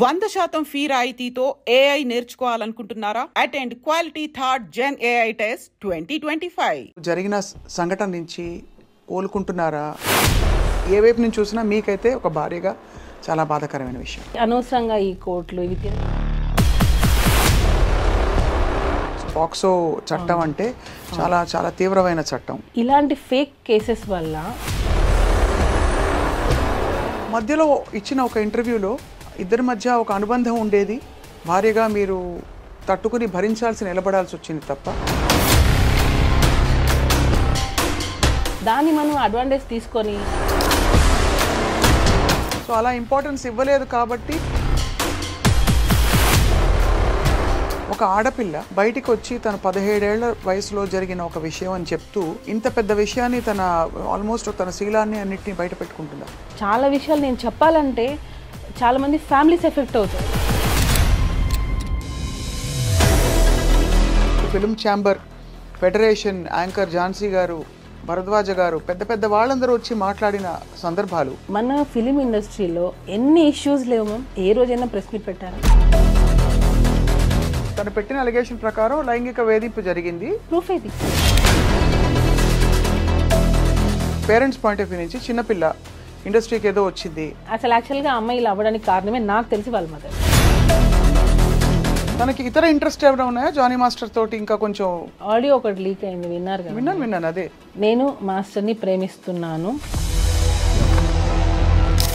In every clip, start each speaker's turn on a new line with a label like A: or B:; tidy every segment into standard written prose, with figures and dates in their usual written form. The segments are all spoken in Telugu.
A: 100% ఫీ రాయితీతో ఏఐ నేర్చుకోవాలనుకుంటున్నారా? Attend quality third gen AI test 2025.
B: జరిగిన సంఘటన నుంచి కోలుకుంటున్నారా? ఏ వైపు నుంచి చూసినా మీకైతే ఒక భారీగా చాలా బాధాకరమైన విషయం.
C: అనవసరంగా ఈ కోర్టులు ఇవి
B: పాక్సో చట్టం అంటే చాలా చాలా తీవ్రమైన చట్టం.
C: ఇలాంటి ఫేక్ కేసెస్ వల్ల
B: మధ్యలో ఇచ్చిన ఒక ఇంటర్వ్యూలో ఇద్దరి మధ్య ఒక అనుబంధం ఉండేది. భార్యగా మీరు తట్టుకుని భరించాల్సి నిలబడాల్సి వచ్చింది తప్ప
C: దాన్ని మనం అడ్వాంటేజ్ తీసుకొని
B: సో అలా ఇంపార్టెన్స్ ఇవ్వలేదు. కాబట్టి ఒక ఆడపిల్ల బయటికి వచ్చి తన 17 ఏళ్ల వయసులో జరిగిన ఒక విషయం అని చెప్తూ ఇంత పెద్ద విషయాన్ని తన ఆల్మోస్ట్ తన శీలాన్ని అన్నిటిని బయట పెట్టుకుంటున్నారు.
C: చాలా విషయాలు నేను చెప్పాలంటే చాలా మంది ఫ్యామిలీస్ ఎఫెక్ట్ అవుతారు.
B: Film chamber federation anchor Jhansi garu, Bharadwaj గారు, పెద్ద పెద్ద వాళ్ళందరూ వచ్చి మాట్లాడిన సందర్భాలు.
C: మన ఫిలిం ఇండస్ట్రీలో ఎన్ని ఇష్యూస్ లేవు మ్యామ్. ఏ రోజైనా ప్రెస్ మీట్ పెట్టారు.
B: తను పెట్టిన అలిగేషన్ ప్రకారం లైంగిక వేధింపు జరిగింది.
C: ప్రూఫ్ ఇది.
B: పేరెంట్స్ పాయింట్ ఆఫ్ వ్యూ నుంచి చిన్నపిల్ల ఇండస్ట్రీకి ఏదో వచ్చింది.
C: అసలు యాక్చువల్గా అమ్మాయిలు అవ్వడానికి కారణమే నాకు తెలిసి వాళ్ళ మదర్.
B: తనకి ఇతర ఇంట్రెస్ట్ ఏమైనా ఉన్నాయా జానీ మాస్టర్ తోటి? ఇంకా కొంచెం
C: ఆడియో ఒకటి లీక్ అయింది, విన్నారు కదా?
B: విన్నాను. అదే
C: నేను మాస్టర్ని ప్రేమిస్తున్నాను,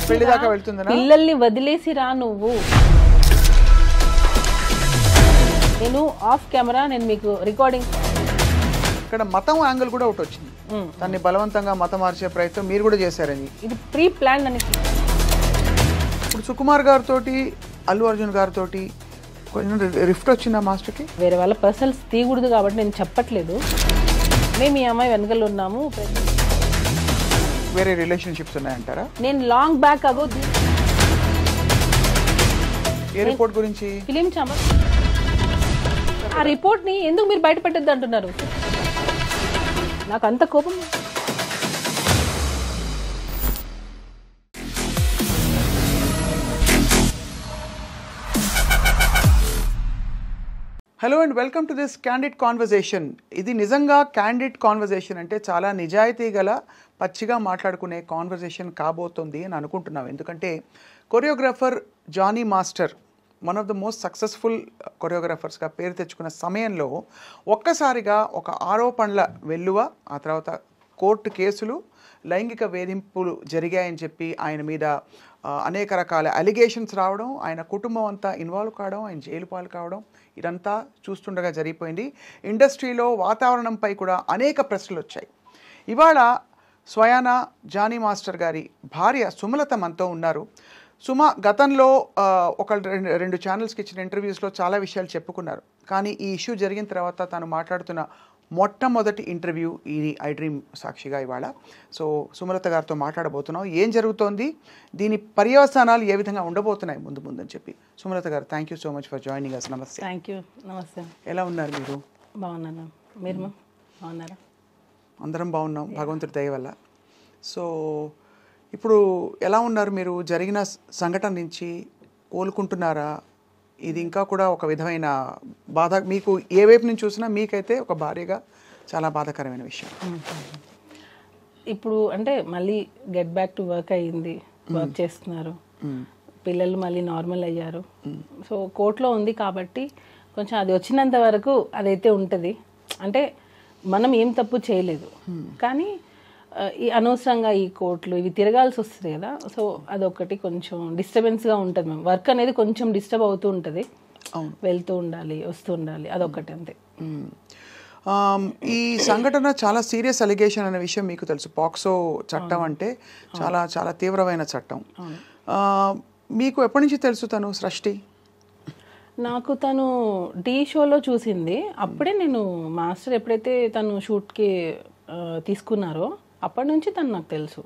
B: పెళ్లి దాకా వెళ్తుందా?
C: పిల్లల్ని వదిలేసి రా నువ్వు. నేను ఆఫ్ కెమెరా నేను మీకు రికార్డింగ్.
B: ఇక్కడ మతం యాంగిల్ కూడా ఒకటి వచ్చింది. దాన్ని బలవంతంగా మతం మార్చే ప్రయత్నం మీరు కూడా చేశారని.
C: ఇది ప్రీ ప్లాన్ అని.
B: ఇప్పుడు సుకుమార్ గారితో అల్లు అర్జున్ గారితో కొంచెం రిఫ్ట్ వచ్చిందా మాస్టర్కి?
C: వేరే వాళ్ళ పర్సనల్స్ తీయకూడదు కాబట్టి నేను చెప్పట్లేదు. మేము ఈ అమ్మాయి వెనకలు ఉన్నాము.
B: వేరే రిలేషన్షిప్స్ ఉన్నాయంటారా?
C: నేను లాంగ్ బ్యాక్ అగో
B: ఏ రిపోర్ట్ గురించి?
C: Film chamber. ఆ రిపోర్ట్ని ఎందుకు మీరు బయట పెట్టద్దు అంటున్నారు? నాకు అంత కోపం.
B: Hello and welcome to this candid conversation. ఇది నిజంగా క్యాండిడ్ కాన్వర్జేషన్ అంటే చాలా నిజాయితీ గల పచ్చిగా మాట్లాడుకునే కాన్వర్జేషన్ కాబోతుంది అని అనుకుంటున్నాం. ఎందుకంటే choreographer Jani master one of the most successful కొరియోగ్రాఫర్స్గా పేరు తెచ్చుకున్న సమయంలో ఒక్కసారిగా ఒక ఆరోపణల వెల్లువ, ఆ తర్వాత కోర్టు కేసులు, లైంగిక వేధింపులు జరిగాయని చెప్పి ఆయన మీద అనేక రకాల అలిగేషన్స్ రావడం, ఆయన కుటుంబం అంతా ఇన్వాల్వ్ కావడం, ఆయన జైలు పాలు కావడం, ఇదంతా చూస్తుండగా జరిగిపోయింది. ఇండస్ట్రీలో వాతావరణంపై కూడా అనేక ప్రశ్నలు వచ్చాయి. ఇవాళ స్వయాన జానీ మాస్టర్ గారి భార్య సుమలత మనతో ఉన్నారు. సుమ గతంలో ఒక రెండు ఛానల్స్కి ఇచ్చిన ఇంటర్వ్యూస్లో చాలా విషయాలు చెప్పుకున్నారు. కానీ ఈ ఇష్యూ జరిగిన తర్వాత తను మాట్లాడుతున్న మొట్టమొదటి ఇంటర్వ్యూ ఇది ఐ డ్రీమ్ సాక్షిగా ఇవాళ. సో సుమలత గారితో మాట్లాడబోతున్నాం. ఏం జరుగుతోంది, దీని పర్యవసానాలు ఏ విధంగా ఉండబోతున్నాయి ముందు అని చెప్పి. Sumalatha garu, thank you so much for joining us. నమస్తే.
C: Thank you. నమస్తే.
B: ఎలా ఉన్నారు మీరు?
C: బాగున్నాను. మీరు బాగున్నారా?
B: అందరం బాగున్నాం భగవంతుడి దయ వల్ల. సో ఇప్పుడు ఎలా ఉన్నారు మీరు? జరిగిన సంఘటన నుంచి కోలుకుంటున్నారా? ఇది ఇంకా కూడా ఒక విధమైన బాధ మీకు ఏ వైపు నుంచి చూసినా మీకైతే ఒక భారీగా చాలా బాధాకరమైన విషయం.
C: ఇప్పుడు అంటే మళ్ళీ గెట్ బ్యాక్ టు వర్క్ అయ్యింది, వర్క్ చేస్తున్నారు, పిల్లలు మళ్ళీ నార్మల్ అయ్యారు. సో కోర్టులో ఉంది కాబట్టి కొంచెం అది వచ్చినంత వరకు అదైతే ఉంటుంది. అంటే మనం ఏం తప్పు చేయలేదు, కానీ ఈ అనవసరంగా ఈ కోర్టులు ఇవి తిరగాల్సి వస్తుంది కదా. సో అదొకటి కొంచెం డిస్టర్బెన్స్గా ఉంటుంది. మేము వర్క్ అనేది కొంచెం డిస్టర్బ్ అవుతూ ఉంటుంది, వెళ్తూ ఉండాలి, వస్తూ ఉండాలి, అదొకటి అంతే.
B: ఈ సంఘటన చాలా సీరియస్ అలిగేషన్ అనే విషయం మీకు తెలుసు. పాక్సో చట్టం అంటే చాలా చాలా తీవ్రమైన చట్టం. మీకు ఎప్పటి నుంచి తెలుసు తను సృష్టి?
C: నాకు తను టీ షోలో చూసింది. అప్పుడే నేను మాస్టర్ ఎప్పుడైతే తను షూట్కి తీసుకున్నారో అప్పటి నుంచి తను నాకు తెలుసు.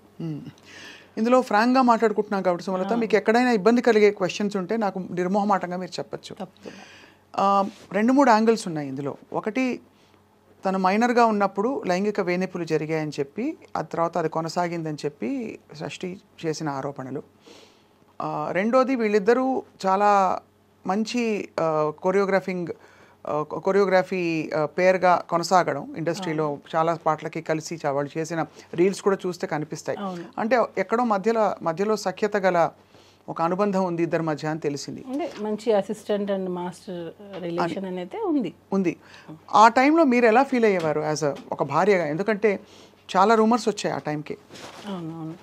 B: ఇందులో ఫ్రాంక్గా మాట్లాడుకుంటున్నాం కాబట్టి సుమలత, మీకు ఎక్కడైనా ఇబ్బంది కలిగే క్వశ్చన్స్ ఉంటే నాకు నిర్మోహమాటంగా మీరు చెప్పచ్చు. 2-3 యాంగిల్స్ ఉన్నాయి ఇందులో. ఒకటి, తను మైనర్గా ఉన్నప్పుడు లైంగిక వేధింపులు జరిగాయని చెప్పి, ఆ తర్వాత అది కొనసాగిందని చెప్పి సృష్టి చేసిన ఆరోపణలు. రెండోది వీళ్ళిద్దరూ చాలా మంచి కొరియోగ్రఫీ పేరుగా కొనసాగడం ఇండస్ట్రీలో చాలా పాటలకి కలిసి వాళ్ళు చేసిన రీల్స్ కూడా చూస్తే కనిపిస్తాయి. అంటే ఎక్కడో మధ్యలో సఖ్యత గల ఒక అనుబంధం ఉంది ఇద్దరి మధ్య అని తెలిసింది.
C: అంటే మంచి అసిస్టెంట్ అండ్ మాస్టర్ రిలేషన్ అనేది ఉంది.
B: ఆ టైంలో మీరు ఎలా ఫీల్ అయ్యేవారు యాజ్ ఒక భార్యగా? ఎందుకంటే చాలా రూమర్స్ వచ్చాయి ఆ టైంకి.
C: అవునవును.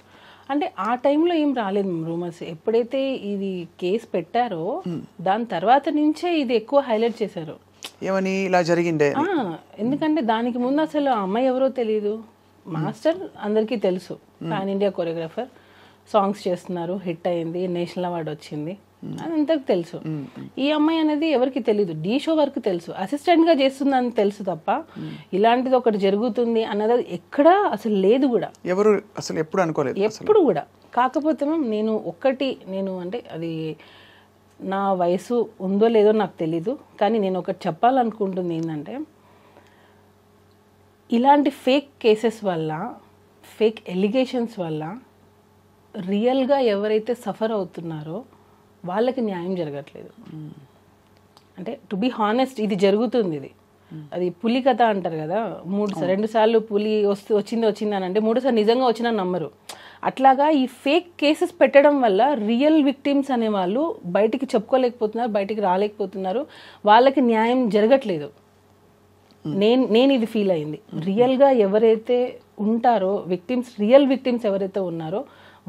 C: అంటే ఆ టైంలో ఏం రాలేదు రూమర్స్. ఎప్పుడైతే ఇది కేసు పెట్టారో దాని తర్వాత నుంచే ఇది ఎక్కువ హైలైట్ చేశారు.
B: ఏమని ఇలా జరిగిందే?
C: ఎందుకంటే దానికి ముందు అసలు ఆ అమ్మాయి ఎవరో తెలియదు. మాస్టర్ అందరికీ తెలుసు, పాన్ ఇండియా కొరియోగ్రాఫర్, సాంగ్స్ చేస్తున్నారు, హిట్ అయింది, నేషనల్ అవార్డు వచ్చింది, అదంతకు తెలుసు. ఈ అమ్మాయి అనేది ఎవరికి తెలియదు, డీ షో వరకు తెలుసు, అసిస్టెంట్గా చేస్తుందని తెలుసు తప్ప ఇలాంటిది ఒకటి జరుగుతుంది అన్నది ఎక్కడా అసలు లేదు కూడా,
B: ఎవరు అసలు ఎప్పుడు అనుకోలేదు
C: ఎప్పుడు కూడా. కాకపోతే నేను అంటే అది నా వయసు ఉందో లేదో నాకు తెలీదు, కానీ నేను ఒకటి చెప్పాలనుకుంటుంది ఏంటంటే ఇలాంటి ఫేక్ కేసెస్ వల్ల, ఫేక్ ఎలిగేషన్స్ వల్ల రియల్గా ఎవరైతే సఫర్ అవుతున్నారో వాళ్ళకి న్యాయం జరగట్లేదు. అంటే టు బీ హానెస్ట్ ఇది జరుగుతుంది. అది పులి కథ అంటారు కదా, 2 సార్లు పులి వచ్చింది అని అంటే 3 సార్లు నిజంగా వచ్చినా నమ్మరు. అట్లాగా ఈ ఫేక్ కేసెస్ పెట్టడం వల్ల రియల్ విక్టిమ్స్ అనేవాళ్ళు బయటికి చెప్పుకోలేకపోతున్నారు, బయటికి రాలేకపోతున్నారు, వాళ్ళకి న్యాయం జరగట్లేదు. నేను ఇది ఫీల్ అయింది. రియల్గా ఎవరైతే ఉంటారో విక్టిమ్స్, రియల్ విక్టిమ్స్ ఎవరైతే ఉన్నారో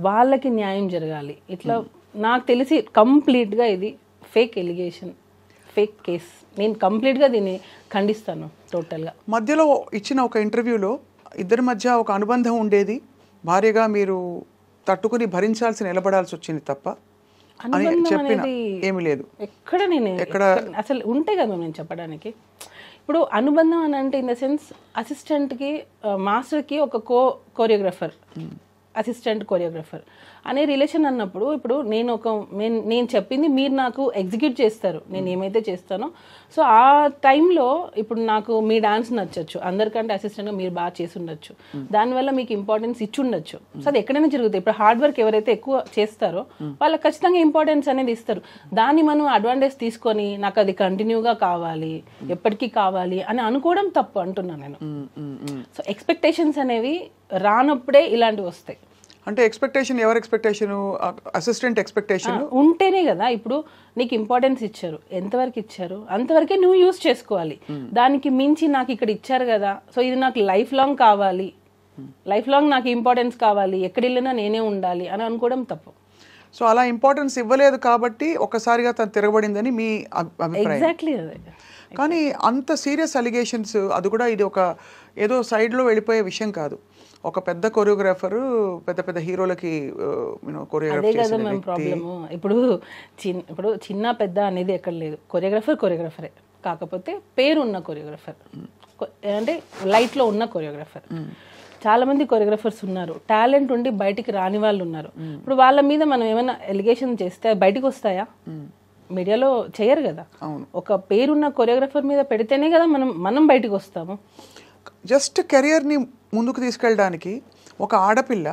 C: వాళ్ళకి న్యాయం జరగాలి. ఇట్లా నాకు తెలిసి కంప్లీట్గా ఇది ఫేక్ ఎలిగేషన్, ఫేక్ కేస్. నేను కంప్లీట్గా దీన్ని ఖండిస్తాను టోటల్గా.
B: మధ్యలో ఇచ్చిన ఒక ఇంటర్వ్యూలో ఇద్దరి మధ్య ఒక అనుబంధం ఉండేది, భార్యగా మీరు తట్టుకుని భరించాల్సి నిలబడాల్సి వచ్చింది తప్ప అని చెప్పిన ఏమీ లేదు.
C: ఎక్కడ అసలు ఉంటే కదా నేను చెప్పడానికి. ఇప్పుడు అనుబంధం అని అంటే ఇన్ ద సెన్స్ అసిస్టెంట్కి మాస్టర్కి ఒక కోరియోగ్రాఫర్, అసిస్టెంట్ కొరియోగ్రాఫర్ అనే రిలేషన్ అన్నప్పుడు, ఇప్పుడు నేను చెప్పింది మీరు నాకు ఎగ్జిక్యూట్ చేస్తారు, నేను ఏమైతే చేస్తానో. సో ఆ టైంలో ఇప్పుడు నాకు మీ డాన్స్ నచ్చచ్చు, అందరికంటే అసిస్టెంట్గా మీరు బాగా చేసి ఉండొచ్చు, దానివల్ల మీకు ఇంపార్టెన్స్ ఇచ్చి ఉండొచ్చు. సో అది ఎక్కడైనా జరుగుతుంది. ఇప్పుడు హార్డ్ వర్క్ ఎవరైతే ఎక్కువ చేస్తారో వాళ్ళకి ఖచ్చితంగా ఇంపార్టెన్స్ అనేది ఇస్తారు. దాన్ని మనం అడ్వాంటేజ్ తీసుకొని నాకు అది కంటిన్యూగా కావాలి, ఎప్పటికీ కావాలి అని అనుకోవడం తప్పు అంటున్నాను నేను. సో ఎక్స్పెక్టేషన్స్ అనేవి రానప్పుడే ఇలాంటివి వస్తాయి.
B: అంటే ఎక్స్పెక్టేషన్, ఎవరి ఎక్స్పెక్టేషన్? అసిస్టెంట్ ఎక్స్పెక్టేషన్
C: ఉంటేనే కదా. ఇప్పుడు నీకు ఇంపార్టెన్స్ ఇచ్చారు, ఎంతవరకు ఇచ్చారు అంతవరకే నువ్వు యూజ్ చేసుకోవాలి. దానికి మించి నాకు ఇక్కడ ఇచ్చారు కదా, సో ఇది నాకు లైఫ్ లాంగ్ కావాలి, లైఫ్ లాంగ్ నాకు ఇంపార్టెన్స్ కావాలి, ఎక్కడ వెళ్ళినా నేనే ఉండాలి అని అనుకోవడం తప్పు.
B: సో అలా ఇంపార్టెన్స్ ఇవ్వలేదు కాబట్టి ఒక్కసారిగా తను తిరగబడిందని మీ అభిప్రాయం?
C: ఎగ్జాక్ట్లీ అదే.
B: కానీ అంత సీరియస్ అలిగేషన్స్, అది కూడా ఇది ఒక ఏదో సైడ్లో వెళ్ళిపోయే విషయం కాదు. ఒక పెద్ద కొరియోగ్రాఫరు పెద్ద హీరోలకి
C: అదే కదా మేము ప్రాబ్లము. ఇప్పుడు చిన్న పెద్ద అనేది ఎక్కడ లేదు, కొరియోగ్రాఫరే, కాకపోతే పేరు ఉన్న కొరియోగ్రాఫర్, అంటే లైట్లో ఉన్న కొరియోగ్రాఫర్. చాలా మంది కొరియోగ్రాఫర్స్ ఉన్నారు, టాలెంట్ ఉండి బయటికి రాని వాళ్ళు ఉన్నారు. ఇప్పుడు వాళ్ళ మీద మనం ఏమైనా ఎలిగేషన్ చేస్తే బయటికి వస్తాయా? మీడియాలో చేయరు కదా. ఒక పేరున్న కొరియోగ్రాఫర్ మీద పెడితేనే కదా మనం బయటికి వస్తాము.
B: జస్ట్ కెరియర్ని ముందుకు తీసుకెళ్ళడానికి ఒక ఆడపిల్ల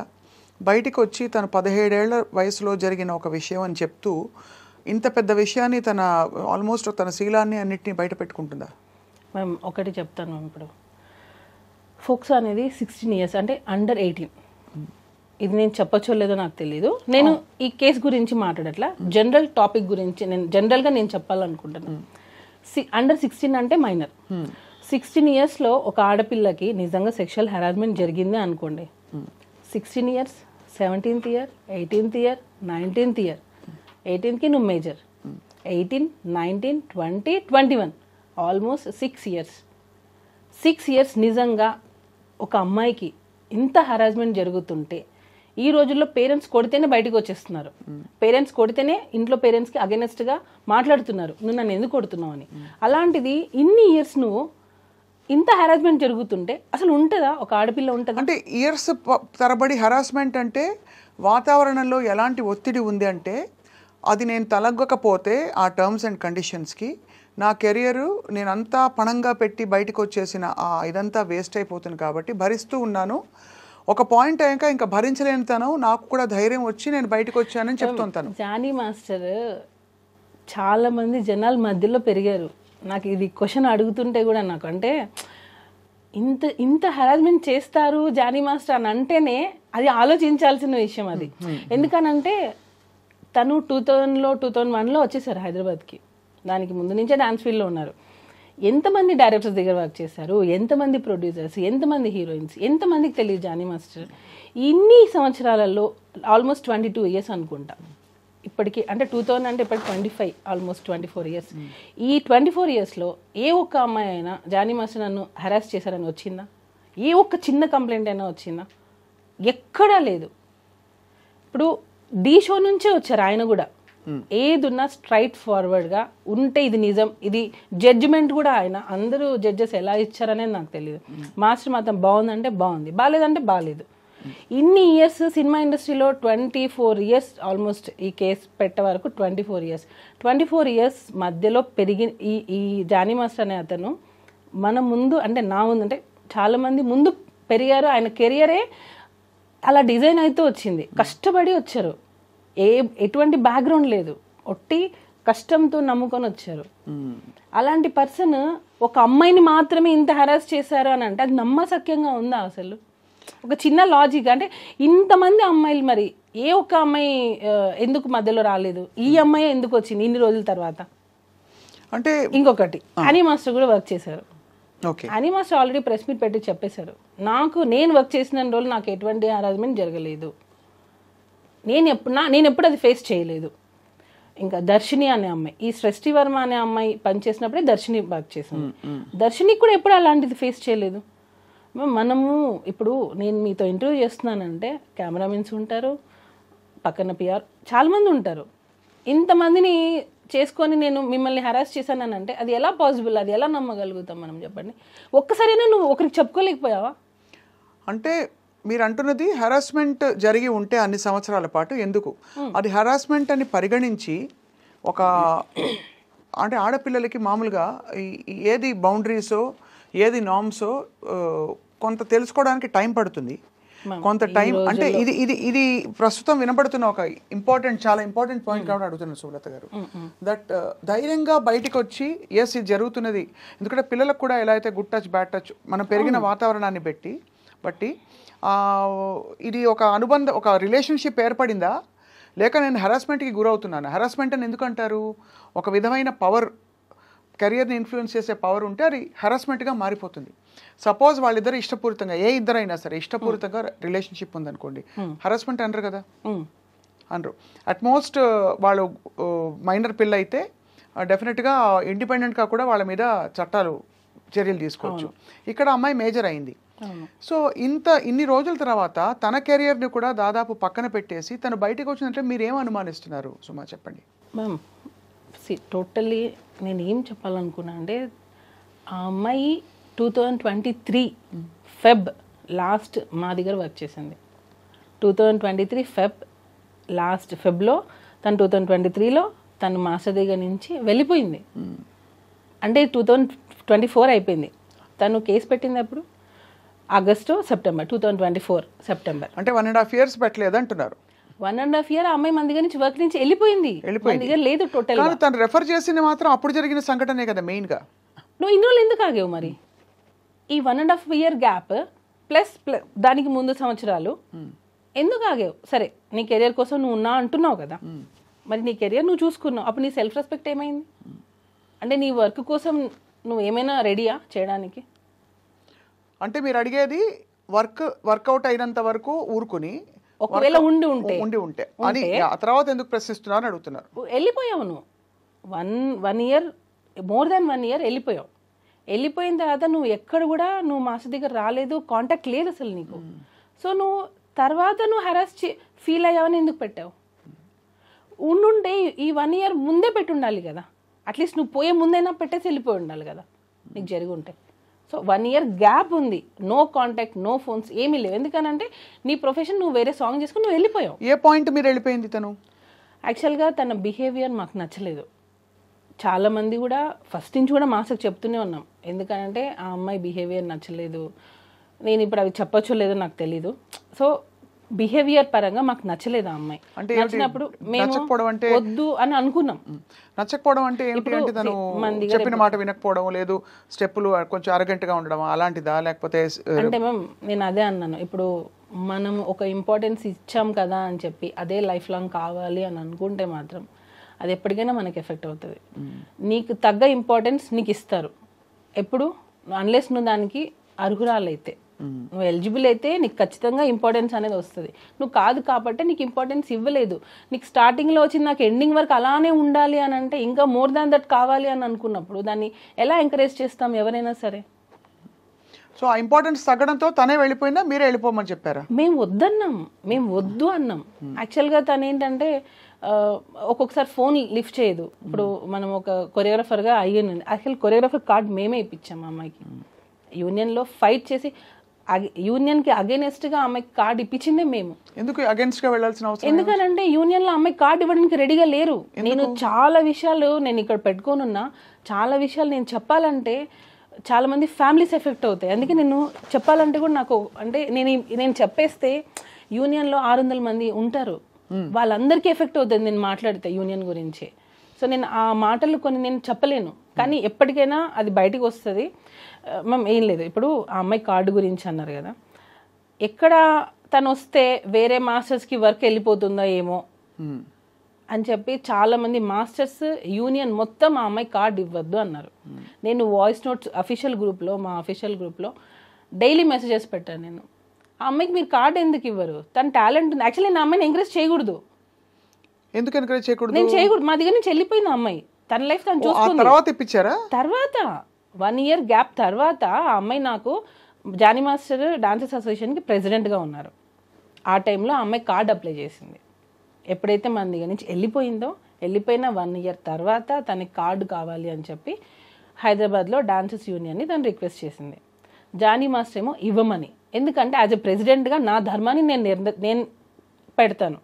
B: బయటికి వచ్చి తన 17 ఏళ్ల వయసులో జరిగిన ఒక విషయం అని చెప్తూ ఇంత పెద్ద విషయాన్ని ఆల్మోస్ట్ తన శీలాన్ని అన్నిటినీ బయట పెట్టుకుంటుందా?
C: మేము ఒకటి చెప్తాను. ఇప్పుడు ఫోక్స్ అనేది 16 years, అంటే అండర్ 18. ఇది నేను చెప్పచ్చో లేదో నాకు తెలీదు. నేను ఈ కేసు గురించి మాట్లాడట్లా, జనరల్ టాపిక్ గురించి జనరల్గా నేను చెప్పాలనుకుంటున్నాను. అండర్ 16 అంటే మైనర్. 16 yearsలో ఒక ఆడపిల్లకి నిజంగా సెక్షువల్ హెరాస్మెంట్ జరిగింది అనుకోండి, 16 years, 17th year, 18th year, 19th year, 18కి నువ్వు మేజర్, 18, 19, 20, 21, ఆల్మోస్ట్ 6 years. 6 years నిజంగా ఒక అమ్మాయికి ఇంత హెరాస్మెంట్ జరుగుతుంటే, ఈ రోజుల్లో పేరెంట్స్ కొడితేనే బయటకు వచ్చేస్తున్నారు, పేరెంట్స్ కొడితేనే ఇంట్లో పేరెంట్స్కి అగెనెస్ట్గా మాట్లాడుతున్నారు, నువ్వు నన్ను ఎందుకు కొడుతున్నావు అని. అలాంటిది ఇన్ని ఇయర్స్ నువ్వు ఇంత హెరాస్మెంట్ జరుగుతుంటే అసలు ఉంటుందా? ఒక ఆడపిల్ల ఉంటుందా?
B: అంటే ఇయర్స్ తరబడి హెరాస్మెంట్ అంటే వాతావరణంలో ఎలాంటి ఒత్తిడి ఉంది అంటే, అది నేను తలగ్గకపోతే ఆ టర్మ్స్ అండ్ కండిషన్స్కి నా కెరియరు నేనంతా పణంగా పెట్టి బయటకు వచ్చేసిన ఇదంతా వేస్ట్ అయిపోతుంది కాబట్టి భరిస్తూ ఉన్నాను. ఒక పాయింట్ అయ్యాక ఇంకా భరించలేని తను నాకు కూడా ధైర్యం వచ్చి నేను బయటకు వచ్చానని చెప్తుంటాను.
C: జానీ మాస్టర్ చాలా మంది జనాల మధ్యలో పెరిగారు. నాకు ఇది క్వశ్చన్ అడుగుతుంటే కూడా నాకు అంటే ఇంత ఇంత హెరాస్మెంట్ చేస్తారు జానీ మాస్టర్ అని అంటేనే అది ఆలోచించాల్సిన విషయం అది. ఎందుకనంటే తను 2000లో 2001లో వచ్చేసారు హైదరాబాద్కి. దానికి ముందు నుంచే డాన్స్ ఫీల్డ్లో ఉన్నారు. ఎంతమంది డైరెక్టర్స్ దగ్గర వర్క్ చేశారు, ఎంతమంది ప్రొడ్యూసర్స్, ఎంతమంది హీరోయిన్స్, ఎంతమందికి తెలియదు జానీ మాస్టర్. ఇన్ని సంవత్సరాలలో ఆల్మోస్ట్ 22 ఇయర్స్ అనుకుంటా ఇప్పటికి. అంటే 2000 అంటే ఇప్పటికి 25, ఆల్మోస్ట్ 24 ఇయర్స్. ఈ 24 ఇయర్స్లో ఏ ఒక్క అమ్మాయి అయినా జానీ మాస్టర్ నన్ను హెరాస్ చేశారని వచ్చిందా? ఏ ఒక్క చిన్న కంప్లైంట్ అయినా వచ్చిందా? ఎక్కడా లేదు. ఇప్పుడు డీ షో నుంచే వచ్చారు ఆయన కూడా. ఏదున్నా స్ట్రైట్ ఫార్వర్డ్గా ఉంటే ఇది నిజం, ఇది జడ్జిమెంట్ కూడా ఆయన. అందరూ జడ్జెస్ ఎలా ఇచ్చారనేది నాకు తెలియదు. మాస్టర్ మాత్రం బాగుందంటే బాగుంది, బాగాలేదంటే బాగాలేదు. ఇన్ని ఇయర్స్ సినిమా ఇండస్ట్రీలో 24 ఇయర్స్ ఆల్మోస్ట్ ఈ కేసు పెట్టే వరకు 24 ఇయర్స్ మధ్యలో పెరిగి ఈ జానీ మాస్టర్ అనే అతను మన ముందు అంటే నా ముందు అంటే చాలామంది ముందు పెరిగారు. ఆయన కెరియరే అలా డిజైన్ అయితే వచ్చింది. కష్టపడి వచ్చారు, ఎటువంటి బ్యాక్గ్రౌండ్ లేదు, ఒట్టి కష్టంతో నమ్ముకొని వచ్చారు. అలాంటి పర్సన్ ఒక అమ్మాయిని మాత్రమే ఇంత హెరాస్ చేశారు అని అంటే అది నమ్మశక్యంగా ఉందా అసలు? ఒక చిన్న లాజిక్ అంటే ఇంతమంది అమ్మాయిలు మరి ఏ ఒక్క అమ్మాయి ఎందుకు మధ్యలో రాలేదు? ఈ అమ్మాయి ఎందుకు వచ్చింది ఇన్ని రోజుల తర్వాత? అంటే ఇంకొకటి హనీ మాస్టర్ కూడా వర్క్ చేశారు. Honey master already press meet పెట్టి చెప్పేశారు, నేను వర్క్ చేసిన రోజులు నాకు ఎటువంటి హరాస్మెంట్ జరగలేదు, నేను ఎప్పుడు అది ఫేస్ చేయలేదు. ఇంకా దర్శిని అనే అమ్మాయి, ఈ సృష్టి వర్మ అనే అమ్మాయి పనిచేసినప్పుడే దర్శిని వర్క్ చేశాను. దర్శినికి కూడా ఎప్పుడు అలాంటిది ఫేస్ చేయలేదు. మనము ఇప్పుడు నేను మీతో ఇంటర్వ్యూ చేస్తున్నానంటే కెమెరామెన్స్ ఉంటారు, పక్కన పిఆర్ చాలామంది ఉంటారు. ఇంతమందిని చేసుకొని నేను మిమ్మల్ని హెరాస్ చేశానని అంటే అది ఎలా పాసిబుల్? అది ఎలా నమ్మగలుగుతాం మనం? చెప్పండి. ఒక్కసారైనా నువ్వు ఒకరికి చెప్పుకోలేకపోయావా?
B: అంటే మీరు అంటున్నది హెరాస్మెంట్ జరిగి ఉంటే అన్ని సంవత్సరాల పాటు ఎందుకు అది హెరాస్మెంట్ అని పరిగణించి ఒక అంటే ఆడపిల్లలకి మామూలుగా ఏది బౌండరీసో ఏది నార్మ్సో కొంత తెలుసుకోవడానికి టైం పడుతుంది. కొంత టైం అంటే ఇది ప్రస్తుతం వినబడుతున్న ఒక చాలా ఇంపార్టెంట్ పాయింట్ కాబట్టి అడుగుతున్నాను సుమలత గారు. దట్ ధైర్యంగా బయటకు వచ్చి ఎస్ ఇది జరుగుతున్నది. ఎందుకంటే పిల్లలకు కూడా ఎలా అయితే గుడ్ టచ్ బ్యాడ్ టచ్ మనం పెరిగిన వాతావరణాన్ని బట్టి ఇది ఒక అనుబంధం, ఒక రిలేషన్షిప్ ఏర్పడిందా లేక నేను హెరాస్మెంట్కి గురవుతున్నాను? హెరాస్మెంట్ అని ఎందుకు అంటారు? ఒక విధమైన పవర్, కెరియర్ని ఇన్ఫ్లుయెన్స్ చేసే పవర్ ఉంటే అది హెరాస్మెంట్గా మారిపోతుంది. సపోజ్ వాళ్ళిద్దరు ఇష్టపూరితంగా, ఏ ఇద్దరైనా సరే ఇష్టపూరితంగా రిలేషన్షిప్ ఉందనుకోండి, హెరాస్మెంట్ అనరు కదా, అనరు. అట్మోస్ట్ వాళ్ళు మైనర్ పిల్ల అయితే డెఫినెట్గా ఇండిపెండెంట్గా కూడా వాళ్ళ మీద చర్యలు తీసుకోవచ్చు. ఇక్కడ అమ్మాయి మేజర్ అయింది. సో ఇన్ని రోజుల తర్వాత తన కెరియర్ని కూడా దాదాపు పక్కన పెట్టేసి తను బయటకు వచ్చిందంటే మీరు ఏం అనుమానిస్తున్నారు సుమా, చెప్పండి.
C: మ్యామ్ టోటల్లీ నేను ఏం చెప్పాలనుకున్నా అంటే ఆ అమ్మాయి 2023 ఫెబ్ లాస్ట్ మా దగ్గర వర్క్ చేసింది. 2023 ఫెబ్లో తను 2023లో తను మాస్టర్ దగ్గర నుంచి వెళ్ళిపోయింది. అంటే 2024 అయిపోయింది. తను కేసు పెట్టింది అప్పుడు ఆగస్టు సెప్టెంబర్ 2024 సెప్టెంబర్.
B: అంటే 1.5 years పెట్టలేదు అంటున్నారు.
C: 1.5 year అమ్మాయి మన దగ్గర నుంచి వర్క్ నుంచి వెళ్ళిపోయింది. మన దగ్గర లేదు టోటల్.
B: తను రెఫర్ చేసింది మాత్రం అప్పుడు జరిగిన సంఘటనే కదా మెయిన్ గా.
C: నువ్వు ఇన్ని రోజులు ఎందుకు ఆగావు మరి? ఈ 1.5 year గ్యాప్ ప్లస్ దానికి ముందు సంవత్సరాలు ఎందుకు ఆగావు? సరే నీ కెరియర్ కోసం నువ్వు ఉన్నా అంటున్నావు కదా, మరి నీ కెరియర్ నువ్వు చూసుకున్నావు, అప్పుడు నీ సెల్ఫ్ రెస్పెక్ట్ ఏమైంది? అంటే నీ వర్క్ కోసం నువ్వు ఏమైనా రెడీయా చేయడానికి?
B: అంటే మీరు అడిగేది వర్కౌట్ అయినంత వరకు ఊరుకుని
C: ఒకవేళ ఉండి
B: ఉంటే అని ఆ తర్వాత ఎందుకు ప్రశ్నిస్తున్నారు అని అడుగుతున్నారు.
C: వెళ్ళిపోయావు నువ్వు 1 year, మోర్ దాన్ 1 year వెళ్ళిపోయావు. వెళ్ళిపోయిన తర్వాత నువ్వు ఎక్కడ కూడా నువ్వు మాస్టర్ దగ్గర రాలేదు, కాంటాక్ట్ లేదు అసలు నీకు. సో నువ్వు తర్వాత నువ్వు హెరాస్ ఫీల్ అయ్యావని ఎందుకు పెట్టావు? ఉండుంటే ఈ 1 year ముందే పెట్టి ఉండాలి కదా, అట్లీస్ట్ నువ్వు పోయే ముందైనా పెట్టేసి వెళ్ళిపోయి ఉండాలి కదా నీకు జరిగి ఉంటే. సో 1 year గ్యాప్ ఉంది, నో కాంటాక్ట్, నో ఫోన్స్, ఏమీ లేవు. ఎందుకనంటే నీ ప్రొఫెషన్ నువ్వు వేరే సాంగ్ చేసుకుని నువ్వు వెళ్ళిపోయావు.
B: ఏ పాయింట్ మీరు వెళ్ళిపోయింది తను?
C: యాక్చువల్గా తన బిహేవియర్ మాకు నచ్చలేదు. చాలామంది కూడా ఫస్ట్ నుంచి కూడా మాస్టర్కి చెప్తూనే ఉన్నాం, ఎందుకంటే ఆ అమ్మాయి బిహేవియర్ నచ్చలేదు. నేను ఇప్పుడు అవి చెప్పొచ్చో లేదో నాకు తెలీదు. సో బిహేవియర్ పరంగా మాకు నచ్చలేదు ఆ అమ్మాయి.
B: అంటే
C: నచ్చినప్పుడు మేము
B: నచ్చకపోవడం అంటే
C: వద్దు అని అనుకున్నాం.
B: నచ్చకపోవడం అంటే ఏంటి అంటే తను చెప్పిన మాట వినకపోవడం, లేదు స్టెప్పులు కొంచెం అరగంటగా ఉండడం అలాంటిదా, లేకపోతే
C: అంటే మ్యామ్ నేను అదే అన్నాను, ఇప్పుడు మనం ఒక ఇంపార్టెన్స్ ఇచ్చాం కదా అని చెప్పి అదే లైఫ్ లాంగ్ కావాలి అని అనుకుంటే మాత్రం అది ఎప్పటికైనా మనకి ఎఫెక్ట్ అవుతుంది. నీకు తగ్గ ఇంపార్టెన్స్ నీకు ఇస్తారు ఎప్పుడు, అన్లెస్ నువ్వు దానికి అర్హురాలైతే, నువ్వు ఎలిజిబుల్ అయితే నీకు ఖచ్చితంగా ఇంపార్టెన్స్ అనేది వస్తుంది. నువ్వు కాదు కాబట్టి నీకు ఇంపార్టెన్స్ ఇవ్వలేదు. నీకు స్టార్టింగ్లో వచ్చింది నాకు ఎండింగ్ వరకు అలానే ఉండాలి అని అంటే ఇంకా మోర్ దాన్ దట్ కావాలి అని అనుకున్నప్పుడు దాన్ని ఎలా ఎంకరేజ్ చేస్తాం ఎవరైనా సరే.
B: సో ఆ ఇంపార్టెన్స్ తగ్గడంతో తనే వెళ్ళిపోయిందా, మీరే వెళ్ళిపోమని చెప్పారా?
C: మేము వద్దన్నాం, మేము వద్దు అన్నాం. యాక్చువల్గా తను ఏంటంటే ఒక్కొక్కసారి ఫోన్ లిఫ్ట్ చేయదు. ఇప్పుడు మనం ఒక కొరియోగ్రాఫర్గా అయ్యాను, యాక్చువల్ కొరియోగ్రాఫర్ కార్డ్ మేమే ఇప్పించాం ఆ అమ్మాయికి. యూనియన్లో ఫైట్ చేసి యూనియన్కి అగేనెస్ట్గా అమ్మాయికి కార్డ్ ఇప్పించిందే మేము.
B: ఎందుకు అగేన్స్ట్గా వెళ్ళాల్సిన అవసరం?
C: ఎందుకనంటే యూనియన్లో అమ్మాయి కార్డ్ ఇవ్వడానికి రెడీగా లేరు. నేను చాలా విషయాలు నేను ఇక్కడ పెట్టుకోనున్నా, చాలా విషయాలు నేను చెప్పాలంటే చాలా మంది ఫ్యామిలీస్ ఎఫెక్ట్ అవుతాయి. అందుకే నేను చెప్పాలంటే కూడా నాకు అంటే నేను చెప్పేస్తే యూనియన్లో 600 మంది ఉంటారు, వాళ్ళందరికీ ఎఫెక్ట్ అవుతుంది నేను మాట్లాడితే యూనియన్ గురించి. సో నేను ఆ మాటలు కొన్ని నేను చెప్పలేను, కానీ ఎప్పటికైనా అది బయటకు వస్తుంది. మ్యామ్ ఏం లేదు, ఇప్పుడు ఆ అమ్మాయి కార్డు గురించి అన్నారు కదా, ఎక్కడ తను వస్తే వేరే మాస్టర్స్కి వర్క్ వెళ్ళిపోతుందో ఏమో అని చెప్పి చాలామంది మాస్టర్స్ యూనియన్ మొత్తం ఆ అమ్మాయి కార్డు ఇవ్వద్దు అన్నారు. నేను వాయిస్ నోట్స్ అఫీషియల్ గ్రూప్లో, మా అఫీషియల్ గ్రూప్లో డైలీ మెసేజెస్ పెట్టాను. నేను ఆ అమ్మాయికి మీరు కార్డు ఎందుకు ఇవ్వరు, తన టాలెంట్ ఉంది. యాక్చువల్లీ నేను ఆ అమ్మాయిని ఎంకరేజ్ చేయకూడదు.
B: ఎందుకు ఎంకరేజ్ చేయకూడదు?
C: నేను చేయకూడదు, మా దగ్గర నుంచి వెళ్ళిపోయింది ఆ అమ్మాయి, తన లైఫ్ తను చూసుకుంది.
B: తర్వాత ఇప్పించారా?
C: తర్వాత 1 year గ్యాప్ తర్వాత ఆ అమ్మాయి నాకు జానీ మాస్టర్ డాన్సర్స్ అసోసియేషన్కి ప్రెసిడెంట్గా ఉన్నారు. ఆ టైంలో ఆ అమ్మాయి కార్డ్ అప్లై చేసింది. ఎప్పుడైతే మన దగ్గర నుంచి వెళ్ళిపోయిందో, వెళ్ళిపోయిన 1 year తర్వాత తనకి కార్డు కావాలి అని చెప్పి హైదరాబాద్లో డాన్సర్స్ యూనియన్ని తను రిక్వెస్ట్ చేసింది. జానీ మాస్టర్ ఏమో ఇవ్వమని, ఎందుకంటే యాజ్ ఎ ప్రెసిడెంట్గా నా ధర్మాన్ని నేను పెడతాను,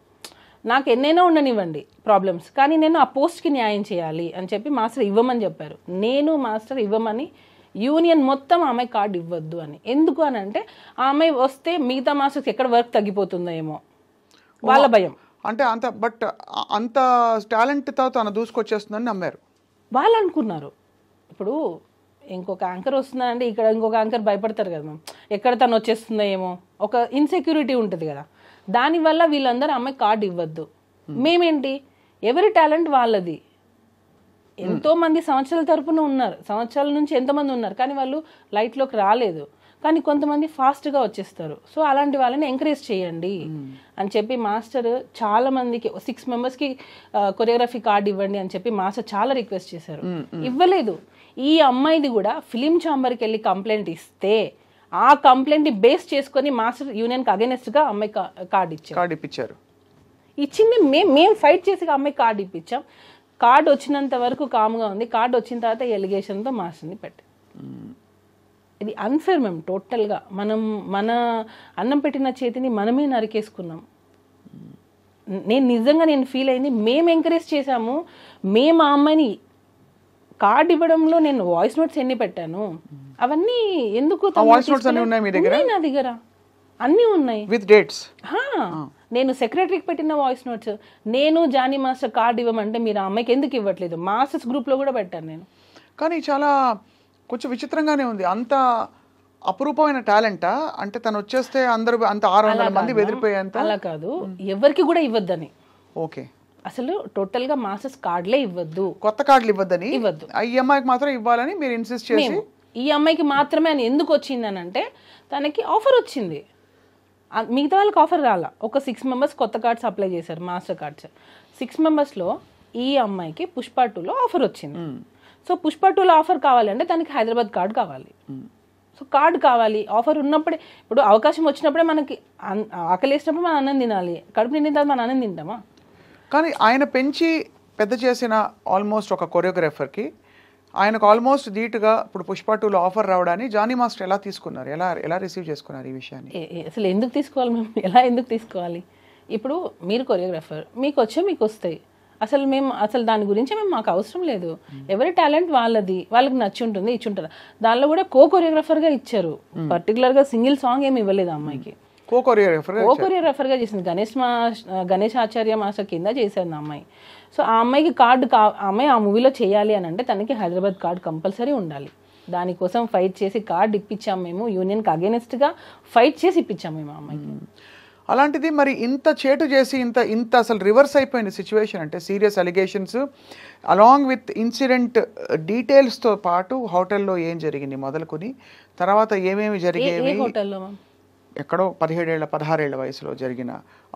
C: నాకు ఎన్నైనా ఉండనివ్వండి ప్రాబ్లమ్స్, కానీ నేను ఆ పోస్ట్కి న్యాయం చేయాలి అని చెప్పి మాస్టర్ ఇవ్వమని చెప్పారు. నేను మాస్టర్ ఇవ్వమని, యూనియన్ మొత్తం ఆమె కార్డు ఇవ్వద్దు అని. ఎందుకు అని అంటే ఆ అమ్మాయి వస్తే మిగతా మాస్టర్స్ ఎక్కడ వర్క్ తగ్గిపోతుందో ఏమో వాళ్ళ భయం.
B: అంటే అంత టాలెంట్తో తను దూసుకొచ్చేస్తుందని నమ్మారు
C: వాళ్ళు అనుకున్నారు. ఇప్పుడు ఇంకొక యాంకర్ వస్తున్నారంటే ఇక్కడ ఇంకొక యాంకర్ భయపడతారు కదా మ్యామ్, ఎక్కడ తను వచ్చేస్తుందో ఏమో, ఒక ఇన్సెక్యూరిటీ ఉంటుంది కదా. దానివల్ల వీళ్ళందరూ అమ్మాయి కార్డు ఇవ్వద్దు. మేమేంటి, ఎవరి టాలెంట్ వాళ్ళది. ఎంతోమంది సంవత్సరాల తరపున ఉన్నారు, సంవత్సరాల నుంచి ఎంతమంది ఉన్నారు, కానీ వాళ్ళు లైట్లోకి రాలేదు. కానీ కొంతమంది ఫాస్ట్గా వచ్చేస్తారు. సో అలాంటి వాళ్ళని ఎంకరేజ్ చేయండి అని చెప్పి మాస్టర్ చాలా మందికి 6 members కొరియోగ్రఫీ కార్డు ఇవ్వండి అని చెప్పి మాస్టర్ చాలా రిక్వెస్ట్ చేశారు, ఇవ్వలేదు. ఈ అమ్మాయిది కూడా ఫిలిం ఛాంబర్కి వెళ్ళి కంప్లైంట్ ఇస్తే ఆ కంప్లైంట్ ని బేస్ చేసుకొని మాస్టర్ యూనియన్కి అగైనెస్ట్గా అమ్మాయి కార్డు ఇప్పించారు. ఇచ్చింది మేము ఫైట్ చేసి అమ్మాయి కార్డు ఇప్పించాం. కార్డు వచ్చినంత వరకు కామ్గా ఉంది. కార్డు వచ్చిన తర్వాత ఎలిగేషన్తో మాస్టర్ని పెట్టి, ఇది అన్ఫేర్ మేము టోటల్గా. మన అన్నం పెట్టిన చేతిని మనమే నరికేసుకున్నాం. నేను ఫీల్ అయింది, మేము ఎంకరేజ్ చేశాము. మేము ఆ అమ్మాయిని కార్డు ఇవ్వడంలో నేను వాయిస్ నోట్స్ ఎన్ని పెట్టాను, అవన్నీ ఎందుకు నా దగ్గర అన్నీ ఉన్నాయి విత్ డేట్స్. నేను సెక్రటరీకి పెట్టిన వాయిస్ నోట్స్, నేను జానీ మాస్టర్ కార్డు ఇవ్వమంటే మీరు ఆ అమ్మాయికి ఎందుకు ఇవ్వట్లేదు, మాస్టర్స్ గ్రూప్లో కూడా పెట్టాను నేను.
B: కానీ చాలా కొంచెం విచిత్రంగానే ఉంది. అంత అపురూపమైన టాలెంటా? అంటే తను వచ్చేస్తే అందరూ అంత 600 మంది బెదిరిపోయేంత?
C: అలా కాదు, ఎవరికి కూడా ఇవ్వద్దని.
B: ఓకే,
C: అసలు టోటల్ గా మాస్టర్స్ కార్డులే ఇవ్వద్దు,
B: కొత్త కార్డులు ఇవ్వద్దని. ఈ అమ్మాయికి మాత్రం ఇవ్వాలని మీరు ఇన్సిస్ట్ చేసి,
C: ఈ అమ్మాయికి మాత్రమే అని ఎందుకు వచ్చింది అని అంటే తనకి ఆఫర్ వచ్చింది, మిగతా వాళ్ళకి ఆఫర్ రాలా. ఒక 6 members కొత్త కార్డ్స్ అప్లై చేశారు, మాస్టర్ కార్డ్స్. 6 membersలో ఈ అమ్మాయికి పుష్ప 2లో ఆఫర్ వచ్చింది. సో పుష్ప 2లో ఆఫర్ కావాలంటే తనకి హైదరాబాద్ కార్డు కావాలి. సో కార్డు కావాలి, ఆఫర్ ఉన్నప్పుడే. ఇప్పుడు అవకాశం వచ్చినప్పుడే మనకి ఆకలేసినప్పుడు మనం అన్నం తినాలి, కడుపు నిండిన తర్వాత మనం అన్నం తింటామా?
B: కానీ ఆయన పెంచి పెద్ద చేసిన ఆల్మోస్ట్ ఒక కొరియోగ్రాఫర్కి ఆయనకు ఆల్మోస్ట్ ధీటుగా ఇప్పుడు పుష్ప 2లో ఆఫర్ రావడాన్ని జానీ మాస్టర్ ఎలా తీసుకున్నారు, ఎలా రిసీవ్ చేసుకున్నారు ఈ విషయాన్ని?
C: అసలు ఎందుకు తీసుకోవాలి మేము, ఎలా ఎందుకు తీసుకోవాలి? ఇప్పుడు మీరు కొరియోగ్రాఫర్, మీకు వస్తాయి, అసలు దాని గురించి మాకు అవసరం లేదు. ఎవరి టాలెంట్ వాళ్ళది, వాళ్ళకి నచ్చి ఉంటుంది, ఇచ్చి ఉంటారు. దానిలో కూడా కొరియోగ్రాఫర్గా ఇచ్చారు, పర్టికులర్గా సింగిల్ సాంగ్ ఏమి ఇవ్వలేదు అమ్మాయికి. కొరియోగ్రాఫర్గా చేసింది గణేష్ ఆచార్య మాస్టర్ కింద చేశారు ఆ అమ్మాయి. సో ఆ అమ్మాయికి అమ్మాయి ఆ మూవీలో చేయాలి అని అంటే తనకి హైదరాబాద్ కార్డ్ కంపల్సరీ ఉండాలి. దానికోసం ఫైట్ చేసి కార్డ్ ఇప్పించాం మేము, యూనియన్కి అగేనెస్ట్గా ఫైట్ చేసి ఇప్పించాం మేము ఆ అమ్మాయికి.
B: అలాంటిది మరి ఇంత చేటు చేసి ఇంత అసలు రివర్స్ అయిపోయింది సిచ్యువేషన్. అంటే serious allegations along with incident డీటెయిల్స్తో పాటు హోటల్లో ఏం జరిగింది మొదలుకొని తర్వాత ఏమేమి జరిగేవి, ఎక్కడో 17 ఏళ్ళ 16 ఏళ్ల వయసులో జరిగిన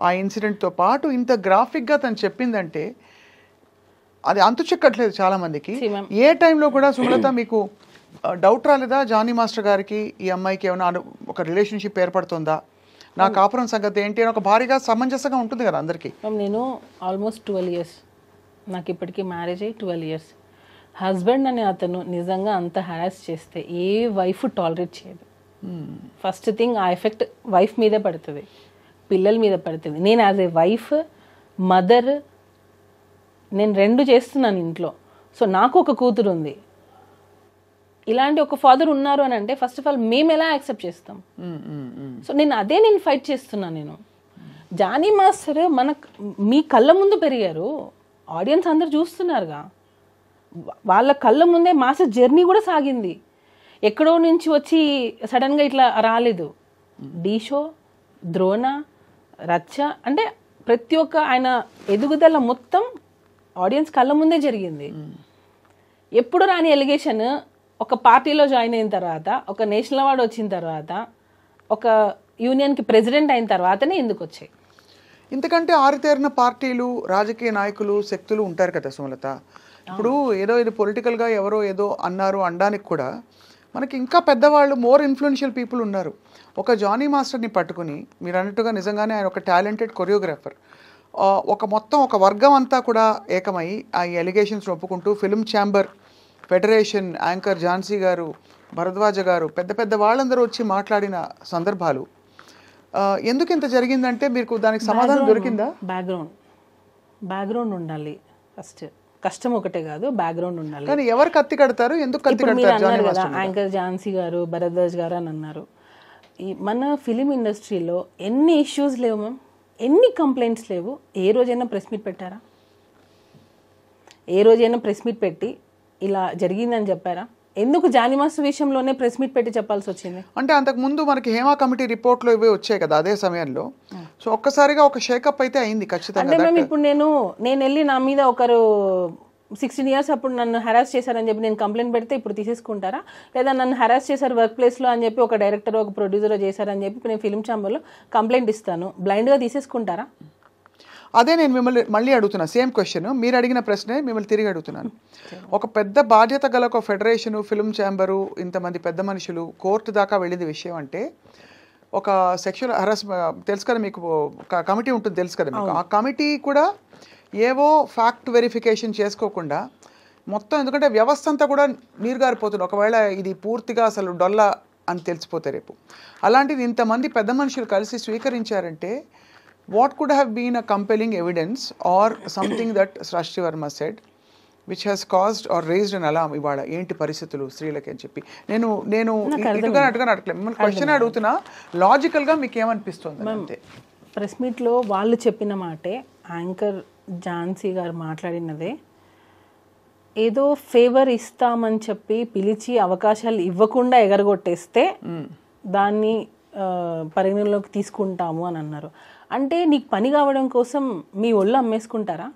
B: ఆ ఇన్సిడెంట్తో పాటు ఇంత గ్రాఫిక్గా తను చెప్పిందంటే అది అంతు చెక్కట్లేదు చాలామందికి. ఏ టైంలో కూడా సుమలత మీకు డౌట్ రాలేదా జానీ మాస్టర్ గారికి ఈ అమ్మాయికి ఏమైనా ఒక రిలేషన్షిప్ ఏర్పడుతుందా, నా కాపురం సంగతి ఏంటి అని ఒక భారీగా సమంజసంగా ఉంటుంది కదా అందరికీ?
C: నేను ఆల్మోస్ట్ 12 years, నాకు ఇప్పటికీ మ్యారేజ్ అయ్యి 12 years. హస్బెండ్ అనే అతను నిజంగా అంత హరాస్ చేస్తే ఏ వైఫ్ టాలరేట్ చేయదు. ఫస్ట్ థింగ్ ఆ ఎఫెక్ట్ వైఫ్ మీదే పడుతుంది, పిల్లల మీద పడుతుంది. నేను యాజ్ ఏ వైఫ్, మదర్, నేను 2 చేస్తున్నాను ఇంట్లో. సో నాకు ఒక కూతురు ఉంది, ఇలాంటి ఒక ఫాదర్ ఉన్నారు అని అంటే ఫస్ట్ ఆఫ్ ఆల్ మేము ఎలా యాక్సెప్ట్ చేస్తాం? సో నేను ఫైట్ చేస్తున్నాను. నేను జానీ మాస్టర్ మీ కళ్ళ ముందు పెరిగారు, ఆడియన్స్ అందరు చూస్తున్నారుగా, వాళ్ళ కళ్ళ ముందే మాస్టర్ జర్నీ కూడా సాగింది. ఎక్కడో నుంచి వచ్చి సడన్గా ఇట్లా రాలేదు. డీ షో, ద్రోణ, రచ్చ అంటే ప్రతి ఒక్క ఆయన ఎదుగుదల మొత్తం ఆడియన్స్ కళ్ళ ముందే జరిగింది. ఎప్పుడు రాని ఎలిగేషన్ ఒక పార్టీలో జాయిన్ అయిన తర్వాత, ఒక నేషనల్ అవార్డు వచ్చిన తర్వాత, ఒక యూనియన్కి ప్రెసిడెంట్ అయిన తర్వాతనే ఎందుకు వచ్చాయి?
B: ఇంతకంటే ఆరితేరిన పార్టీలు, రాజకీయ నాయకులు, శక్తులు ఉంటారు కదా సుమలత. ఇప్పుడు ఏదో ఇది పొలిటికల్గా ఎవరో ఏదో అన్నారు అనడానికి కూడా మనకి ఇంకా పెద్దవాళ్ళు, మోర్ ఇన్ఫ్లుయెన్షియల్ పీపుల్ ఉన్నారు. ఒక జానీ మాస్టర్ని పట్టుకుని మీరు అన్నట్టుగా నిజంగానే ఆయన ఒక టాలెంటెడ్ కొరియోగ్రాఫర్, ఒక వర్గం అంతా కూడా ఏకమై ఆ ఎలిగేషన్స్ ఒప్పుకుంటూ film chamber, federation, anchor Jhansi garu, Bharadwaj గారు, పెద్ద వాళ్ళందరూ వచ్చి మాట్లాడిన సందర్భాలు. ఎందుకు ఇంత జరిగిందంటే మీకు దానికి సమాధానం దొరికిందా?
C: బ్యాక్గ్రౌండ్ ఉండాలి ఫస్ట్. కష్టం ఒకటే కాదు, బ్యాక్గ్రౌండ్ ఉండాలి.
B: కానీ ఎవరు కత్తి కడతారు, ఎందుకు కత్తి కడతారు?
C: యాంకర్ ఝాన్సీ గారు, భరద్వాజ్ గారు అని అన్నారు. మన ఫిలిం ఇండస్ట్రీలో ఎన్ని ఇష్యూస్ లేవు మ్యామ్, ఎన్ని కంప్లైంట్స్ లేవు. ఏ రోజైనా ప్రెస్ మీట్ పెట్టారా? ఏ రోజైనా ప్రెస్ మీట్ పెట్టి ఇలా జరిగిందని చెప్పారా? ఎందుకు జానీ మాస్టర్ విషయంలోనే ప్రెస్ మీట్ పెట్టి చెప్పాల్సి వచ్చింది?
B: అంటే అంతకు ముందు మనకి హేమా కమిటీ రిపోర్ట్లో ఇవే వచ్చాయి కదా అదే సమయంలో. సో ఒక్కసారిగా ఒక షేకప్ అయితే అయింది ఖచ్చితంగా.
C: అంటే మేము ఇప్పుడు నేను వెళ్ళి నా మీద ఒకరు 16 years అప్పుడు నన్ను హెరాస్ చేశారని చెప్పి నేను కంప్లైంట్ పెడితే ఇప్పుడు తీసేసుకుంటారా? లేదా నన్ను హెరాస్ చేశారు వర్క్ ప్లేస్లో అని చెప్పి ఒక డైరెక్టర్, ఒక ప్రొడ్యూసర్ చేశారని చెప్పి నేను ఫిల్మ్ ఛాంబర్లో కంప్లైంట్ ఇస్తాను, బ్లైండ్గా తీసేసుకుంటారా?
B: అదే నేను మిమ్మల్ని మళ్ళీ అడుగుతున్నా, సేమ్ క్వశ్చన్ మీరు అడిగిన ప్రశ్నే మిమ్మల్ని తిరిగి అడుగుతున్నాను. ఒక పెద్ద బాధ్యత గల ఒక ఫెడరేషను, ఫిల్మ్ ఛాంబరు, ఇంతమంది పెద్ద మనుషులు కోర్టు దాకా వెళ్ళింది విషయం అంటే ఒక సెక్షువల్ హరాస్ తెలుసు కదా మీకు, కమిటీ ఉంటుంది తెలుసు కదా మీకు. ఆ కమిటీ కూడా ఏవో ఫ్యాక్ట్ వెరిఫికేషన్ చేసుకోకుండా మొత్తం, ఎందుకంటే వ్యవస్థ అంతా కూడా నీరుగారిపోతుంది ఒకవేళ ఇది పూర్తిగా అసలు డొల్లా అని తెలిసిపోతే రేపు. అలాంటిది ఇంతమంది పెద్ద మనుషులు కలిసి స్వీకరించారంటే what could have been a compelling evidence or something that Srashti Verma said which has caused or raised an alarm ఇవాళ ఏంటి పరిస్థితులు స్త్రీలకి అని చెప్పి. నేను ఇటుగా అడగలేదు, మిమ్మల్ని క్వశ్చన్ అడుగుతున్నా, లాజికల్గా మీకు ఏమనిపిస్తుంది అంతే.
C: ప్రెస్ మీట్లో వాళ్ళు చెప్పిన మాటే, యాంకర్ ఝాన్సీ గారు మాట్లాడినదే, ఏదో ఫేవర్ ఇస్తామని చెప్పి పిలిచి అవకాశాలు ఇవ్వకుండా ఎగరగొట్టేస్తే దాన్ని పరిగణలోకి తీసుకుంటాము అని అన్నారు. అంటే నీకు పని కావడం కోసం మీ ఒళ్ళు అమ్మేసుకుంటారా?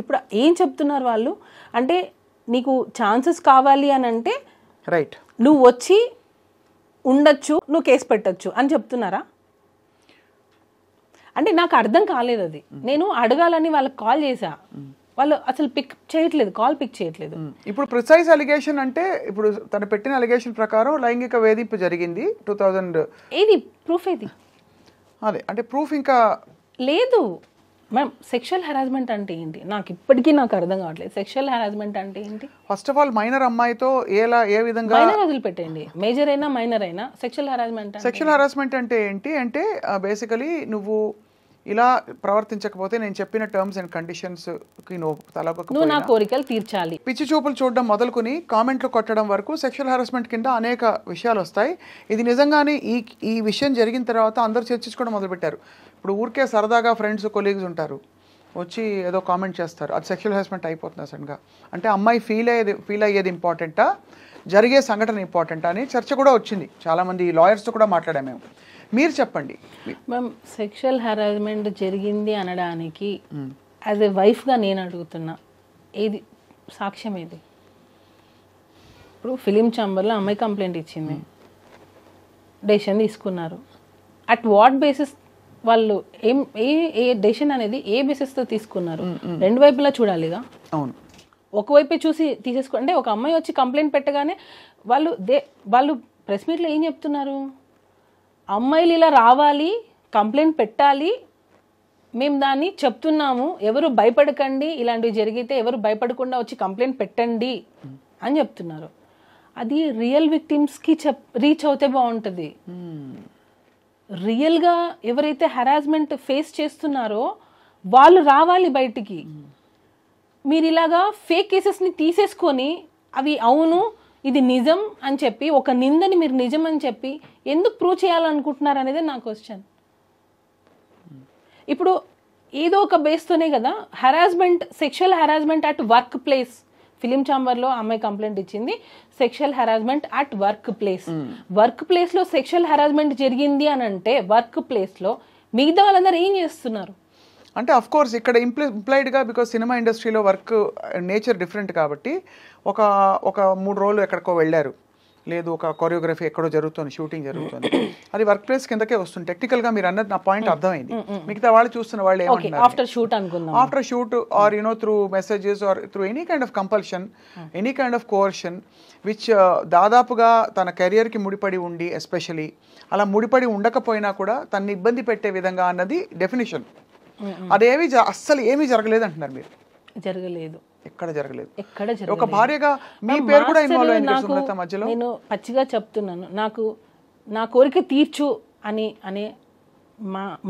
C: ఇప్పుడు ఏం చెప్తున్నారు వాళ్ళు అంటే, నీకు ఛాన్సెస్ కావాలి అని అంటే
B: రైట్
C: నువ్వు వచ్చి ఉండొచ్చు, నువ్వు కేసు పెట్టచ్చు అని చెప్తున్నారా? అంటే నాకు అర్థం కాలేదు అది. నేను అడగాలని వాళ్ళకి కాల్ చేశా, వాళ్ళు అసలు కాల్ పిక్ చేయట్లేదు.
B: ఇప్పుడు ప్రిసైజ్ అలిగేషన్ అంటే ఇప్పుడు తను పెట్టిన అలిగేషన్ ప్రకారం లైంగిక వేధింపు జరిగింది 2000.
C: ఏది ప్రూఫ్? ఏది
B: అదే అంటే ప్రూఫ్ ఇంకా
C: లేదు మ్యామ్. సెక్షువల్ హెరాస్మెంట్ అంటే ఏంటి నాకు ఇప్పటికీ అర్థం కావట్లేదు. సెక్షువల్ హెరాస్మెంట్ అంటే ఏంటి?
B: ఫస్ట్ ఆఫ్ ఆల్ మైనర్ అమ్మాయితో ఏ విధంగా,
C: మైనర్ వదిలిపెట్టండి, మేజర్ అయినా మైనర్ అయినా సెక్షువల్ హెరాస్మెంట్.
B: సెక్షువల్ హెరాస్మెంట్ అంటే ఏంటి అంటే బేసికలీ నువ్వు ఇలా ప్రవర్తించకపోతే నేను చెప్పిన టర్మ్స్ అండ్ కండిషన్స్కి
C: నువ్వు నా
B: తలగకపోయినా
C: కోరికలు తీర్చాలి.
B: పిచ్చి చూపులు చూడడం మొదలుకొని కామెంట్లు కొట్టడం వరకు సెక్షువల్ హారాస్మెంట్ కింద అనేక విషయాలు వస్తాయి. ఇది నిజంగానే ఈ విషయం జరిగిన తర్వాత అందరూ చర్చించుకోవడం మొదలుపెట్టారు. ఇప్పుడు ఊరికే సరదాగా ఫ్రెండ్స్ కొలీగ్స్ ఉంటారు, వచ్చి ఏదో కామెంట్ చేస్తారు, అది సెక్షువల్ హారాస్మెంట్ అయిపోతుంది సడన్గా. అంటే అమ్మాయి ఫీల్ అయ్యేది ఇంపార్టెంటా, జరిగే సంఘటన ఇంపార్టెంటా అని చర్చ కూడా వచ్చింది. చాలామంది లాయర్స్తో కూడా మాట్లాడాము మేము. మీరు చెప్పండి
C: మ్యామ్, సెక్షువల్ హెరాస్మెంట్ జరిగింది అనడానికి యాజ్ ఎ వైఫ్గా నేను అడుగుతున్నా, ఏది సాక్ష్యం ఏది? ఇప్పుడు ఫిలిం ఛాంబర్లో అమ్మాయి కంప్లైంట్ ఇచ్చింది, డెసిషన్ తీసుకున్నారు. అట్ వాట్ బేసిస్ వాళ్ళు ఏ డెసిషన్ అనేది ఏ బేసిస్తో తీసుకున్నారు? రెండు వైపులా చూడాలిగా.
B: అవును,
C: ఒకవైపే చూసి అంటే ఒక అమ్మాయి వచ్చి కంప్లైంట్ పెట్టగానే వాళ్ళు ప్రెస్ మీట్లో ఏం చెప్తున్నారు? అమ్మాయిలు ఇలా రావాలి, కంప్లైంట్ పెట్టాలి, మేము దాన్ని చెప్తున్నాము, ఎవరు భయపడకండి, ఇలాంటివి జరిగితే ఎవరు భయపడకుండా వచ్చి కంప్లైంట్ పెట్టండి అని చెప్తున్నారు. అది రియల్ విక్టిమ్స్కి రీచ్ అవుతే బాగుంటుంది. రియల్గా ఎవరైతే హెరాస్మెంట్ ఫేస్ చేస్తున్నారో వాళ్ళు రావాలి బయటికి. మీరు ఇలాగా ఫేక్ కేసెస్ని తీసేసుకొని అవి అవును ఇది నిజం అని చెప్పి, ఒక నిందని మీరు నిజం అని చెప్పి ఎందుకు ప్రూవ్ చేయాలనుకుంటున్నారు అనేది నా క్వశ్చన్. ఇప్పుడు ఏదో ఒక బేస్తోనే కదా harassment, sexual harassment at work place. Film ఛాంబర్లో అమ్మాయి కంప్లైంట్ ఇచ్చింది, sexual harassment at work place. Work ప్లేస్లో సెక్షువల్ హెరాస్మెంట్ జరిగింది అని అంటే వర్క్ ప్లేస్లో మిగతా వాళ్ళందరూ ఏం చేస్తున్నారు?
B: అంటే అఫ్ కోర్స్ ఇక్కడ ఇంప్లాయిడ్గా, బికాజ్ సినిమా ఇండస్ట్రీలో వర్క్ నేచర్ డిఫరెంట్ కాబట్టి ఒక 3 రోజులు ఎక్కడికో వెళ్ళారు, లేదు ఒక కొరియోగ్రఫీ ఎక్కడో జరుగుతుంది, షూటింగ్ జరుగుతుంది, అది వర్క్ ప్లేస్ కిందకే వస్తుంది. టెక్నికల్గా మీరు అన్నది నా పాయింట్ అర్థమైంది. మిగతా వాళ్ళు చూస్తున్న వాళ్ళు ఏమంటున్నారు,
C: ఆఫ్టర్ షూట్ అనుకుందాం,
B: after shoot or through messages or through any kind of compulsion, any kind of coercion which దాదాపుగా తన కెరియర్కి ముడిపడి ఉండి, ఎస్పెషలీ అలా ముడిపడి ఉండకపోయినా కూడా తనని ఇబ్బంది పెట్టే విధంగా అన్నది డెఫినేషన్. అదేమి అస్సలు ఏమీ జరగలేదు అంటున్నారు మీరు.
C: జరగలేదు,
B: ఎక్కడ జరగలేదు.
C: ఒక
B: భార్యగా మీ పేరు కూడా ఇన్వాల్వ్ అయింది మధ్యలో.
C: నేను పచ్చిగా చెప్తున్నాను, నాకు నా కోరిక తీర్చు అనే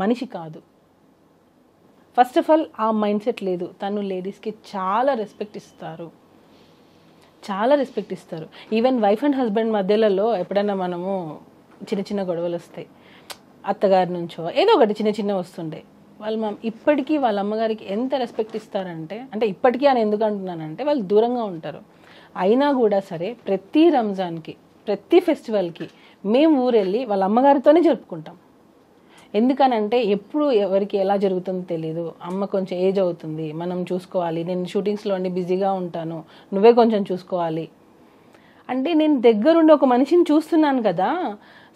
C: మనిషి కాదు. ఫస్ట్ ఆఫ్ ఆల్ ఆ మైండ్ సెట్ లేదు. తను లేడీస్కి చాలా రెస్పెక్ట్ ఇస్తారు, చాలా రెస్పెక్ట్ ఇస్తారు. ఈవెన్ వైఫ్ అండ్ హస్బెండ్ మధ్యలలో ఎప్పుడైనా మనము చిన్న గొడవలు వస్తాయి, అత్తగారి నుంచో ఏదో ఒకటి చిన్న వస్తుండే, వాళ్ళు ఇప్పటికీ వాళ్ళ అమ్మగారికి ఎంత రెస్పెక్ట్ ఇస్తారంటే, అంటే ఇప్పటికీ అని ఎందుకు అంటున్నానంటే వాళ్ళు దూరంగా ఉంటారు, అయినా కూడా సరే ప్రతి రంజాన్కి, ప్రతి ఫెస్టివల్కి మేము ఊరెళ్ళి వాళ్ళ అమ్మగారితోనే జరుపుకుంటాం. ఎందుకనంటే ఎప్పుడు ఎవరికి ఎలా జరుగుతుందో తెలియదు. అమ్మ కొంచెం ఏజ్ అవుతుంది, మనం చూసుకోవాలి, నేను షూటింగ్స్లో అన్ని బిజీగా ఉంటాను, నువ్వే కొంచెం చూసుకోవాలి అంటే నేను దగ్గరుండి ఒక మనిషిని చూస్తున్నాను కదా.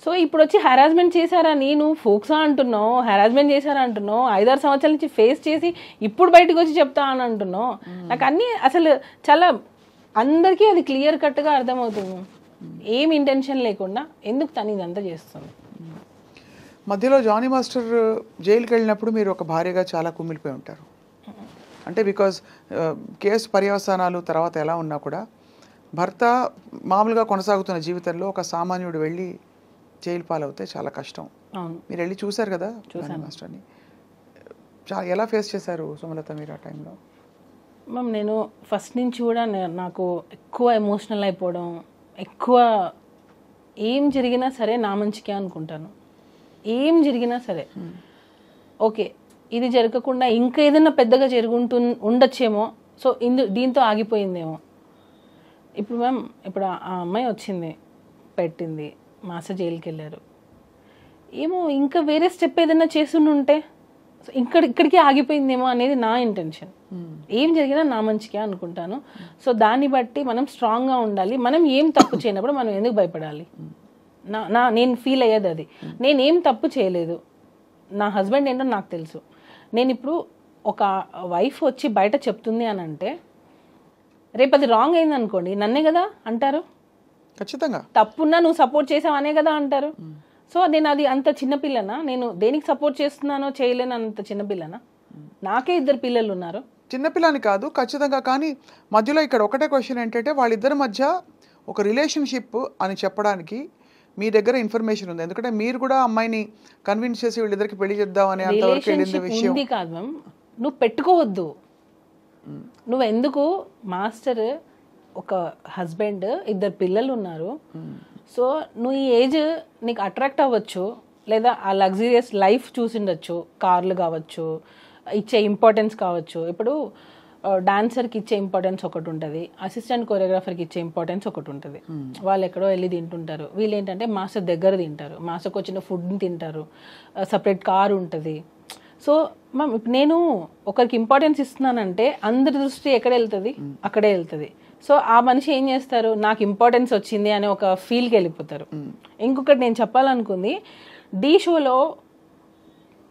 C: సో ఇప్పుడు వచ్చి హెరాస్మెంట్ చేశారని నువ్వు ఫోక్సా అంటున్నావు, హెరాస్మెంట్ చేశారా అంటున్నావు, 5-6 సంవత్సరాల నుంచి ఫేస్ చేసి ఇప్పుడు బయటకు వచ్చి చెప్తా అని అంటున్నావు. నాకు అన్నీ అసలు చాలా అందరికీ అది క్లియర్ కట్గా అర్థమవుతుంది, ఏం ఇంటెన్షన్ లేకుండా ఎందుకు తను ఇదంతా చేస్తుంది.
B: మధ్యలో జానీ మాస్టర్ జైలుకి వెళ్ళినప్పుడు మీరు ఒక భార్యగా చాలా కుమిలిపోయి ఉంటారు. అంటే బికాజ్ కేసు పర్యవసానాలు తర్వాత ఎలా ఉన్నా కూడా భర్త మామూలుగా కొనసాగుతున్న జీవితంలో ఒక సామాన్యుడు వెళ్ళి జైలు పాలవుతే చాలా కష్టం. మీరు వెళ్ళి చూశారు కదా జానీ మాస్టర్ని, ఎలా ఫేస్ చేశారు సుమలత మీరు ఆ టైంలో?
C: మ్యామ్ నేను ఫస్ట్ నుంచి కూడా నాకు ఎక్కువ ఎమోషనల్ అయిపోవడం, ఎక్కువ ఏం జరిగినా సరే నా మంచికే అనుకుంటాను. ఏం జరిగినా సరే ఓకే ఇది జరగకుండా ఇంకా ఏదైనా పెద్దగా ఉండొచ్చేమో, సో దీంతో ఆగిపోయిందేమో. ఇప్పుడు మ్యామ్ ఇప్పుడు ఆ అమ్మాయి వచ్చింది, పెట్టింది, మాస్టర్ జైలుకి వెళ్ళారు, ఏమో ఇంకా వేరే స్టెప్ ఏదైనా చేస్తుంటే ఇక్కడికి ఆగిపోయిందేమో అనేది నా ఇంటెన్షన్. ఏం జరిగినా నా మంచికే అనుకుంటాను. సో దాన్ని బట్టి మనం స్ట్రాంగ్గా ఉండాలి. మనం ఏం తప్పు చేయనప్పుడు మనం ఎందుకు భయపడాలి? నేను ఫీల్ అయ్యేది అది. నేనేం తప్పు చేయలేదు, నా హస్బెండ్ ఏంటో నాకు తెలుసు. నేను ఇప్పుడు ఒక వైఫ్ వచ్చి బయట చెప్తుంది అని అంటే రేపు అది రాంగ్ అయింది అనుకోండి, నన్నే కదా అంటారు.
B: ఖచ్చితంగా
C: తప్పున్నా నువ్వు సపోర్ట్ చేసావు అనే కదా అంటారు. సో నేను అది అంత చిన్నపిల్లనా? నేను దేనికి సపోర్ట్ చేస్తున్నానో చేయలేను అంత చిన్నపిల్లనా? నాకే 2 పిల్లలు ఉన్నారు.
B: చిన్నపిల్లని కాదు ఖచ్చితంగా. కానీ మధ్యలో ఇక్కడ ఒకటే క్వశ్చన్ ఏంటంటే వాళ్ళిద్దరి మధ్య ఒక రిలేషన్షిప్ అని చెప్పడానికి మీ దగ్గర ఇన్ఫర్మేషన్ ఉంది, ఎందుకంటే మీరు కూడా అమ్మాయిని కన్విన్స్ చేసి వీళ్ళిద్దరికి పెళ్లి చేద్దాం అనే అంతవరకు వెళ్ళింది విషయం
C: ఉంది కాదు మ్యామ్. నువ్వు పెట్టుకోవద్దు. నువ్వు ఎందుకు మాస్టర్ ఒక హస్బెండ్, 2 పిల్లలు ఉన్నారు. సో నువ్వు ఈ ఏజ్ నీకు అట్రాక్ట్ అవ్వచ్చు, లేదా ఆ లగ్జరియస్ లైఫ్ చూసిండొచ్చు, కార్లు కావచ్చు, ఇచ్చే ఇంపార్టెన్స్ కావచ్చు. ఇప్పుడు డాన్సర్కి ఇచ్చే ఇంపార్టెన్స్ ఒకటి ఉంటుంది, అసిస్టెంట్ కొరియోగ్రాఫర్కి ఇచ్చే ఇంపార్టెన్స్ ఒకటి ఉంటుంది. వాళ్ళు ఎక్కడో వెళ్ళి తింటుంటారు, వీళ్ళు ఏంటంటే మాస్టర్ దగ్గర తింటారు, మాస్టర్కి వచ్చిన ఫుడ్ని తింటారు, సపరేట్ కారు ఉంటుంది. సో మ్యామ్ ఇప్పుడు నేను ఒకరికి ఇంపార్టెన్స్ ఇస్తున్నానంటే అందరి దృష్టి ఎక్కడ వెళ్తుంది, అక్కడే వెళ్తుంది. సో ఆ మనిషి ఏం చేస్తారు, నాకు ఇంపార్టెన్స్ వచ్చింది అనే ఒక ఫీల్కి వెళ్ళిపోతారు. ఇంకొకటి నేను చెప్పాలనుకుంది, ఢీ షోలో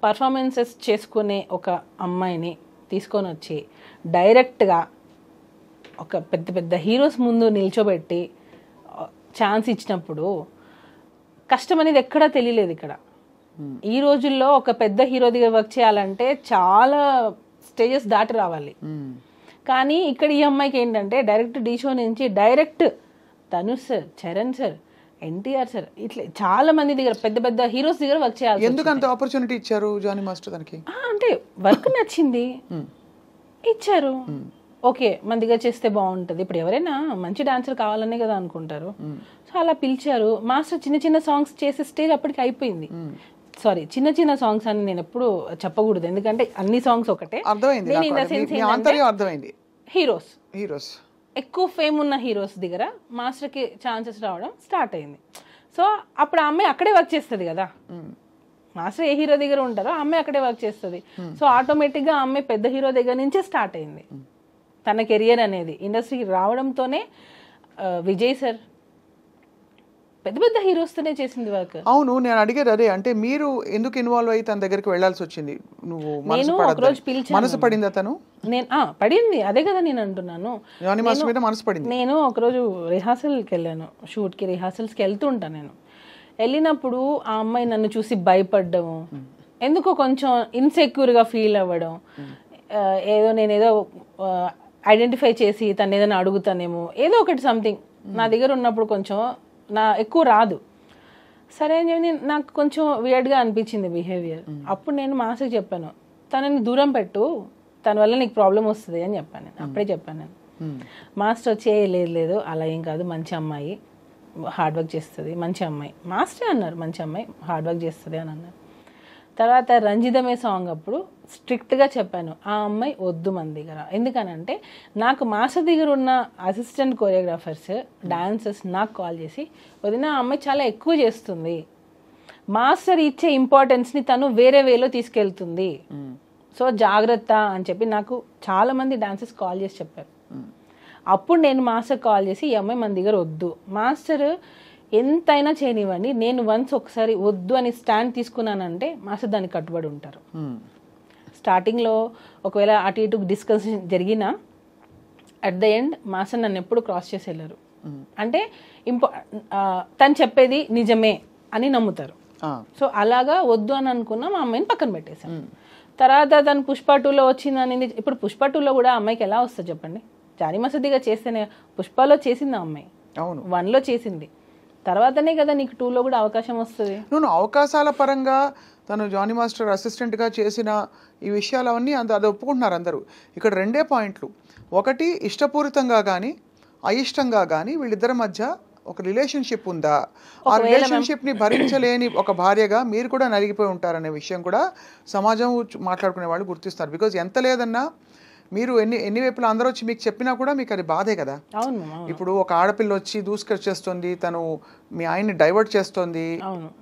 C: పర్ఫార్మెన్సెస్ చేసుకునే ఒక అమ్మాయిని తీసుకొని వచ్చి డైరెక్ట్గా ఒక పెద్ద పెద్ద హీరోస్ ముందు నిల్చోబెట్టి ఛాన్స్ ఇచ్చినప్పుడు కష్టం అనేది ఎక్కడా తెలియలేదు. ఇక్కడ ఈ రోజుల్లో ఒక పెద్ద హీరో దగ్గర వర్క్ చేయాలంటే చాలా స్టేజెస్ దాటి రావాలి. కానీ ఇక్కడ ఈ అమ్మాయికి ఏంటంటే డైరెక్ట్ ఢీ షో నుంచి direct Dhanush sir, Charan sir, NTR sir, ఇట్లా చాలా మంది దగ్గర పెద్ద పెద్ద హీరోస్ దగ్గర వర్క్ చేయాలి.
B: ఎందుకు అంత ఆపర్చునిటీ ఇచ్చారు జానీ మాస్టర్ దానికి?
C: అంటే వర్క్ నచ్చింది, ఇచ్చారు. ఓకే మన దగ్గర చేస్తే బాగుంటుంది. ఇప్పుడు ఎవరైనా మంచి డాన్సర్ కావాలనే కదా అనుకుంటారు. సో అలా పిలిచారు. మాస్టర్ చిన్న చిన్న సాంగ్స్ చేసే స్టేజ్ అప్పటికి అయిపోయింది. సారీ, చిన్న చిన్న సాంగ్స్ అని నేను ఎప్పుడు చెప్పకూడదు, ఎందుకంటే అన్ని సాంగ్స్ ఒకటే.
B: అర్థమైంది. హీరోస్
C: ఎక్కువ ఫేమ్ ఉన్న హీరోస్ దగ్గర మాస్టర్కి ఛాన్సెస్ రావడం స్టార్ట్ అయింది. సో అప్పుడు ఆ అమ్మాయి అక్కడే వర్క్ చేస్తుంది కదా, మాస్టర్ ఏ హీరో దగ్గర ఉంటారో ఆ అమ్మాయి అక్కడే వర్క్ చేస్తుంది. సో ఆటోమేటిక్గా ఆ అమ్మాయి పెద్ద హీరో దగ్గర నుంచే స్టార్ట్ అయింది తన కెరియర్ అనేది. ఇండస్ట్రీకి రావడంతోనే విజయ్ సార్ పెద్ద పెద్ద హీరోస్తోనే చేసింది వర్క్.
B: అవును, నేను అడిగేది అదే, అంటే మీరు ఎందుకు ఇన్వాల్వ్ అయ్యి తన దగ్గరికి వెళ్లాల్సి వచ్చింది? నువ్వు
C: నేను ఒకరోజు పిలిచాను.
B: మనసు పడిందా తను?
C: నేను పడింది, అదే కదా నేను అంటున్నాను. నేను ఒకరోజు రిహార్సల్కి వెళ్ళాను, షూట్కి రిహార్సల్స్కి వెళ్తూ ఉంటాను. నేను వెళ్ళినప్పుడు ఆ అమ్మాయి నన్ను చూసి భయపడ్డము, ఎందుకో కొంచెం ఇన్సెక్యూర్గా ఫీల్ అవ్వడం, నేనేదో ఐడెంటిఫై చేసి తను ఏదైనా అడుగుతానేమో, ఏదో ఒకటి సంథింగ్ నా దగ్గర ఉన్నప్పుడు కొంచెం ఎక్కువ రాదు. సరే అని నాకు కొంచెం వియర్డ్గా అనిపించింది బిహేవియర్. అప్పుడు నేను మాస్టర్కి చెప్పాను, తనని దూరం పెట్టు, తన వల్ల నీకు ప్రాబ్లం వస్తుంది అని చెప్పాను. నేను అప్పుడే చెప్పాను. నేను మాస్టర్ వచ్చి లేదు అలా ఏం కాదు, మంచి అమ్మాయి, హార్డ్ వర్క్ చేస్తుంది, మంచి అమ్మాయి. మాస్టరే అన్నారు మంచి అమ్మాయి, హార్డ్ వర్క్ చేస్తుంది అని అన్నారు. తర్వాత రంజితమే సాంగ్ అప్పుడు స్ట్రిక్ట్గా చెప్పాను, ఆ అమ్మాయి వద్దు మన దగ్గర. ఎందుకనంటే నాకు మాస్టర్ దగ్గర ఉన్న అసిస్టెంట్ కొరియోగ్రాఫర్స్, డాన్సర్స్ నాకు కాల్ చేసి, వదిన ఆ అమ్మాయి చాలా ఎక్కువ చేస్తుంది, మాస్టర్ ఇచ్చే ఇంపార్టెన్స్ని తను వేరే వేలో తీసుకెళ్తుంది, సో జాగ్రత్త అని చెప్పి నాకు చాలామంది డాన్సర్స్ కాల్ చేసి చెప్పారు. అప్పుడు నేను మాస్టర్ కాల్ చేసి, ఈ అమ్మాయి మన దగ్గర వద్దు, మాస్టర్ ఎంతైనా చేయనివ్వండి, నేను వన్స్ ఒకసారి వద్దు అని స్టాండ్ తీసుకున్నానంటే మాస్టర్ దానికి కట్టుబడి ఉంటారు. స్టార్టింగ్లో ఒకవేళ అటు ఇటు డిస్కషన్ జరిగినా అట్ ద ఎండ్ మాస్టర్ నన్ను ఎప్పుడు క్రాస్ చేసి వెళ్ళారు. అంటే తను చెప్పేది నిజమే అని నమ్ముతారు. సో అలాగా వద్దు అని అనుకున్నా మా అమ్మాయిని పక్కన పెట్టేశాను. తర్వాత తను పుష్ప 2లో వచ్చిందని. ఇప్పుడు పుష్ప 2లో కూడా అమ్మాయికి ఎలా వస్తుంది చెప్పండి? జానీ మాస్టర్ గా చేస్తేనే, పుష్పలో చేసింది ఆ అమ్మాయి, 1లో చేసింది, తర్వాతనే కదా నీకు 2లో కూడా అవకాశం వస్తుంది.
B: అవకాశాల పరంగా తను జానీ మాస్టర్ అసిస్టెంట్గా చేసిన ఈ విషయాలు అవన్నీ అది ఒప్పుకుంటున్నారు అందరూ. ఇక్కడ 2 పాయింట్లు. ఒకటి, ఇష్టపూరితంగా కానీ అయిష్టంగా కానీ వీళ్ళిద్దరి మధ్య ఒక రిలేషన్షిప్ ఉందా? ఆ రిలేషన్షిప్ని భరించలేని ఒక భార్యగా మీరు కూడా నలిగిపోయి ఉంటారనే విషయం కూడా సమాజం మాట్లాడుకునే వాళ్ళు గుర్తిస్తారు. బికాజ్ ఎంత లేదన్నా మీరు ఎన్ని వైపులా అందరూ వచ్చి మీకు చెప్పినా కూడా మీకు అది బాధే కదా. ఇప్పుడు ఒక ఆడపిల్ల వచ్చి దూసుకొచ్చేస్తుంది, తను మీ ఆయన్ని డైవర్ట్ చేస్తుంది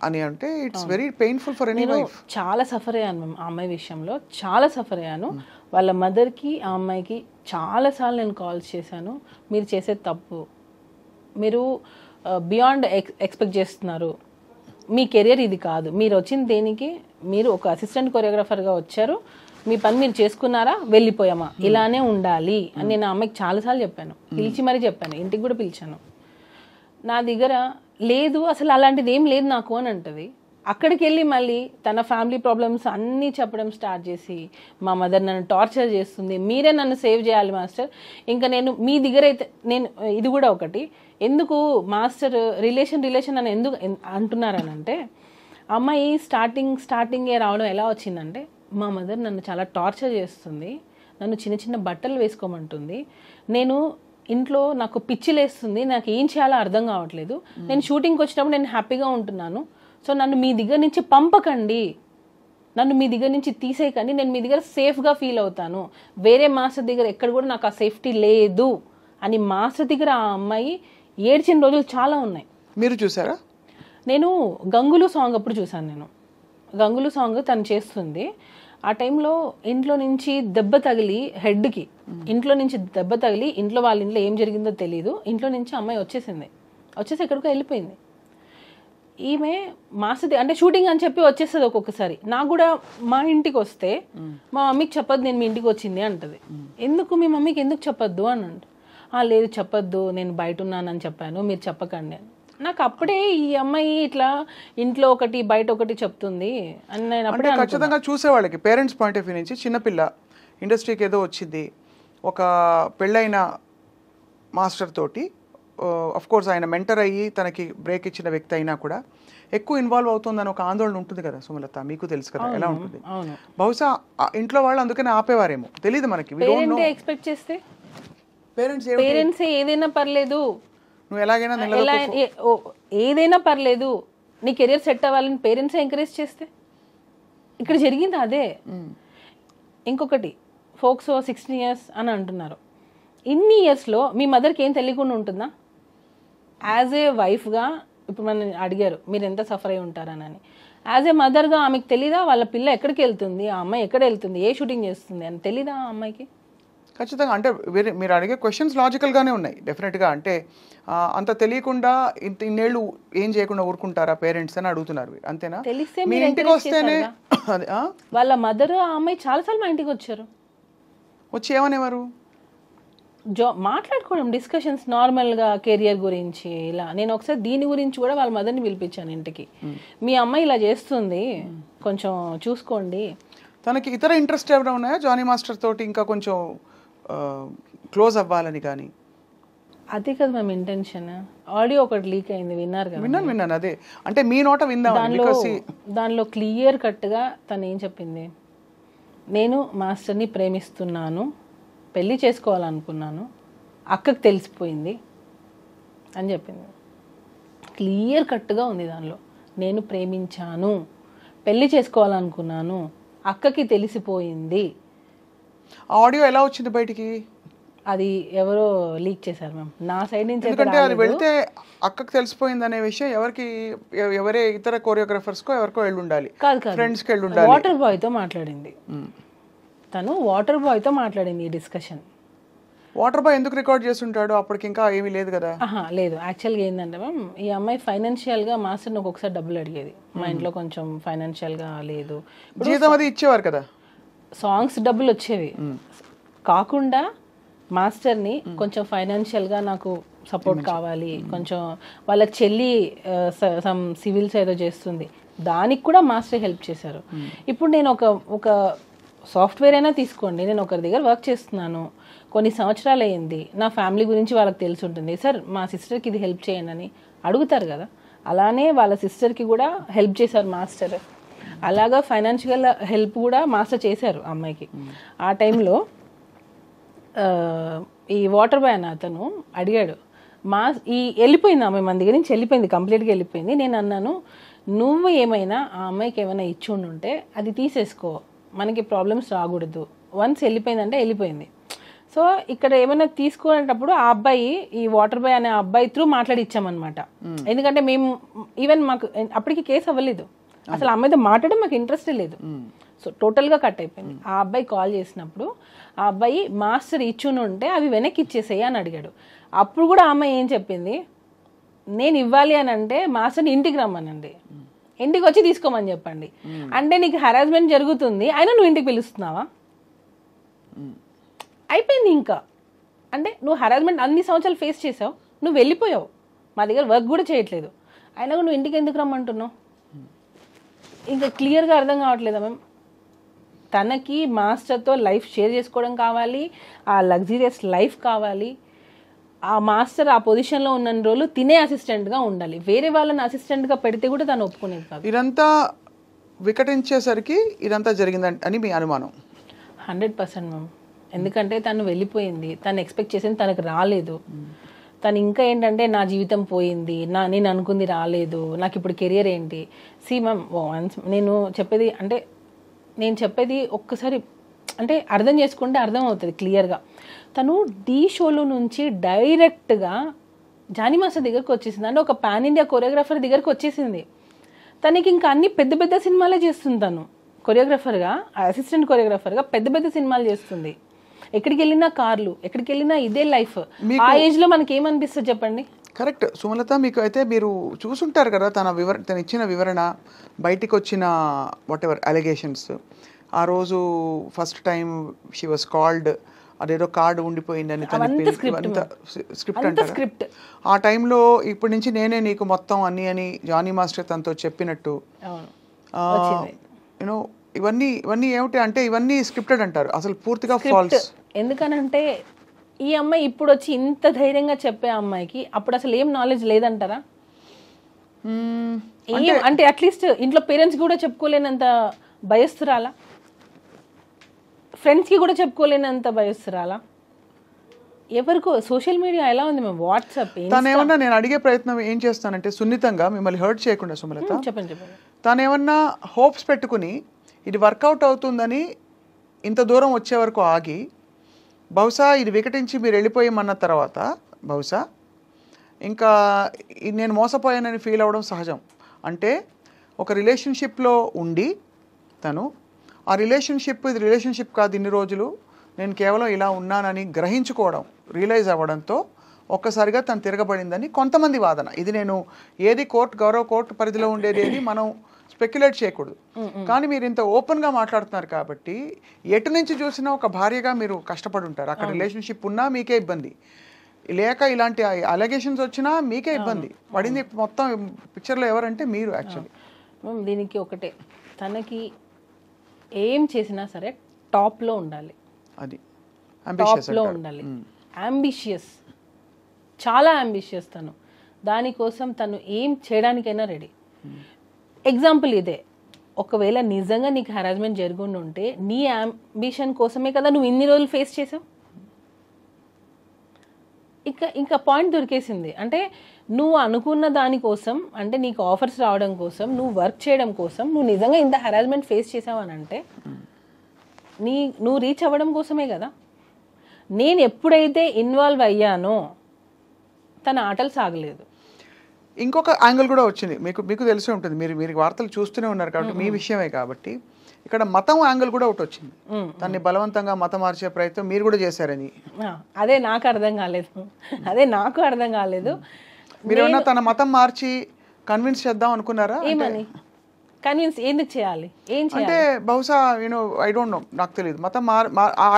B: అని అంటే it's very painful for any wife.
C: చాలా సఫర్ అయ్యాను మేము ఆ అమ్మాయి విషయంలో, చాలా సఫర్ అయ్యాను. వాళ్ళ మదర్కి ఆ అమ్మాయికి చాలాసార్లు నేను కాల్స్ చేశాను, మీరు చేసేది తప్పు, మీరు బియాండ్ ఎక్స్పెక్ట్ చేస్తున్నారు, మీ కెరియర్ ఇది కాదు, మీరు వచ్చింది దేనికి, మీరు ఒక అసిస్టెంట్ కొరియోగ్రాఫర్గా వచ్చారు, మీ పని మీరు చేసుకున్నారా, వెళ్ళిపోయామా, ఇలానే ఉండాలి అని నేను ఆ అమ్మాయికి చాలాసార్లు చెప్పాను, పిలిచి మరీ చెప్పాను, ఇంటికి కూడా పిలిచాను. నా దగ్గర లేదు అసలు అలాంటిది ఏం లేదు నాకు అని అంటది. అక్కడికి వెళ్ళి మళ్ళీ తన ఫ్యామిలీ ప్రాబ్లమ్స్ అన్నీ చెప్పడం స్టార్ట్ చేసి మా మదర్ నన్ను టార్చర్ చేస్తుంది, మీరే నన్ను సేవ్ చేయాలి మాస్టర్, ఇంకా నేను మీ దగ్గర అయితే నేను ఇది కూడా ఒకటి ఎందుకు మాస్టర్ రిలేషన్ అని ఎందుకు అంటున్నారనంటే అమ్మాయి స్టార్టింగే రావడం ఎలా వచ్చిందంటే మా మదర్ నన్ను చాలా టార్చర్ చేస్తుంది, నన్ను చిన్న చిన్న బట్టలు వేసుకోమంటుంది, నేను ఇంట్లో నాకు పిచ్చిలేస్తుంది, నాకు ఏం చేయాలో అర్థం కావట్లేదు, నేను షూటింగ్కి వచ్చినప్పుడు నేను హ్యాపీగా ఉంటున్నాను, సో నన్ను మీ దగ్గర నుంచి పంపకండి, నన్ను మీ దగ్గర నుంచి తీసేయకండి, నేను మీ దగ్గర సేఫ్గా ఫీల్ అవుతాను, వేరే మాస్టర్ దగ్గర ఎక్కడ కూడా నాకు ఆ సేఫ్టీ లేదు అని మాస్టర్ దగ్గర ఆ అమ్మాయి ఏడ్చిన రోజులు చాలా ఉన్నాయి.
B: మీరు చూసారా?
C: నేను గంగులు సాంగ్ అప్పుడు చూసాను. నేను గంగులు సాంగ్ తను చేస్తుంది, ఆ టైంలో ఇంట్లో నుంచి దెబ్బ తగిలి హెడ్కి, ఇంట్లో నుంచి దెబ్బ తగిలి ఇంట్లో వాళ్ళ ఇంట్లో ఏం జరిగిందో తెలియదు, ఇంట్లో నుంచి అమ్మాయి వచ్చేసి ఎక్కడికో వెళ్ళిపోయింది. ఈమె మాస్టర్ అంటే షూటింగ్ అని చెప్పి వచ్చేస్తుంది ఒక్కొక్కసారి. నాకు కూడా మా ఇంటికి వస్తే మా మమ్మీకి చెప్పొద్దు నేను మీ ఇంటికి వచ్చింది అంటది. ఎందుకు మీ మమ్మీకి ఎందుకు చెప్పొద్దు అని లేదు చెప్పొద్దు, నేను బయట ఉన్నానని చెప్పాను, మీరు చెప్పకండి అని. నాకు అప్పుడే ఈ అమ్మాయి ఇట్లా ఇంట్లో ఒకటి బయట ఒకటి చెప్తుంది అని నేను అప్పుడే
B: ఖచ్చితంగా చూసేవాళ్ళకి పేరెంట్స్ పాయింట్ ఆఫ్ వ్యూ నుంచి చిన్నపిల్ల ఇండస్ట్రీకి ఏదో వచ్చింది, ఒక పెళ్ళైన మాస్టర్ తోటి కోర్స్ ఆయన మెంటర్ అయ్యి తనకి బ్రేక్ ఇచ్చిన వ్యక్తి అయినా కూడా ఎక్కువ ఇన్వాల్వ్ అవుతుందని ఒక ఆందోళన ఉంటుంది కదా సుమలత, మీకు తెలుసు కదా ఎలా ఉంటుంది. బహుశా ఇంట్లో వాళ్ళు అందుకనే ఆపేవారేమో, తెలియదు మనకి.
C: ఎక్స్పెక్ట్ చేస్తే పేరెంట్స్ ఏదైనా పర్లేదు,
B: నువ్వు ఎలాగైనా
C: ఏదైనా పర్లేదు, నీ కెరియర్ సెట్ అవ్వాలని పేరెంట్స్ ఎంకరేజ్ చేస్తే ఇక్కడ జరిగింది అదే. ఇంకొకటి ఫోక్సో 16 years అని అంటున్నారు. ఇన్ని ఇయర్స్లో మీ మదర్కి ఏం తెలియకుండా ఉంటుందా? యాజ్ ఏ వైఫ్గా ఇప్పుడు మనం అడిగారు మీరు ఎంత సఫర్ అయి ఉంటారనని, యాజ్ ఏ మదర్గా ఆమెకు తెలీదా వాళ్ళ పిల్ల ఎక్కడికి వెళ్తుంది, ఆ అమ్మాయి ఎక్కడ వెళ్తుంది, ఏ షూటింగ్ చేస్తుంది అని తెలీదా ఆ అమ్మాయికి?
B: ఖచ్చితంగా. అంటే మీరు అడిగే క్వశ్చన్స్ లాజికల్గానే ఉన్నాయి డెఫినెట్గా. అంటే అంత తెలియకుండా ఇన్నేళ్ళు ఏం చేయకుండా ఊరుకుంటారా పేరెంట్స్ అని అడుగుతున్నారు, అంతేనా?
C: తెలిస్తే
B: మీ ఇంటికి వస్తేనే
C: వాళ్ళ మదర్ ఆ అమ్మాయి చాలాసార్లు మా ఇంటికి వచ్చారు,
B: వచ్చి ఏమనేవారు,
C: మాట్లాడుకోవడం, డిస్కషన్స్ నార్మల్గా కెరియర్ గురించి ఇలా. నేను ఒకసారి దీని గురించి కూడా వాళ్ళ మదర్ని పిలిపించాను ఇంటికి, మీ అమ్మాయి ఇలా చేస్తుంది కొంచెం చూసుకోండి.
B: తనకి ఇతర ఇంట్రెస్ట్ ఎవరైనా ఉన్నాయా జానీ మాస్టర్ తోటి ఇంకా కొంచెం క్లోజ్ అవ్వాలని? కానీ
C: అదే కదా మేము ఇంటెన్షన్. ఆడియో ఒకటి లీక్ అయింది, విన్నారు కదా?
B: విన్నాను. అదే అంటే మీ నోట విందాం.
C: దానిలో క్లియర్ కట్గా తను ఏం చెప్పింది, నేను మాస్టర్ని ప్రేమిస్తున్నాను, పెళ్ళి చేసుకోవాలనుకున్నాను, అక్కకి తెలిసిపోయింది అని చెప్పింది. క్లియర్ కట్గా ఉంది దానిలో, నేను ప్రేమించాను, పెళ్ళి చేసుకోవాలనుకున్నాను, అక్కకి తెలిసిపోయింది.
B: ఆడియో ఎలా వచ్చింది బయటికి?
C: అది ఎవరో లీక్ చేశారు మ్యామ్, నా సైడ్ నుంచి.
B: ఎందుకంటే అది వెళ్తే అక్కకి తెలిసిపోయింది అనే విషయం ఎవరే ఇతర కోరియోగ్రాఫర్స్కో ఎవరికో వెళ్ళి ఉండాలి, ఫ్రెండ్స్కి వెళ్ళి ఉండాలి.
C: వాటర్ బాయ్తో మాట్లాడింది తను, వాటర్ బాయ్తో మాట్లాడింది ఈ డిస్కషన్.
B: వాటర్ బాయ్ ఎందుకు రికార్డ్ చేస్తుంటాడు? అప్పటికి ఇంకా ఏమీ లేదు కదా.
C: లేదు, యాక్చువల్గా ఏంటంటే మ్యామ్ ఈ అమ్మాయి ఫైనాన్షియల్గా మాస్టర్ని ఒక్కొక్కసారి డబ్బులు అడిగేది, మా ఇంట్లో కొంచెం ఫైనాన్షియల్గా లేదు,
B: జీతం అది ఇచ్చేవారు కదా,
C: సాంగ్స్ డబ్బులు వచ్చేవి కాకుండా మాస్టర్ని కొంచెం ఫైనాన్షియల్గా నాకు సపోర్ట్ కావాలి, కొంచెం వాళ్ళ చెల్లి సమ్ సివిల్స్ ఏదో చేస్తుంది, దానికి కూడా మాస్టర్ హెల్ప్ చేశారు. ఇప్పుడు నేను ఒక సాఫ్ట్వేర్ అయినా తీసుకోండి, నేను ఒకరి దగ్గర వర్క్ చేస్తున్నాను, కొన్ని సంవత్సరాలు అయ్యింది, నా ఫ్యామిలీ గురించి వాళ్ళకి తెలిసి ఉంటుంది, సార్ మా సిస్టర్కి ఇది హెల్ప్ చేయండి అని అడుగుతారు కదా, అలానే వాళ్ళ సిస్టర్కి కూడా హెల్ప్ చేశారు మాస్టర్. అలాగా ఫైనాన్షియల్ హెల్ప్ కూడా మాస్టర్ చేశారు అమ్మాయికి. ఆ టైంలో ఈ వాటర్ బాయ్ అన్న అతను అడిగాడు, వెళ్ళిపోయింది ఆమె మన దగ్గర నుంచి, వెళ్ళిపోయింది, కంప్లీట్గా వెళ్ళిపోయింది. నేను అన్నాను, నువ్వు ఏమైనా ఆ అమ్మాయికి ఏమైనా ఇచ్చి ఉండుంటే అది తీసేసుకో, మనకి ప్రాబ్లమ్స్ రాకూడదు, వన్స్ వెళ్ళిపోయిందంటే వెళ్ళిపోయింది. సో ఇక్కడ ఏమైనా తీసుకునేటప్పుడు ఆ అబ్బాయి, ఈ వాటర్ బాయ్ అనే అబ్బాయి త్రూ మాట్లాడి ఇచ్చామన్నమాట. ఎందుకంటే మేము ఈవెన్ మాకు అప్పటికి కేసు అవ్వలేదు, అసలు అమ్మాయితో మాట్లాడడం మాకు ఇంట్రెస్టే లేదు, సో టోటల్గా కట్ అయిపోయింది. ఆ అబ్బాయి కాల్ చేసినప్పుడు ఆ అబ్బాయి మాస్టర్ ఇచ్చుని ఉంటే అవి వెనక్కి ఇచ్చేసేయి అని అడిగాడు. అప్పుడు కూడా ఆ అమ్మాయి ఏం చెప్పింది, నేను ఇవ్వాలి అని అంటే మాస్టర్ని ఇంటికి రమ్మనండి, ఇంటికి వచ్చి తీసుకోమని చెప్పండి. అంటే నీకు హెరాస్మెంట్ జరుగుతుంది, అయినా నువ్వు ఇంటికి పిలుస్తున్నావా? అయిపోయింది ఇంకా. అంటే నువ్వు హెరాస్మెంట్ అన్ని సంవత్సరాలు ఫేస్ చేసావు, నువ్వు వెళ్ళిపోయావు, మా దగ్గర వర్క్ కూడా చేయట్లేదు, అయినా నువ్వు ఇంటికి ఎందుకు రమ్మంటున్నావు? ఇంకా క్లియర్గా అర్థం కావట్లేదా మ్యామ్? తనకి మాస్టర్తో లైఫ్ షేర్ చేసుకోవడం కావాలి, ఆ లగ్జరియస్ లైఫ్ కావాలి. ఆ మాస్టర్ ఆ పొజిషన్లో ఉన్న రోజులు తినే అసిస్టెంట్గా ఉండాలి. వేరే వాళ్ళని అసిస్టెంట్గా పెడితే కూడా తను ఒప్పుకునేది కాదు.
B: ఇదంతా వికటించేసరికి ఇదంతా జరిగిందని అని మీ అనుమానం?
C: 100% మ్యామ్. ఎందుకంటే తను వెళ్ళిపోయింది, తను ఎక్స్పెక్ట్ చేసింది తనకు రాలేదు. తను ఇంకా ఏంటంటే నా జీవితం పోయింది, నేను అనుకుంది రాలేదు, నాకు ఇప్పుడు కెరియర్ ఏంటి. మ్యామ్ నేను చెప్పేది ఒక్కసారి అంటే అర్థం చేసుకుంటే అర్థం అవుతుంది క్లియర్గా. తను ఢీ షోలో నుంచి డైరెక్ట్గా జానీ మాస్టర్ దగ్గరకు వచ్చేసింది. అంటే ఒక పాన్ ఇండియా కొరియోగ్రాఫర్ దగ్గరకు వచ్చేసింది. తనకి ఇంకా అన్ని పెద్ద పెద్ద సినిమాలే చేస్తుంది. తను కొరియోగ్రాఫర్గా, అసిస్టెంట్ కొరియోగ్రాఫర్గా పెద్ద పెద్ద సినిమాలు చేస్తుంది. ఎక్కడికి వెళ్ళినా కార్లు, ఎక్కడికి వెళ్ళినా ఇదే లైఫ్. ఆ ఏజ్లో మనకి ఏమనిపిస్తుంది చెప్పండి?
B: కరెక్ట్ సుమలత. మీకు అయితే మీరు చూసుంటారు కదా తను ఇచ్చిన వివరణ, బయటికి వచ్చిన వాట్ ఎవర్ అలిగేషన్స్. ఆ రోజు first time she was called, అదేదో కార్డు ఉండిపోయిందని స్క్రిప్ట్ అంటారు. ఆ టైంలో ఇప్పటి నుంచి నేనే నీకు మొత్తం అన్ని అని జానీ మాస్టర్ తనతో చెప్పినట్టు యూనో ఇవన్నీ ఏమిటి అంటే ఇవన్నీ స్క్రిప్టెడ్ అంటారు, అసలు పూర్తిగా ఫాల్స్.
C: ఎందుకనంటే ఈ అమ్మాయి ఇప్పుడు వచ్చి ఇంత ధైర్యంగా చెప్పే అమ్మాయికి అప్పుడు అసలు ఏం నాలెడ్జ్ లేదంటారా? అంటే అట్లీస్ట్ ఇంట్లో పేరెంట్స్ కూడా చెప్పుకోలేనంత భయస్తురాలా? ఫ్రెండ్స్కి కూడా చెప్పుకోలేనంత భయస్తురాలా? ఎవరికో సోషల్ మీడియా ఎలా ఉంది మేము వాట్సాప్
B: తనేమన్నా నేను అడిగే ప్రయత్నం ఏం చేస్తానంటే సున్నితంగా మిమ్మల్ని హర్ట్ చేయకుండా సుమలత,
C: చెప్పండి.
B: తనేమన్నా హోప్స్ పెట్టుకుని ఇది వర్కౌట్ అవుతుందని ఇంత దూరం వచ్చే వరకు ఆగి బహుశా ఇది వికటించి మీరు వెళ్ళిపోయామన్న తర్వాత బహుశా ఇంకా నేను మోసపోయానని ఫీల్ అవ్వడం సహజం. అంటే ఒక రిలేషన్షిప్లో ఉండి తను ఆ ఇది రిలేషన్షిప్ కాదు, ఇన్ని రోజులు నేను కేవలం ఇలా ఉన్నానని గ్రహించుకోవడం, రియలైజ్ అవ్వడంతో ఒక్కసారిగా తను తిరగబడిందని కొంతమంది వాదన. ఇది నేను ఏది గౌరవ కోర్టు పరిధిలో ఉండేది ఏది మనం స్పెక్యులేట్ చేయకూడదు. కానీ మీరు ఇంత ఓపెన్గా మాట్లాడుతున్నారు కాబట్టి ఎటు నుంచి చూసినా ఒక భార్యగా మీరు కష్టపడి ఉంటారు. అక్కడ రిలేషన్షిప్ ఉన్నా మీకే ఇబ్బంది, లేక ఇలాంటి అలిగేషన్స్ వచ్చినా మీకే ఇబ్బంది పడింది. మొత్తం పిక్చర్లో ఎవరంటే మీరు. యాక్చువల్లీ
C: దీనికి ఒకటే, తనకి ఏం చేసినా సరే టాప్లో ఉండాలి,
B: అది
C: టాప్లో ఉండాలి. అంబిషియస్, చాలా అంబిషియస్ తను. దానికోసం తను ఏం చేయడానికైనా రెడీ. ఎగ్జాంపుల్ ఇదే, ఒకవేళ నిజంగా నీకు హెరాస్మెంట్ జరుగుండి ఉంటే నీ అంబిషన్ కోసమే కదా నువ్వు ఇన్ని రోజులు ఫేస్ చేసావు. ఇంకా పాయింట్ దొరికేసింది. అంటే నువ్వు అనుకున్న దానికోసం, అంటే నీకు ఆఫర్స్ రావడం కోసం, నువ్వు వర్క్ చేయడం కోసం నువ్వు నిజంగా ఇంత హెరాస్మెంట్ ఫేస్ చేసావు అని అంటే నువ్వు రీచ్ అవ్వడం కోసమే కదా. నేను ఎప్పుడైతే ఇన్వాల్వ్ అయ్యానో తన ఆటలు సాగలేదు.
B: ఇంకొక యాంగిల్ కూడా వచ్చింది, మీకు తెలిసే ఉంటుంది, మీరు వార్తలు చూస్తూనే ఉన్నారు కాబట్టి మీ విషయమే కాబట్టి. ఇక్కడ మతం యాంగిల్ కూడా ఒకటి వచ్చింది, దాన్ని బలవంతంగా మతం మార్చే ప్రయత్నం మీరు కూడా చేశారని.
C: అదే నాకు అర్థం కాలేదు.
B: మీరు ఏమన్నా తన మతం మార్చి కన్విన్స్ చేద్దాం అనుకున్నారా?
C: ఏమని కన్విన్స్ ఎందుకు చేయాలి? ఏం
B: అంటే బహుశా ఐ డోంట్ నో, నాకు తెలియదు. మతం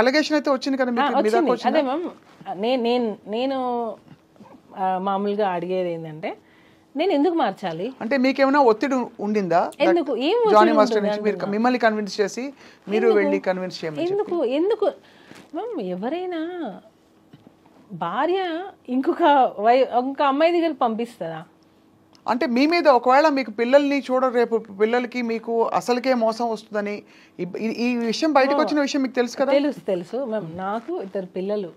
B: అలిగేషన్ అయితే వచ్చింది కదా మీకు.
C: అదే మ్యామ్, నేను మామూలుగా అడిగేది ఏంటంటే నేను ఎందుకు మార్చాలి
B: అంటే మీకేమైనా ఒత్తిడి ఉండిందా?
C: ఎందుకు? ఏం
B: జానీ మాస్టర్ నుంచి మీరు మిమ్మల్ని కన్విన్స్ చేసి మీరు వెళ్ళి కన్విన్స్ చేయమని
C: ఎందుకు మ్యామ్? ఎవరైనా భార్య ఇంకొక అమ్మాయి దగ్గరికి పంపిస్తుందా?
B: అంటే మీ మీద ఒకవేళ మీకు పిల్లల్ని రేపు పిల్లలకి మీకు అసలుకే మోసం వస్తుందని ఈ విషయం బయటకు వచ్చిన విషయం మీకు తెలుసు కదా?
C: తెలుసు మ్యామ్. నాకు 2 పిల్లలు.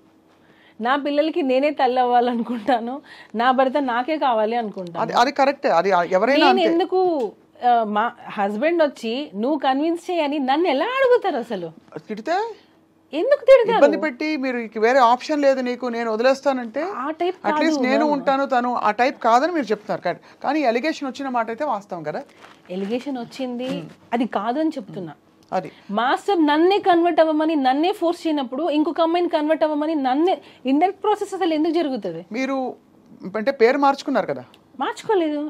C: నా పిల్లలకి నేనే తల్లి అవ్వాలనుకుంటాను, నా భర్త నాకే కావాలి అనుకుంటాను.
B: అది కరెక్ట్. అది ఎవరైనా
C: ఎందుకు మా హస్బెండ్ వచ్చి నువ్వు కన్విన్స్ చేయని నన్ను ఎలా అడుగుతారు? అసలు
B: తిడితే
C: ఎందుకు తిడతారు?
B: ఇబ్బంది పెట్టి మీరు వేరే ఆప్షన్ లేదు నీకు, నేను వదిలేస్తానంటే అట్లీస్ట్ నేను ఉంటాను, తను ఆ టైప్ కాదని మీరు చెప్తున్నారు. కానీ ఎలిగేషన్ వచ్చిన మాట అయితే వాస్తవం కదా.
C: ఎలిగేషన్ వచ్చింది, అది కాదని చెప్తున్నా.
B: అది
C: మాస్టర్ నన్నే కన్వర్ట్ అవ్వమని నన్నే ఫోర్స్ చేయనప్పుడు ఇంకొక అమ్మాయిని కన్వర్ట్ అవ్వమని నన్నే ఇండైరెక్ట్ ప్రాసెస్ అసలు ఎందుకు జరుగుతుంది?
B: మీరు అంటే పేరు మార్చుకున్నారు కదా.
C: మార్చుకోలేదు.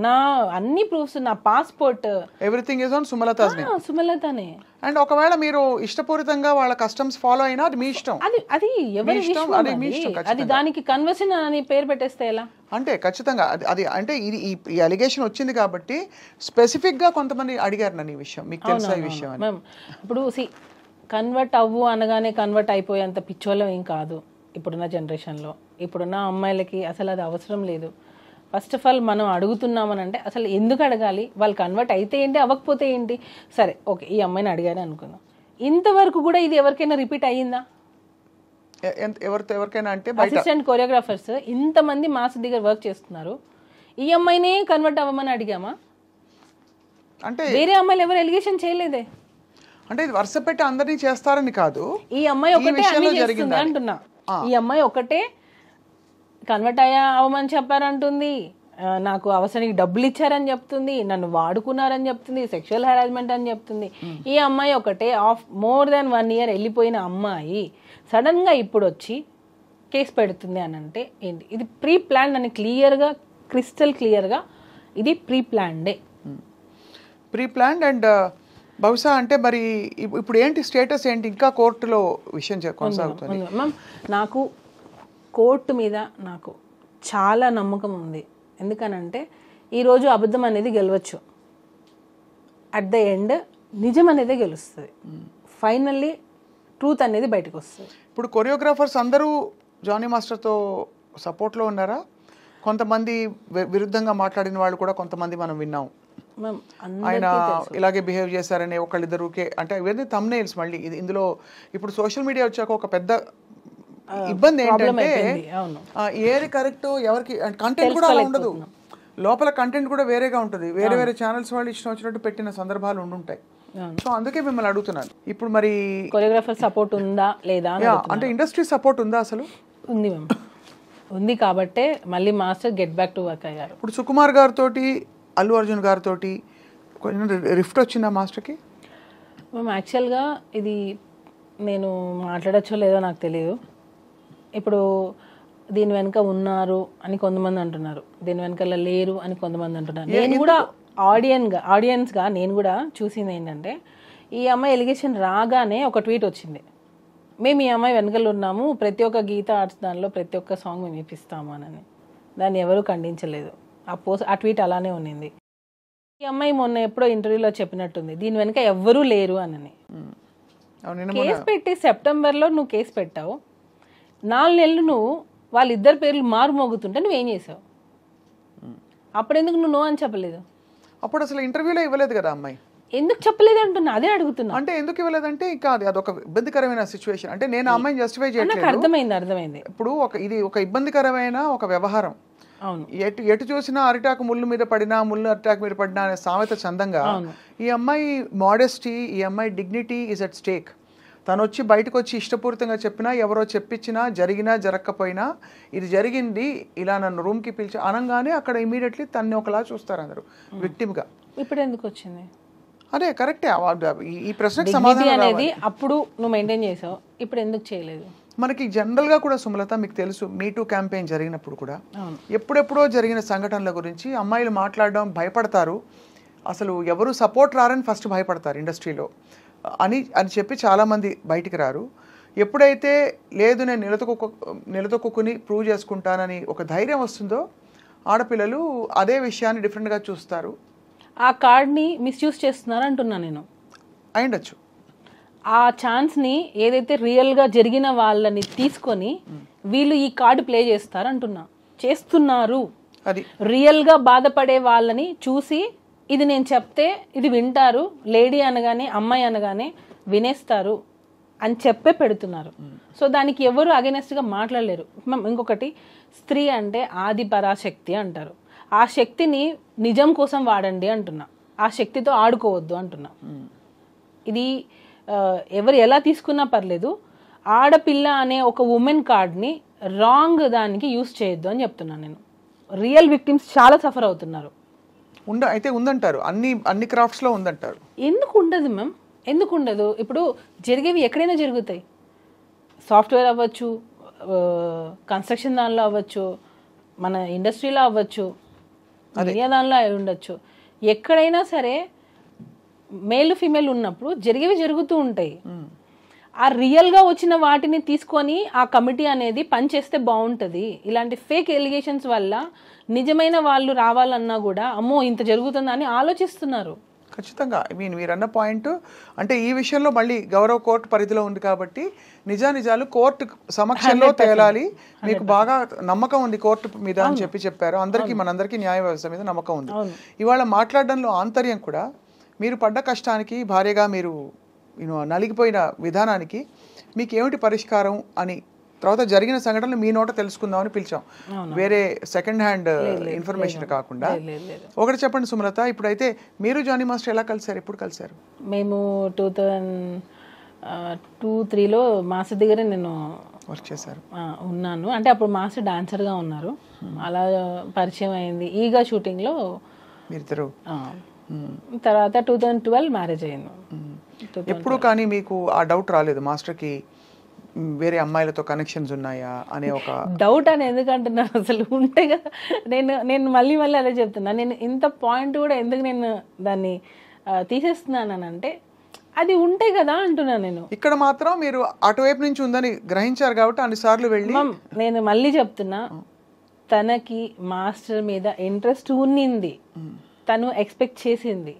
C: నా అన్ని ప్రూఫ్స్, నా passport,
B: everything is on Sumalatha's name.
C: సుమలతనే.
B: అండ్ ఒకవేళ మీరు ఇష్టపూరితంగా వాళ్ళ కస్టమ్స్ ఫాలో అయినా అది మీ ఇష్టం.
C: అది ఎవరి ఇష్టం, అది దానికి కన్వర్షన్ అని పేరు పెట్టేస్తే ఎలా
B: అంటే ఖచ్చితంగా అది అంటే ఇది ఈ అలిగేషన్ వచ్చింది కాబట్టి స్పెసిఫిక్ గా కొంతమంది అడిగారు నన్ను ఈ విషయం, మీకు తెలుసా ఈ విషయం అని.
C: ఇప్పుడు కన్వర్ట్ అవ్వు అనగానే కన్వర్ట్ అయిపోయేంత పిచ్చోళ్ళం ఏం కాదు ఇప్పుడున్న జనరేషన్లో. ఇప్పుడున్న అమ్మాయిలకి అసలు అది అవసరం లేదు. ఫస్ట్ ఆఫ్ ఆల్ మనం అడుగుతున్నామని అంటే అసలు ఎందుకు అడగాలి? వాళ్ళు కన్వర్ట్ అయితే ఏంటి, అవ్వకపోతే ఏంటి? సరే ఓకే, ఈ అమ్మాయిని అడిగాను అనుకుందాం. ఇంతవరకు కూడా ఇది ఎవరికైనా రిపీట్ అయ్యిందా?
B: ఎవరికైనా అంటే
C: అసిస్టెంట్ కొరియోగ్రాఫర్స్ ఇంతమంది మాస్ దగ్గర వర్క్ చేస్తున్నారు, ఈ అమ్మాయినే కన్వర్ట్ అవ్వమని అడిగామా? అంటే వేరే అమ్మాయిలు ఎవరు ఎలిగేషన్ చేయలేదే.
B: అంటే ఇది వరుస పెట్టి అందరినీ చేస్తారని కాదు,
C: ఈ అమ్మాయి ఒకటే అన్ని చేస్తుంది అంటున్నా. ఈ అమ్మాయి ఒకటే కన్వర్ట్ అవ్వమని చెప్పారంటుంది, నాకు అవసరానికి డబ్బులు ఇచ్చారని చెప్తుంది, నన్ను వాడుకున్నారని చెప్తుంది, సెక్షువల్ హెరాస్మెంట్ అని చెప్తుంది. ఈ అమ్మాయి ఒకటే మోర్ దాన్ 1 year వెళ్ళిపోయిన అమ్మాయి సడన్ గా ఇప్పుడు వచ్చి కేసు పెడుతుంది అని అంటే ఏంటి? ఇది ప్రీ ప్లాన్ అని క్లియర్గా, క్రిస్టల్ క్లియర్గా ఇది ప్రీ ప్లాన్డే.
B: Pre planned. అండ్ బహుశా అంటే మరి ఇప్పుడు ఏంటి స్టేటస్ ఏంటి? ఇంకా కోర్టులో విషయం కొనసాగుతుంది
C: మ్యామ్. నాకు కోర్టు మీద నాకు చాలా నమ్మకం ఉంది. ఎందుకనంటే ఈరోజు అబద్ధం అనేది గెలవచ్చు, అట్ ద ఎండ్ నిజం అనేది గెలుస్తుంది. ఫైనల్లీ ట్రూత్ అనేది బయటకు వస్తుంది.
B: ఇప్పుడు కొరియోగ్రాఫర్స్ అందరూ జానీ మాస్టర్తో సపోర్ట్లో ఉన్నారా? కొంతమంది విరుద్ధంగా మాట్లాడిన వాళ్ళు కూడా కొంతమంది మనం విన్నాం. ఆయన ఇలాగే బిహేవ్ చేశారని ఒకళ్ళిద్దరుకే, అంటే ఇవన్నీ థంబ్నెయిల్స్. మళ్ళీ ఇందులో ఇప్పుడు సోషల్ మీడియా వచ్చాక ఒక పెద్ద ఇబ్బంది ఏంటంటే ఏది కరెక్ట్ ఎవరికి కంటెంట్ కూడా అలా ఉండదు, లోపల కంటెంట్ కూడా వేరేగా ఉంటుంది. వేరే వేరే ఛానల్స్ వాళ్ళు ఇష్టం వచ్చినట్టు పెట్టిన సందర్భాలు ఉండుంటాయి. సో అందుకే మిమ్మల్ని అడుగుతున్నాను. ఇప్పుడు మరి
C: కొరియోగ్రాఫర్ సపోర్ట్ ఉందా లేదా
B: అంటే ఇండస్ట్రీ సపోర్ట్ ఉందా? అసలు
C: ఉంది మ్యామ్, ఉంది. కాబట్టే మళ్ళీ master get back to work అయ్యారు.
B: ఇప్పుడు సుకుమార్ గారితో, అల్లు అర్జున్ గారితో కొంచెం రిఫ్ట్ వచ్చిందా మాస్టర్కి?
C: మ్యామ్ యాక్చువల్గా ఇది నేను మాట్లాడచ్చో లేదో నాకు తెలియదు. ఇప్పుడు దీని వెనక ఉన్నారు అని కొంతమంది అంటున్నారు, దీని వెనకాల లేరు అని కొంతమంది అంటున్నారు. నేను కూడా ఆడియన్స్గా నేను కూడా చూసింది ఏంటంటే, ఈ అమ్మాయి ఎలిగేషన్ రాగానే ఒక ట్వీట్ వచ్చింది, మేము ఈ అమ్మాయి వెనకాల ఉన్నాము, ప్రతి ఒక్క గీత ఆర్ట్స్ దానిలో ప్రతి ఒక్క సాంగ్ మేము ఇప్పిస్తాము అని. దాన్ని ఎవరూ ఖండించలేదు. ఆ ట్వీట్ అలానే ఉన్నింది. ఈ అమ్మాయి మొన్న ఎప్పుడో ఇంటర్వ్యూలో చెప్పినట్టుంది, దీని వెనక ఎవ్వరూ లేరు అని. కేసు పెట్టి సెప్టెంబర్లో నువ్వు కేసు పెట్టావు, 4 నెలలు నువ్వు వాళ్ళిద్దరు పేర్లు మారుమోగుతుంటే నువ్వేం చేసావు? అప్పుడు ఎందుకు నువ్వు నో అని చెప్పలేదు?
B: అప్పుడు అసలు ఇంటర్వ్యూలో ఇవ్వలేదు కదా అమ్మాయి.
C: ఎందుకు చెప్పలేదు అంటున్నా, అదే అడుగుతున్నా.
B: అంటే ఎందుకు ఇవ్వలేదంటే ఇంకా అదొక ఇబ్బందికరమైన సిచ్యువేషన్. అంటే నేను అమ్మాయిని జస్టిఫై చేయట్లేదు,
C: అర్థమైంది.
B: ఇప్పుడు ఇది ఒక ఇబ్బందికరమైన ఒక వ్యవహారం.
C: అవును,
B: ఎటు చూసినా అరిటాకు ముళ్ళు మీద పడినా, ముళ్ళు అరిటాకు మీద పడినా అనే సామెత చందంగా ఈ అమ్మాయి మోడెస్టీ, ఈ అమ్మాయి డిగ్నిటీ ఈజ్ అట్ స్టేక్. తను వచ్చి బయటకు వచ్చి ఇష్టపూరితంగా చెప్పినా, ఎవరో చెప్పించినా, జరిగినా జరగకపోయినా ఇది జరిగింది, ఇలా నన్ను రూమ్కి పిలిచి అనగానే అక్కడ ఇమీడియట్లీ తన్ని ఒకలా చూస్తారు అందరూ విక్టిమ్గా.
C: ఇప్పుడు ఎందుకు వచ్చింది?
B: అదే కరెక్టే. ఈ ప్రశ్నకు సమాధానం
C: అనేది అప్పుడు నువ్వు మెయింటైన్ చేసావు, ఇప్పుడు ఎందుకు చేయలేదు?
B: మనకి జనరల్గా కూడా సుమలత మీకు తెలుసు, మీటూ క్యాంపెయిన్ జరిగినప్పుడు కూడా ఎప్పుడెప్పుడో జరిగిన సంఘటనల గురించి అమ్మాయిలు మాట్లాడడం భయపడతారు. అసలు ఎవరు సపోర్ట్ రారని ఫస్ట్ భయపడతారు ఇండస్ట్రీలో అని చెప్పి చాలామంది బయటికి రారు. ఎప్పుడైతే లేదు నేను నిలదొక్కుని ప్రూవ్ చేసుకుంటానని ఒక ధైర్యం వస్తుందో ఆడపిల్లలు అదే విషయాన్ని డిఫరెంట్గా చూస్తారు.
C: ఆ కార్డ్ని మిస్యూజ్ చేస్తున్నారు అంటున్నా నేను.
B: అయిండొచ్చు.
C: ఆ ఛాన్స్ని ఏదైతే రియల్గా జరిగిన వాళ్ళని తీసుకొని వీళ్ళు ఈ కార్డు ప్లే చేస్తున్నారు. అది రియల్గా బాధపడే వాళ్ళని చూసి ఇది నేను చెప్తే ఇది వింటారు, లేడీ అనగానే అమ్మాయి అనగానే వినేస్తారు అని చెప్పే పెడుతున్నారు. సో దానికి ఎవరు అగెనెస్ట్గా మాట్లాడలేరు. ఇంకొకటి, స్త్రీ అంటే ఆది పరాశక్తి అంటారు. ఆ శక్తిని నిజం కోసం వాడండి అంటున్నా, ఆ శక్తితో ఆడుకోవద్దు అంటున్నా. ఇది ఎవరు ఎలా తీసుకున్నా పర్లేదు, ఆడపిల్ల అనే ఒక ఉమెన్ కార్డ్ని రాంగ్ దానికి యూస్ చేయొద్దు అని చెప్తున్నాను నేను. రియల్ విక్టిమ్స్ చాలా సఫర్ అవుతున్నారు.
B: అయితే ఉందంటారు, అన్ని క్రాఫ్ట్స్లో ఉందంటారు.
C: ఎందుకు ఉండదు మ్యామ్? ఎందుకు ఉండదు? ఇప్పుడు జరిగేవి ఎక్కడైనా జరుగుతాయి. సాఫ్ట్వేర్ అవ్వచ్చు, కన్స్ట్రక్షన్ దానిలో అవ్వచ్చు, మన ఇండస్ట్రీలో అవ్వచ్చు, మీడియా దానిలో అయి ఉండొచ్చు, ఎక్కడైనా సరే మేల్ ఫీమేల్ ఉన్నప్పుడు జరిగేవి జరుగుతూ ఉంటాయి. ఆ రియల్గా వచ్చిన వాటిని తీసుకొని ఆ కమిటీ అనేది పనిచేస్తే బాగుంటుంది. ఇలాంటి ఫేక్ ఎలిగేషన్స్ వల్ల నిజమైన వాళ్ళు రావాలన్నా కూడా అమ్మో ఇంత జరుగుతుందా అని ఆలోచిస్తున్నారు.
B: ఖచ్చితంగా. మీరు అన్న పాయింట్ అంటే ఈ విషయంలో మళ్ళీ గౌరవ కోర్టు పరిధిలో ఉంది కాబట్టి నిజాలు కోర్టు సమక్షంలో తేలాలి. మీకు బాగా నమ్మకం ఉంది కోర్టు మీద అని చెప్పారు. మనందరికీ న్యాయ వ్యవస్థ మీద నమ్మకం ఉంది. ఇవాళ మాట్లాడడంలో ఆంతర్యం కూడా మీరు పడ్డ కష్టానికి, భార్యగా మీరు నలిగిపోయిన విధానానికి మీకు ఏమిటి పరిష్కారం అని తర్వాత జరిగిన సంఘటనలు మీ నోట తెలుసుకుందామని పిలిచాం. వేరే సెకండ్ హ్యాండ్ ఇన్ఫర్మేషన్ కాకుండా. ఒకటి చెప్పండి సుమలత, ఇప్పుడైతే మీరు జానీ మాస్టర్ ఎలా కలిసారు, ఎప్పుడు కలిసారు?
C: మేము 2002-03లో మాస్టర్ దగ్గర నేను
B: వర్క్ చేశారు
C: ఉన్నాను. అంటే అప్పుడు మాస్టర్ డాన్సర్గా ఉన్నారు. అలా పరిచయం అయింది. ఈగా షూటింగ్లో
B: మీరిద్దరు.
C: తర్వాత 2012 మ్యారేజ్ అయింది.
B: ఎప్పుడు కానీ మీకు ఆ డౌట్ రాలేదు మాస్టర్కి వేరే అమ్మాయిలతో కనెక్షన్స్ ఉన్నాయా అనే ఒక
C: డౌట్ అని ఎందుకంటున్నాను? అసలు ఉంటే కదా. నేను మళ్ళీ అదే చెప్తున్నా. నేను ఇంత పాయింట్ కూడా ఎందుకు నేను దాన్ని తీసేస్తున్నానంటే అది ఉంటే కదా అంటున్నాను. నేను ఇక్కడ
B: మాత్రం మీరు అటువైపు నుంచి ఉందని గ్రహించారు కాబట్టి అన్నిసార్లు వెళ్ళి
C: నేను మళ్ళీ చెప్తున్నా, తనకి మాస్టర్ మీద ఇంట్రెస్ట్ ఉన్నింది, తను ఎక్స్పెక్ట్ చేసింది.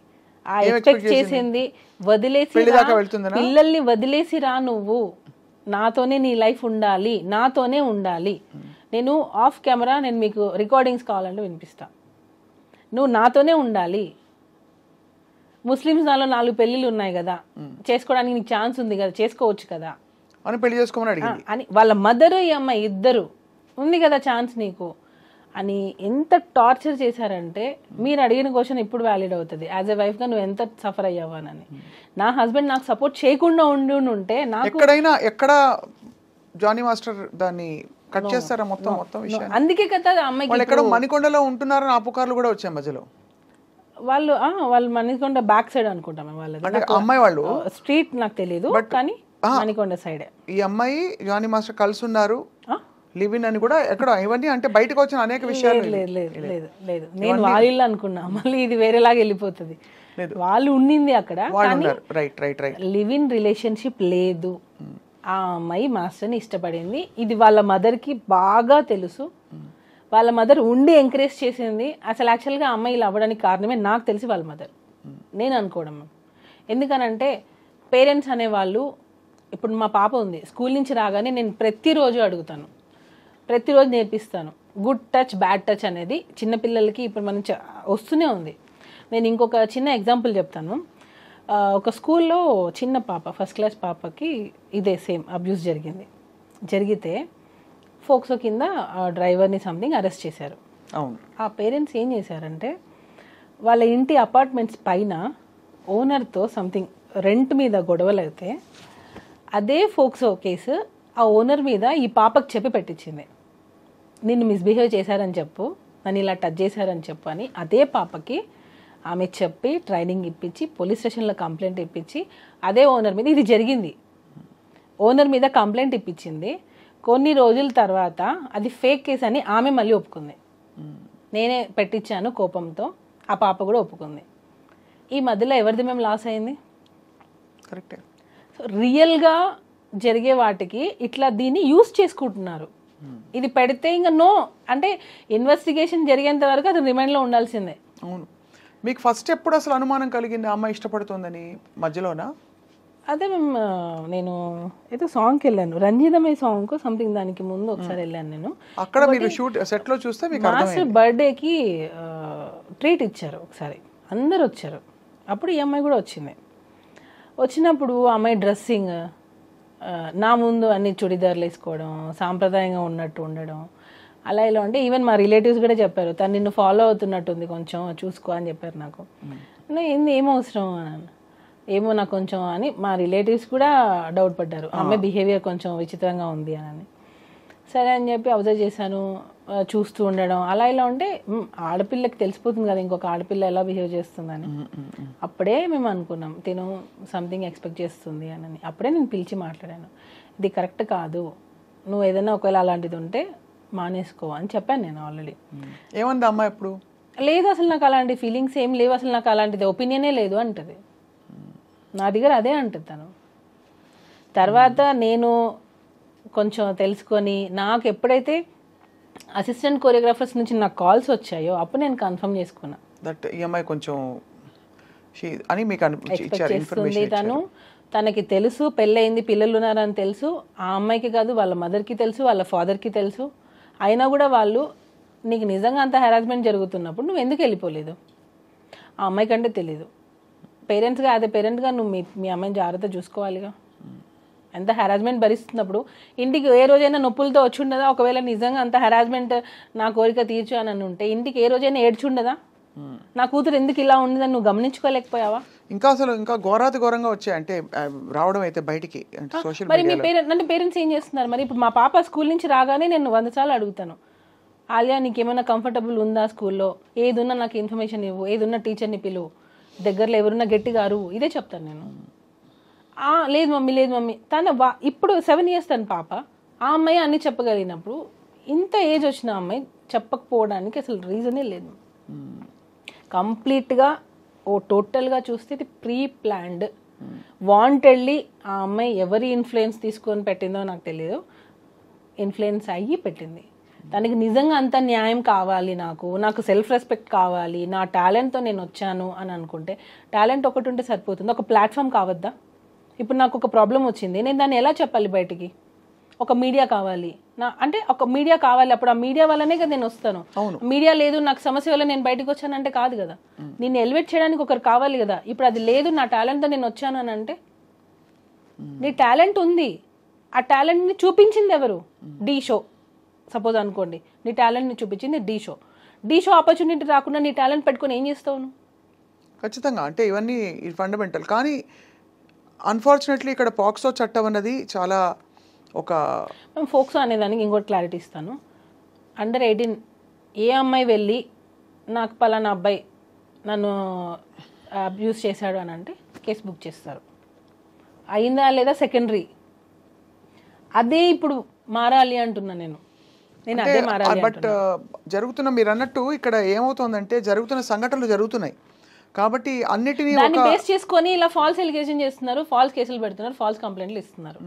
C: ఆ ఎక్స్పెక్ట్ చేసింది వదిలేసి పిల్లల్ని వదిలేసి రా, నువ్వు నాతోనే నీ లైఫ్ ఉండాలి, నాతోనే ఉండాలి. నేను ఆఫ్ కెమెరా నేను మీకు రికార్డింగ్స్ కావాలంటే వినిపిస్తా. నువ్వు నాతోనే ఉండాలి. ముస్లిమ్స్ నాలో 4 పెళ్ళిళ్ళు ఉన్నాయి కదా, చేసుకోవడానికి నీకు ఛాన్స్ ఉంది కదా, చేసుకోవచ్చు కదా
B: అని పెళ్లి చేసుకోమని అడిగింది.
C: అని వాళ్ళ మదర్ ఈ అమ్మాయి ఇద్దరు ఉంది కదా ఛాన్స్ నీకు అని ఎంత టార్చర్ చేశారంటే, మీరు అడిగిన క్వశ్చన్ ఇప్పుడు వ్యాలిడ్ అవుతుంది. యాజ్ ఎ వైఫ్గా నువ్వు ఎంత సఫర్ అయ్యావానని. నా హస్బెండ్ నాకు సపోర్ట్ చేయకుండా ఉంటే నాకు
B: ఎక్కడ జానీ మాస్టర్ దాన్ని కట్ చేస్తారా మొత్తం విషయం.
C: అందుకే కదా అమ్మాయికి
B: ఎక్కడ మణికొండలో ఉంటున్నారని ఆ పుకార్లు కూడా వచ్చాయి మధ్యలో.
C: వాళ్ళు మణికొండ బ్యాక్ సైడ్ అనుకుంటాం వాళ్ళది.
B: అమ్మాయి వాళ్ళు
C: స్ట్రీట్ నాకు తెలియదు కానీ మణికొండ సైడ్ ఈ
B: అమ్మాయి జానీ మాస్టర్ కలిసి ఉన్నారు, లివ్ ఇన్ అని కూడా ఎక్కడ. ఇవన్నీ అంటే బయటకు వచ్చిన అనేక విషయాలు.
C: లేదు నేను వాళ్ళ అనుకున్నా, మళ్ళీ ఇది వేరేలాగా వెళ్ళిపోతుంది. వాళ్ళు ఉండింది అక్కడ, లివ్ ఇన్ రిలేషన్షిప్ లేదు. ఆ అమ్మాయి మాస్టర్ని ఇష్టపడింది. ఇది వాళ్ళ మదర్కి బాగా తెలుసు. వాళ్ళ మదర్ ఉండి ఎంకరేజ్ చేసింది. అసలు యాక్చువల్గా ఆ అమ్మాయి ఇలా అవ్వడానికి కారణమే నాకు తెలిసి వాళ్ళ మదర్, నేను అనుకోవడం. ఎందుకనంటే పేరెంట్స్ అనేవాళ్ళు, ఇప్పుడు మా పాప ఉంది, స్కూల్ నుంచి రాగానే నేను ప్రతిరోజు అడుగుతాను, ప్రతిరోజు నేర్పిస్తాను. గుడ్ టచ్ బ్యాడ్ టచ్ అనేది చిన్నపిల్లలకి ఇప్పుడు మనం వస్తూనే ఉంది. నేను ఇంకొక చిన్న ఎగ్జాంపుల్ చెప్తాను. ఒక స్కూల్లో చిన్న పాప, ఫస్ట్ క్లాస్ పాపకి ఇదే సేమ్ అబ్యూస్ జరిగితే ఫోక్సో కింద డ్రైవర్ని సంథింగ్ అరెస్ట్ చేశారు. ఆ పేరెంట్స్ ఏం చేశారంటే, వాళ్ళ ఇంటి అపార్ట్మెంట్స్ పైన ఓనర్తో సంథింగ్ రెంట్ మీద గొడవలు అయితే అదే ఫోక్సో కేసు ఆ ఓనర్ మీద ఈ పాపకు చెప్పి పెట్టించింది. నిన్ను మిస్బిహేవ్ చేశారని చెప్పు, నన్ను ఇలా టచ్ చేశారని చెప్పు అని అదే పాపకి ఆమె చెప్పి ట్రైనింగ్ ఇప్పించి పోలీస్ స్టేషన్లో కంప్లైంట్ ఇప్పించి అదే ఓనర్ మీద ఇది జరిగింది. ఓనర్ మీద కంప్లైంట్ ఇప్పించింది. కొన్ని రోజుల తర్వాత అది ఫేక్ కేసు అని ఆమె మళ్ళీ ఒప్పుకుంది. నేనే పెట్టించాను కోపంతో, ఆ పాప కూడా ఒప్పుకుంది. ఈ మధ్యలో ఎవరిది మేము లాస్ అయింది?
B: కరెక్టే.
C: సో రియల్గా జరిగే వాటికి ఇట్లా దీన్ని యూస్ చేసుకుంటున్నారు. ఇది పెడితే ఇంకా నో అంటే ఇన్వెస్టిగేషన్ జరిగేంత వరకు అది రిమైండ్లో ఉండాల్సిందే.
B: అవును. మీకు ఫస్ట్ ఎప్పుడు అసలు అనుమానం కలిగింది అమ్మాయి ఇష్టపడుతుందని? మధ్యలోనా?
C: అదే నేను ఏదో సాంగ్కి వెళ్ళాను, రంజితమే సాంగ్కు సంథింగ్, దానికి ముందు ఒకసారి వెళ్ళాను నేను.
B: అక్కడ మీరు షూట్ సెట్లో చూస్తే మీకు
C: మాస్టర్ బర్త్డేకి ట్రీట్ ఇచ్చారు ఒకసారి, అందరు వచ్చారు. అప్పుడు ఈ అమ్మాయి కూడా వచ్చింది. వచ్చినప్పుడు అమ్మాయి డ్రెస్సింగ్ నా ముందు అన్ని చుడిదార్లు వేసుకోవడం, సాంప్రదాయంగా ఉన్నట్టు ఉండడం, అలా ఇలా ఉంటే ఈవెన్ మా రిలేటివ్స్ కూడా చెప్పారు, తను నిన్ను ఫాలో అవుతున్నట్టుంది, కొంచెం చూసుకో అని చెప్పారు నాకు. ఏంది ఏం అవసరం అని, ఏమో నాకు కొంచెం అని మా రిలేటివ్స్ కూడా డౌట్ పడ్డారు, అమ్మాయి బిహేవియర్ కొంచెం విచిత్రంగా ఉంది అని. సరే అని చెప్పి అబ్జర్వ్ చేశాను, చూస్తూ ఉండడం, అలా ఇలా ఉంటే ఆడపిల్లకి తెలిసిపోతుంది కదా ఇంకొక ఆడపిల్ల ఎలా బిహేవ్ చేస్తుందని. అప్పుడే మేము అనుకున్నాం తిను సంథింగ్ ఎక్స్పెక్ట్ చేస్తుంది అని. అప్పుడే నేను పిలిచి మాట్లాడాను, ఇది కరెక్ట్ కాదు, నువ్వు ఏదైనా ఒకవేళ అలాంటిది ఉంటే మానేసుకో అని చెప్పాను నేను ఆల్రెడీ.
B: ఏమంది అమ్మ ఎప్పుడు?
C: లేదు అసలు నాకు అలాంటి ఫీలింగ్స్ ఏం లేవు, అసలు నాకు అలాంటిది ఒపీనియనే లేదు అంటది. నా దగ్గర అదే అంటది తను. తర్వాత నేను కొంచెం తెలుసుకొని నాకు ఎప్పుడైతే అసిస్టెంట్ కొరియోగ్రాఫర్స్ నుంచి నాకు కాల్స్ వచ్చాయో అప్పుడు నేను కన్ఫర్మ్ చేసుకున్నా
B: దట్ ఈఎంఐ కొంచెం అని మీకు
C: ఎక్స్పెక్ట్ చేస్తుంది. తనకి తెలుసు పెళ్ళయింది, పిల్లలు ఉన్నారని తెలుసు. ఆ అమ్మాయికి కాదు, వాళ్ళ మదర్కి తెలుసు, వాళ్ళ ఫాదర్కి తెలుసు. అయినా కూడా వాళ్ళు నీకు నిజంగా అంత హెరాస్మెంట్ జరుగుతున్నప్పుడు నువ్వు ఎందుకు వెళ్ళిపోలేదు? ఆ అమ్మాయి కంటే తెలీదు. పేరెంట్స్గా అదే పేరెంట్గా నువ్వు మీ అమ్మాయిని జాగ్రత్త చూసుకోవాలిగా. ఎంత హెరాస్మెంట్ భరిస్తున్నప్పుడు ఇంటికి ఏ రోజైనా నొప్పులతో వచ్చి ఉండదా? ఒకవేళ నిజంగా అంత హెరాస్మెంట్ నా కోరిక తీర్చు అని ఉంటే ఇంటికి ఏ రోజైనా ఏడ్చుండదా? నా కూతురు ఎందుకు ఇలా ఉండదని నువ్వు గమనించుకోలేకపోయావా?
B: ఇంకా ఘోరంగా వచ్చాయి అంటే రావడం అయితే బయటికి సోషల్
C: మరి మీ పేరెంట్స్ ఏం చేస్తున్నారు? మరి ఇప్పుడు మా పాప స్కూల్ నుంచి రాగానే నేను 100 సార్లు అడుగుతాను, ఆలియా నీకేమైనా కంఫర్టబుల్ ఉందా స్కూల్లో? ఏదున్నా నాకు ఇన్ఫర్మేషన్ ఇవ్వు, ఏదున్నా టీచర్ని పిలువు, దగ్గరలో ఎవరున్నా గట్టిగా అరువు, ఇదే చెప్తాను నేను. లేదు మమ్మీ తను ఇప్పుడు 7 years తన పాప. ఆ అమ్మాయి అన్ని చెప్పగలిగినప్పుడు ఇంత ఏజ్ వచ్చిన అమ్మాయి చెప్పకపోవడానికి అసలు రీజనే లేదు. కంప్లీట్గా టోటల్గా చూస్తే ఇది ప్రీ ప్లాన్డ్, వాంటెడ్లీ. ఆ అమ్మాయి ఎవరి ఇన్ఫ్లుయెన్స్ తీసుకొని పెట్టిందో నాకు తెలియదు, ఇన్ఫ్లుయెన్స్ అయ్యి పెట్టింది. తనకి నిజంగా అంత న్యాయం కావాలి, నాకు సెల్ఫ్ రెస్పెక్ట్ కావాలి, నా టాలెంట్తో నేను వచ్చాను అని అనుకుంటే టాలెంట్ ఒకటి ఉంటే సరిపోతుంది. ఒక ప్లాట్ఫామ్ కావద్దా? ఇప్పుడు నాకు ఒక ప్రాబ్లం వచ్చింది, నేను దాన్ని ఎలా చెప్పాలి బయటికి? ఒక మీడియా కావాలి, అంటే ఒక మీడియా కావాలి. అప్పుడు ఆ మీడియా వల్లనే కదా నేను వస్తాను. మీడియా లేదు, నాకు సమస్య వల్ల నేను బయటకు వచ్చానంటే కాదు కదా. నేను ఎలివేట్ చేయడానికి ఒకరు కావాలి కదా. ఇప్పుడు అది లేదు, నా టాలెంట్తో నేను వచ్చాను అని అంటే, నీ టాలెంట్ ఉంది, ఆ టాలెంట్ని చూపించింది ఎవరు? ఢీ షో సపోజ్ అనుకోండి, నీ టాలెంట్ని చూపించింది ఢీ షో ఆపర్చునిటీ రాకుండా నీ టాలెంట్ పెట్టుకొని ఏం చేస్తావు నువ్వు?
B: ఖచ్చితంగా అంటే ఇవన్నీ ఫండమెంటల్. కానీ అన్ఫార్చునేట్లీ ఇక్కడ పాక్సో చట్టం అన్నది చాలా
C: మేము ఫోక్సో అనేదానికి ఇంకోటి క్లారిటీ ఇస్తాను. అండర్ 18 ఏ అమ్మాయి వెళ్ళి నాకు పలానా అబ్బాయి నన్ను అబ్యూస్ చేశాడు అని అంటే కేసు బుక్ చేస్తారు. అయిందా లేదా సెకండరీ. అదే ఇప్పుడు మారాలి అంటున్నా నేను అదే మారాలి.
B: బట్ జరుగుతున్న మీరు అన్నట్టు ఇక్కడ ఏమవుతుందంటే జరుగుతున్న సంఘటనలు జరుగుతున్నాయి కాబట్టి అన్నిటినీ
C: దాన్ని బేస్ చేసుకొని ఇలా ఫాల్స్ ఎలిగేషన్ చేస్తున్నారు, ఫాల్స్ కేసులు పెడుతున్నారు, ఫాల్స్ కంప్లైంట్లు ఇస్తున్నారు.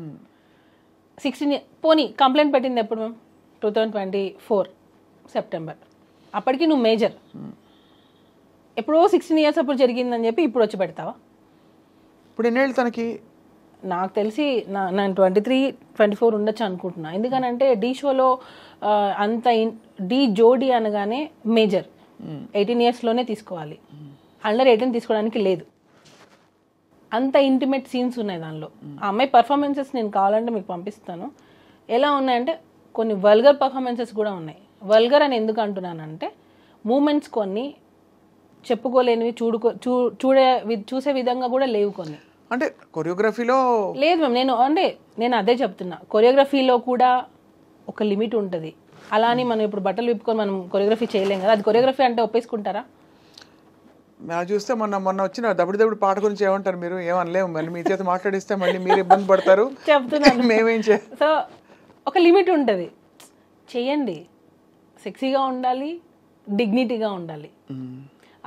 C: 16 పోనీ కంప్లైంట్ పెట్టింది ఎప్పుడు మేము 2024 సెప్టెంబర్. అప్పటికి నువ్వు మేజర్. ఎప్పుడో 16 years అప్పుడు జరిగిందని చెప్పి ఇప్పుడు వచ్చి పెడతావా?
B: ఇప్పుడు ఎన్నేళ్ళు తనకి?
C: నాకు తెలిసి నేను 23-24 ఉండొచ్చు అనుకుంటున్నా. ఎందుకనంటే ఢీ షోలో అంత ఢీ జోడీ అనగానే మేజర్ 18 yearsలోనే తీసుకోవాలి, అండర్ 18 తీసుకోవడానికి లేదు. అంత ఇంటిమేట్ సీన్స్ ఉన్నాయి దానిలో. ఆ అమ్మాయి పర్ఫార్మెన్సెస్ నేను కావాలంటే మీకు పంపిస్తాను. ఎలా ఉన్నాయంటే కొన్ని వల్గర్ పర్ఫార్మెన్సెస్ కూడా ఉన్నాయి. వల్గర్ అని ఎందుకు అంటున్నానంటే మూమెంట్స్ కొన్ని చెప్పుకోలేనివి, చూసే విధంగా కూడా లేవు కొన్ని.
B: అంటే కొరియోగ్రఫీలో
C: లేదు మ్యామ్, నేను అదే చెప్తున్నా. కొరియోగ్రఫీలో కూడా ఒక లిమిట్ ఉంటుంది. అలా అని మనం ఇప్పుడు బట్టలు విప్పుకొని మనం కొరియోగ్రఫీ చేయలేం కదా. అది కొరియోగ్రఫీ అంటే ఒప్పేసుకుంటారా?
B: మేము చూస్తే మొన్న వచ్చిన దప్పుడు పాట గురించి ఏమంటారు మీరు? ఏమనలేము, మళ్ళీ మీ చేత మాట్లాడిస్తే మళ్ళీ మీరు ఇబ్బంది పడతారు
C: చెప్తున్నాను.
B: మేమేం
C: సో ఒక లిమిట్ ఉంటుంది, చెయ్యండి. సెక్సీగా ఉండాలి, డిగ్నిటీగా ఉండాలి,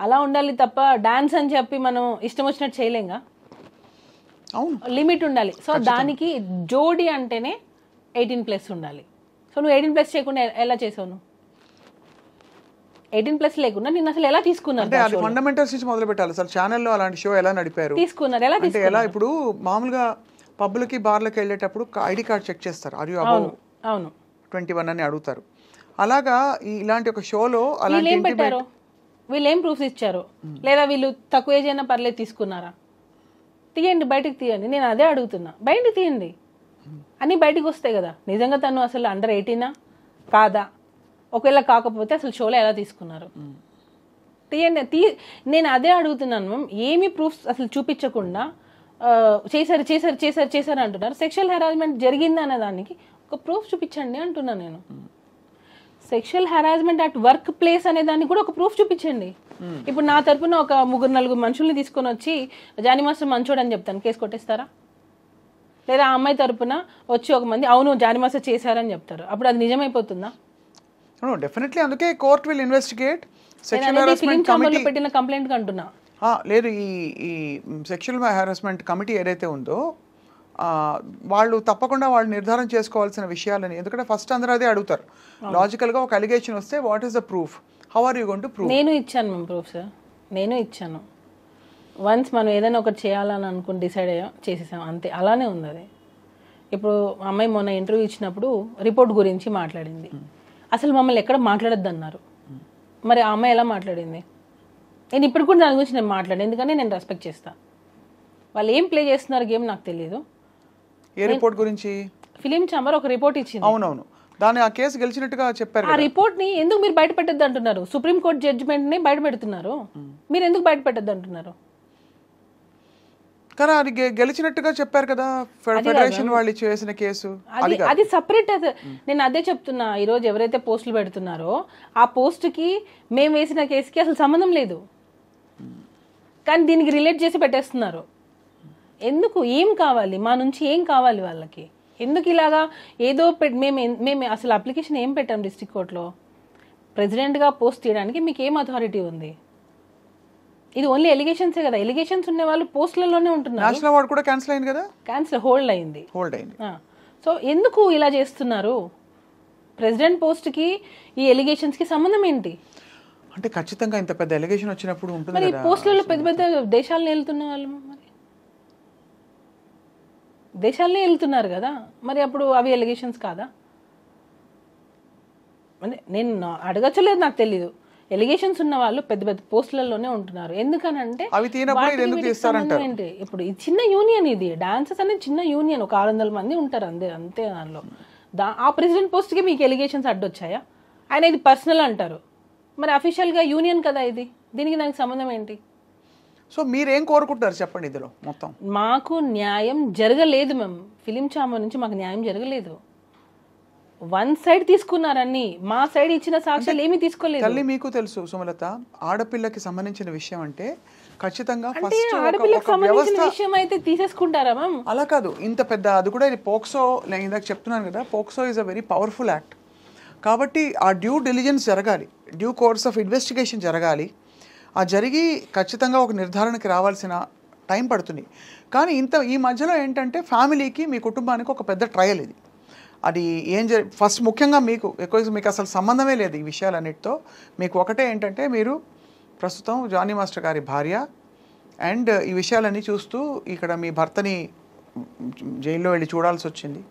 C: అలా ఉండాలి తప్ప డాన్స్ అని చెప్పి మనం ఇష్టం వచ్చినట్టు చేయలేంగా.
B: అవును,
C: లిమిట్ ఉండాలి. సో దానికి జోడి అంటేనే 18+ ఉండాలి. సో నువ్వు 18+ చేయకుండా ఎలా చేసావు? నువ్వు 18+ లేకుండా నేను అసలు ఎలా తీసుకున్నాను?
B: అంటే అది ఫండమెంటల్స్ నుంచి మొదలు పెట్టాలి. అసలు ఛానల్లో అలాంటి షో ఎలా నడిపారు,
C: తీసుకున్నారు ఎలా?
B: అంటే ఎలా? ఇప్పుడు మామూలుగా పబ్లకి బార్లకి వెళ్ళేటప్పుడు ఐడి కార్డ్ చెక్ చేస్తారు, ఆర్ యు అబౌవ్ 21 అని అడుగుతారు. అలాగా ఇలాంటి ఒక షోలో
C: అలాంటి పెట్టారు, వీళ్ళు ఏం ప్రూఫ్స్ ఇచ్చారు? లేదా వీళ్ళు తక్కువ ఏజ్ అయినా పర్లేదు తీసుకున్నారా? తీయండి, బయటకు తీయండి. నేను అదే అడుగుతున్నా, బయటకు తీయండి. అన్నీ బయటకు వస్తాయి కదా. నిజంగా తను అసలు అండర్ 18 కాదా? ఒకవేళ కాకపోతే అసలు షోలో ఎలా తీసుకున్నారు? తీయండి. నేను అదే అడుగుతున్నాను మ్యామ్. ఏమి ప్రూఫ్స్ అసలు చూపించకుండా చేశారు అంటున్నారు. సెక్షువల్ హెరాస్మెంట్ జరిగింది అనే దానికి ఒక ప్రూఫ్ చూపించండి అంటున్నాను నేను. Sexual harassment at work place అనే దానికి కూడా ఒక ప్రూఫ్ చూపించండి. ఇప్పుడు నా తరపున ఒక 3-4 మనుషుల్ని తీసుకొని వచ్చి జానీ మాస్టర్ మంచోడు అని చెప్తాను, కేసు కొట్టేస్తారా? లేదా ఆ అమ్మాయి తరపున వచ్చి ఒక మంది అవును జానీ మాస్టర్ చేశారని చెప్తారు, అప్పుడు అది నిజమైపోతుందా?
B: డెఫినెట్లీ అందుకే court will investigate. Sexual
C: film
B: harassment
C: ఛాంబర్లో
B: కమిటీ
C: పెట్టిన కంప్లైంట్ అంటున్నా.
B: లేదు, ఈ సెక్షువల్ హెరాస్మెంట్ కమిటీ ఏదైతే ఉందో వాళ్ళు తప్పకుండా వాళ్ళు నిర్ధారణ చేసుకోవాల్సిన విషయాలని, ఎందుకంటే ఫస్ట్ అందరూ అదే అడుగుతారు లాజికల్గా. ఒక అలిగేషన్ వస్తే what is the proof, how are you going to prove?
C: నేను ఇచ్చాను మ్యామ్ ప్రూఫ్ సార్, నేను ఇచ్చాను. వన్స్ మనం ఏదైనా ఒకటి చేయాలని అనుకుని డిసైడ్ అయ్యాం, చేసేసాం, అంతే. అలానే ఉంది అది. ఇప్పుడు అమ్మాయి మొన్న ఇంటర్వ్యూ ఇచ్చినప్పుడు రిపోర్ట్ గురించి మాట్లాడింది. అసలు మమ్మల్ని ఎక్కడ మాట్లాడొద్దు అన్నారు. మరి ఆ అమ్మాయి ఎలా మాట్లాడింది? నేను ఇప్పుడు కూడా దాని గురించి నేను మాట్లాడాను, ఎందుకంటే నేను రెస్పెక్ట్ చేస్తాను. వాళ్ళు ఏం ప్లే చేస్తున్నారు గేమ్ నాకు తెలియదు.
B: ఏ రిపోర్ట్ గురించి?
C: ఫిలిం ఛాంబర్ ఒక రిపోర్ట్ ఇచ్చింది.
B: అవునవును, దాన్ని ఆ కేసు గెలిచినట్టుగా చెప్పారు.
C: ఆ రిపోర్ట్ ని ఎందుకు మీరు బయట పెట్టద్దు అంటున్నారు? సుప్రీంకోర్టు జడ్జిమెంట్ ని బయట పెడుతున్నారు, మీరు ఎందుకు బయట పెట్టద్దు అంటున్నారు?
B: కానీ అది గెలిచినట్టుగా చెప్పారు కదా ఫెడరేషన్ వాళ్ళు చేసిన కేసు.
C: అది సపరేట్. నేను అదే చెప్తున్నా, ఈ రోజు ఎవరైతే పోస్టులు పెడుతున్నారో ఆ పోస్ట్ కి మేము వేసిన కేసుకి అసలు సంబంధం లేదు, కానీ దీనికి రిలేట్ చేసి పెట్టేస్తున్నారు. ఎందుకు? ఏం కావాలి మా నుంచి? ఏం కావాలి వాళ్ళకి? ఎందుకు ఇలాగా ఏదో మేము అసలు అప్లికేషన్ ఏం పెట్టాం డిస్ట్రిక్ట్ కోర్టులో? ప్రెసిడెంట్గా పోస్ట్ తీయడానికి మీకు ఏం అథారిటీ ఉంది? ఇది ఓన్లీ ఎలిగేషన్సే కదా. ఎలిగేషన్స్ ఉన్న వాళ్ళు పోస్టులలోనే ఉంటున్నారు.
B: నేషనల్ అవార్డు కూడా క్యాన్సిల్ అయింది కదా.
C: క్యాన్సిల్, హోల్డ్ అయింది. సో ఎందుకు ఇలా చేస్తున్నారు? ప్రెసిడెంట్ పోస్ట్కి ఈ ఎలిగేషన్స్కి సంబంధం ఏంటి?
B: అంటే ఖచ్చితంగా ఇంత పెద్ద ఎలిగేషన్ వచ్చినప్పుడు ఉంటుంది
C: మరి
B: కదా.
C: పోస్టులలో పెద్ద పెద్ద దేశాలను వెళ్తున్న వాళ్ళు మరి దేశాలనే వెళ్తున్నారు కదా, మరి అప్పుడు అవి ఎలిగేషన్స్ కాదా? అంటే నేను అడగచ్చలేదు, నాకు తెలీదు. ఎలిగేషన్స్ ఉన్న వాళ్ళు పెద్ద పెద్ద పోస్టులలోనే ఉంటున్నారు. ఎందుకనంటే ఏంటి, ఇప్పుడు ఇది చిన్న యూనియన్, ఇది డాన్సెస్ అనేది చిన్న యూనియన్, ఒక 600 మంది ఉంటారు అంతే. దానిలో ఆ ప్రెసిడెంట్ పోస్ట్కి మీకు ఎలిగేషన్స్ అడ్డొచ్చాయా? ఆయన ఇది పర్సనల్ అంటారు, మరి అఫీషియల్గా యూనియన్ కదా ఇది, దీనికి దానికి సంబంధం ఏంటి?
B: సో మీరేం కోరుకుంటున్నారు చెప్పండి ఇందులో మొత్తం?
C: మాకు న్యాయం జరగలేదు మ్యామ్. ఫిలిం ఛాంబర్ నుంచి మాకు న్యాయం జరగలేదు. వన్ సైడ్ తీసుకున్నారని, మా సైడ్ ఇచ్చిన సాక్ష్యాలు ఏమీ తీసుకోలేదు.
B: తల్లి మీకు తెలుసు సుమలత, ఆడపిల్లకి సంబంధించిన విషయం అంటే ఖచ్చితంగా
C: ఆడపిల్లకి సంబంధించిన విషయం అయితే తీసేసుకుంటారా మ్యామ్?
B: అలా కాదు, ఇంత పెద్ద అది కూడా ఇది పోక్సో, నేను ఇందాక చెప్తున్నాను కదా, POCSO is a very powerful act. కాబట్టి ఆ డ్యూ డిలిజెన్స్ జరగాలి, డ్యూ కోర్స్ ఆఫ్ ఇన్వెస్టిగేషన్ జరగాలి. ఆ జరిగి ఖచ్చితంగా ఒక నిర్ధారణకి రావాల్సిన టైం పడుతుంది. కానీ ఈ మధ్యలో ఏంటంటే ఫ్యామిలీకి, మీ కుటుంబానికి ఒక పెద్ద ట్రయల్ ఇది. అది ఏం ఫస్ట్ ముఖ్యంగా మీకు అసలు సంబంధమే లేదు ఈ విషయాలన్నిటితో. మీకు ఒకటే ఏంటంటే, మీరు ప్రస్తుతం జానీ మాస్టర్ గారి భార్య అండ్ ఈ విషయాలన్నీ చూస్తూ ఇక్కడ మీ భర్తని జైల్లో వెళ్ళి చూడాల్సి వచ్చింది.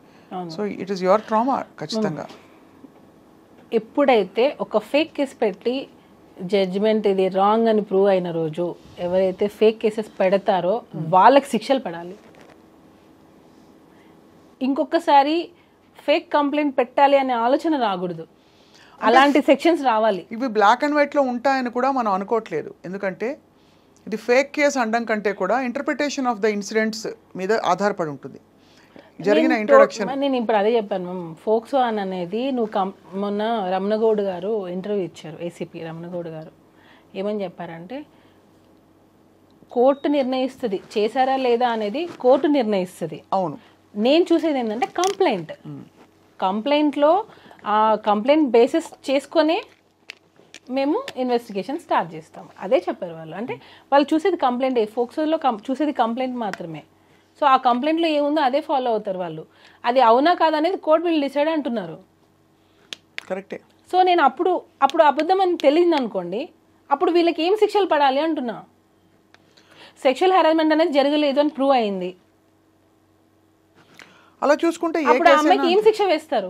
B: So it is your trauma ఖచ్చితంగా.
C: ఎప్పుడైతే ఒక ఫేక్ కేసు పెట్టి జడ్జిమెంట్ ఇది రాంగ్ అని ప్రూవ్ అయిన రోజు ఎవరైతే ఫేక్ కేసెస్ పెడతారో వాళ్ళకి శిక్షలు పడాలి. ఇంకొకసారి ఫేక్ కంప్లైంట్ పెట్టాలి అనే ఆలోచన రాకూడదు, అలాంటి సెక్షన్స్ రావాలి.
B: ఇవి బ్లాక్ అండ్ వైట్లో ఉంటాయని కూడా మనం అనుకోవట్లేదు, ఎందుకంటే ఇది ఫేక్ కేసు అనడం కంటే కూడా ఇంటర్ప్రిటేషన్ ఆఫ్ ద ఇన్సిడెంట్స్ మీద ఆధారపడి ఉంటుంది జరిగిన ఇంట్రొడక్షన్.
C: నేను ఇప్పుడు అదే చెప్పాను మ్యామ్. ఫోక్సో అనేది నువ్వు మొన్న రమణగౌడ్ గారు ఇంటర్వ్యూ ఇచ్చారు, ఏసీపీ రమణగౌడ్ గారు. ఏమని చెప్పారంటే, కోర్టు నిర్ణయిస్తుంది చేశారా లేదా అనేది, కోర్టు నిర్ణయిస్తుంది.
B: అవును,
C: నేను చూసేది ఏంటంటే కంప్లైంట్లో ఆ కంప్లైంట్ బేసిస్ చేసుకొనే మేము ఇన్వెస్టిగేషన్ స్టార్ట్ చేస్తాం. అదే చెప్పారు వాళ్ళు. అంటే వాళ్ళు చూసేది కంప్లైంట్, ఫోక్సోలో చూసేది కంప్లైంట్ మాత్రమే. సో ఆ కంప్లైంట్లో ఏముందో అదే ఫాలో అవుతారు వాళ్ళు. అది అవునా కాదా అనేది కోర్టు వీళ్ళు డిసైడ్ అంటున్నారు.
B: కరెక్టే.
C: సో నేను అప్పుడు అబద్ధం అని తెలియదు అనుకోండి, అప్పుడు వీళ్ళకి ఏం శిక్షలు పడాలి అంటున్నా. సెక్షువల్ హెరాస్మెంట్ అనేది జరగలేదు అని ప్రూవ్ అయింది,
B: అలా చూసుకుంటే
C: అప్పుడు ఆ అమ్మాయికి ఏం శిక్ష వేస్తారు?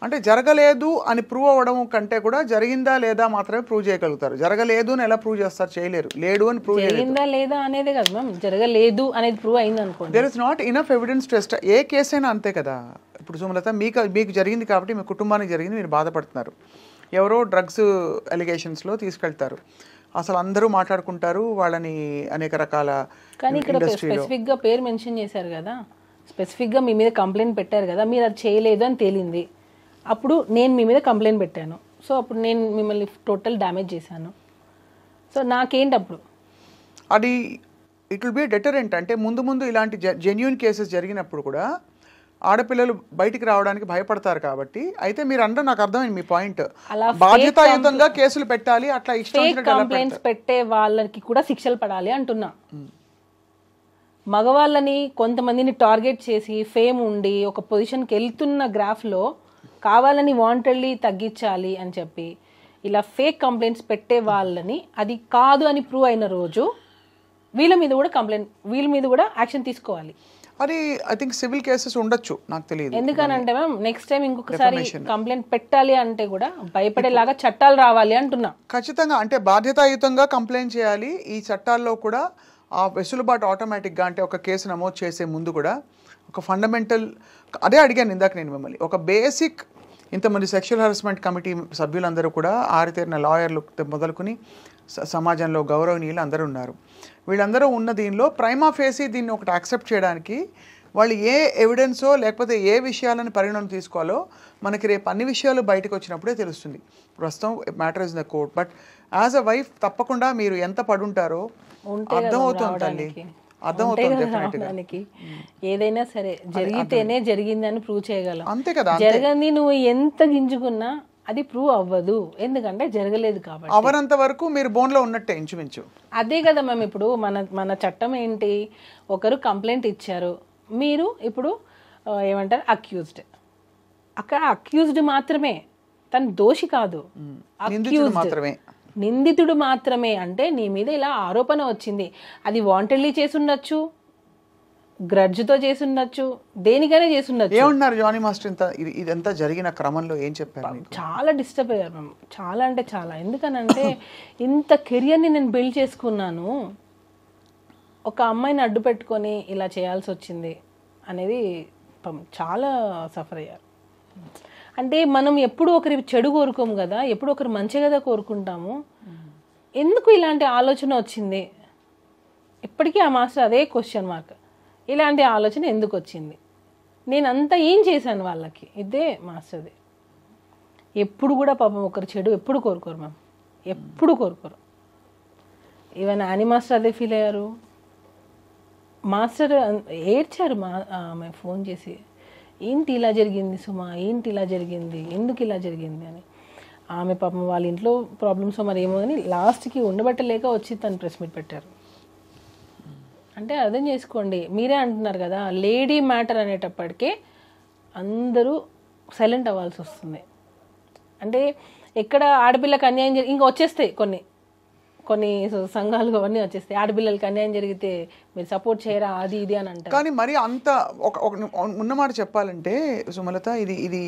B: అంటే జరగలేదు అని ప్రూవ్ అవ్వడం కంటే కూడా జరిగిందా లేదా మాత్రమే ప్రూవ్ చేయగలుగుతారు. జరగలేదు అని ఎలా ప్రూవ్ చేస్తారు? చేయలేరు. లేడు అని ప్రూవ్
C: జరిగిందా లేదా అనేది కదా మ్యామ్, జరగలేదు అనేది ప్రూవ్ అయింది అనుకోండి.
B: There is not enough evidence to a case అయినా అంతే కదా. ఇప్పుడు సుమలత, మీకు జరిగింది కాబట్టి, మీ కుటుంబానికి జరిగింది, మీరు బాధపడుతున్నారు. ఎవరో డ్రగ్స్ అలిగేషన్స్లో తీసుకెళ్తారు, అసలు అందరూ మాట్లాడుకుంటారు వాళ్ళని అనేక రకాల.
C: కానీ ఇక్కడ స్పెసిఫిక్గా పేరు మెన్షన్ చేశారు కదా, స్పెసిఫిక్గా మీ మీద కంప్లైంట్ పెట్టారు కదా, మీరు అది చేయలేదు అని తేలింది. అప్పుడు నేను మీ మీద కంప్లైంట్ పెట్టాను, సో అప్పుడు నేను మిమ్మల్ని టోటల్ డ్యామేజ్ చేశాను. సో నాకేంటి అప్పుడు?
B: అది ఇట్ విల్ బి డెటరెంట్. అంటే ముందు ఇలాంటి జెన్యూన్ కేసెస్ జరిగినప్పుడు కూడా ఆడపిల్లలు బయటికి రావడానికి భయపడతారు కాబట్టి. అయితే మీరు అంటే నాకు అర్థమైంది మీ పాయింట్,
C: అలా
B: బాధ్యతాయుతంగా కేసులు పెట్టాలి, అట్లా ఇష్టం వచ్చినట్టు ఎలా
C: కంప్లైంట్స్ పెట్టే వాళ్ళకి కూడా శిక్షలు పడాలి అంటున్నా. మగవాళ్ళని కొంతమందిని టార్గెట్ చేసి ఫేమ్ ఉండి ఒక పొజిషన్కి వెళ్తున్న గ్రాఫ్లో కావాలని వాంటెడ్లీ తగ్గించాలి అని చెప్పి ఇలా ఫేక్ కంప్లైంట్స్ పెట్టే వాళ్ళని అది కాదు అని ప్రూవ్ అయిన రోజు వీళ్ళ మీద కూడా యాక్షన్ తీసుకోవాలి.
B: అది ఐ థింక్ సివిల్ కేసెస్ ఉండొచ్చు, నాకు తెలియదు.
C: ఎందుకనంటే మ్యామ్ నెక్స్ట్ టైం ఇంకొకసారి కంప్లైంట్ పెట్టాలి అంటే కూడా భయపడేలాగా చట్టాలు రావాలి అంటున్నా.
B: ఖచ్చితంగా అంటే బాధ్యతాయుతంగా కంప్లైంట్ చేయాలి. ఈ చట్టాల్లో కూడా ఆ వెసులుబాటు ఆటోమేటిక్గా, అంటే ఒక కేసు నమోదు చేసే ముందు కూడా ఒక ఫండమెంటల్, అదే అడిగాను ఇందాక నేను మిమ్మల్ని, ఒక బేసిక్ ఇంతమంది సెక్షువల్ హరాస్మెంట్ కమిటీ సభ్యులందరూ కూడా ఆరితేరిన లాయర్లు మొదలుకొని సమాజంలో గౌరవనీయులు అందరూ ఉన్నారు. వీళ్ళందరూ ఉన్న దీనిలో ప్రైమా ఫేసి దీన్ని ఒకటి యాక్సెప్ట్ చేయడానికి వాళ్ళు ఏ ఎవిడెన్సో లేకపోతే ఏ విషయాలను పరిగణన తీసుకోవాలో మనకి రేపు అన్ని విషయాలు బయటకు వచ్చినప్పుడే తెలుస్తుంది. ప్రస్తుతం matter is the court, but as a wife తప్పకుండా మీరు ఎంత పడుంటారో అర్థమవుతుంది తల్లి, అర్థమవుతుంది.
C: ఏదైనా సరే జరిగితేనే జరిగిందని ప్రూవ్ చేయగలం,
B: అంతే కదా.
C: జరగని నువ్వు ఎంత గింజుకున్నా అది ప్రూవ్ అవ్వదు, ఎందుకంటే జరగలేదు కాబట్టి.
B: అవనంత వరకు మీరు బోన్లో ఉన్నట్టే ఇంచుమించు.
C: అదే కదా మ్యామ్, ఇప్పుడు మన చట్టం ఏంటి, ఒకరు కంప్లైంట్ ఇచ్చారు, మీరు ఇప్పుడు ఏమంటారు అక్యూజ్డ్, అక్కడ అక్యూజ్డ్ మాత్రమే, తను దోషి కాదు, నిందితుడు మాత్రమే. అంటే నీ మీద ఇలా ఆరోపణ వచ్చింది, అది వాంటెడ్లీ చేసుండొచ్చు, గ్రడ్జ్తో చేసుండొచ్చు, దేనికైనా చేసుండొచ్చు.
B: ఏమన్నారు జానీ మాస్టర్ ఇదంతా జరిగిన క్రమంలో ఏం చెప్పారు?
C: చాలా డిస్టర్బ్ అయ్యారు మ్యామ్, చాలా అంటే చాలా. ఎందుకనంటే ఇంత కెరియర్ని నేను బిల్డ్ చేసుకున్నాను, ఒక అమ్మాయిని అడ్డు పెట్టుకొని ఇలా చేయాల్సి వచ్చింది అనేది చాలా సఫర్ అయ్యారు. అంటే మనం ఎప్పుడు ఒకరి చెడు కోరుకోము కదా, ఎప్పుడు ఒకరు మంచి కదా కోరుకుంటాము. ఎందుకు ఇలాంటి ఆలోచన వచ్చింది, ఇప్పటికీ ఆ మాస్టర్ అదే క్వశ్చన్ మార్క్, ఇలాంటి ఆలోచన ఎందుకు వచ్చింది, నేను అంతా ఏం చేశాను వాళ్ళకి, ఇదే మాస్టర్ది. ఎప్పుడు కూడా పాపం ఒకరి చెడు ఎప్పుడు కోరుకోరు మ్యామ్, ఎప్పుడు కోరుకోరు. ఈవెన్ యానీ మాస్టర్ అదే ఫీల్ అయ్యారు. మాస్టర్ ఏడ్చారు ఆమె ఫోన్ చేసి, ఏంటి ఇలా జరిగింది సుమా, ఏంటి ఇలా జరిగింది, ఎందుకు ఇలా జరిగింది అని. ఆమె పాపం వాళ్ళ ఇంట్లో ప్రాబ్లమ్స్ మరి ఏమో అని లాస్ట్కి ఉండబట్టలేక వచ్చి తను ప్రెస్ మీట్ పెట్టారు. అంటే అర్థం చేసుకోండి, మీరే అంటున్నారు కదా లేడీ మ్యాటర్ అనేటప్పటికే అందరూ సైలెంట్ అవ్వాల్సి వస్తుంది. అంటే ఎక్కడ ఆడపిల్లకి అన్యాయం ఇంకా వచ్చేస్తాయి కొన్ని సంఘాలు అవన్నీ వచ్చేస్తాయి, ఆడపిల్లలకి అన్యాయం జరిగితే మీరు సపోర్ట్ చేయరా అది ఇది అని అంటారు.
B: కానీ మరి అంత ఉన్నమాట చెప్పాలంటే సుమలత, ఇది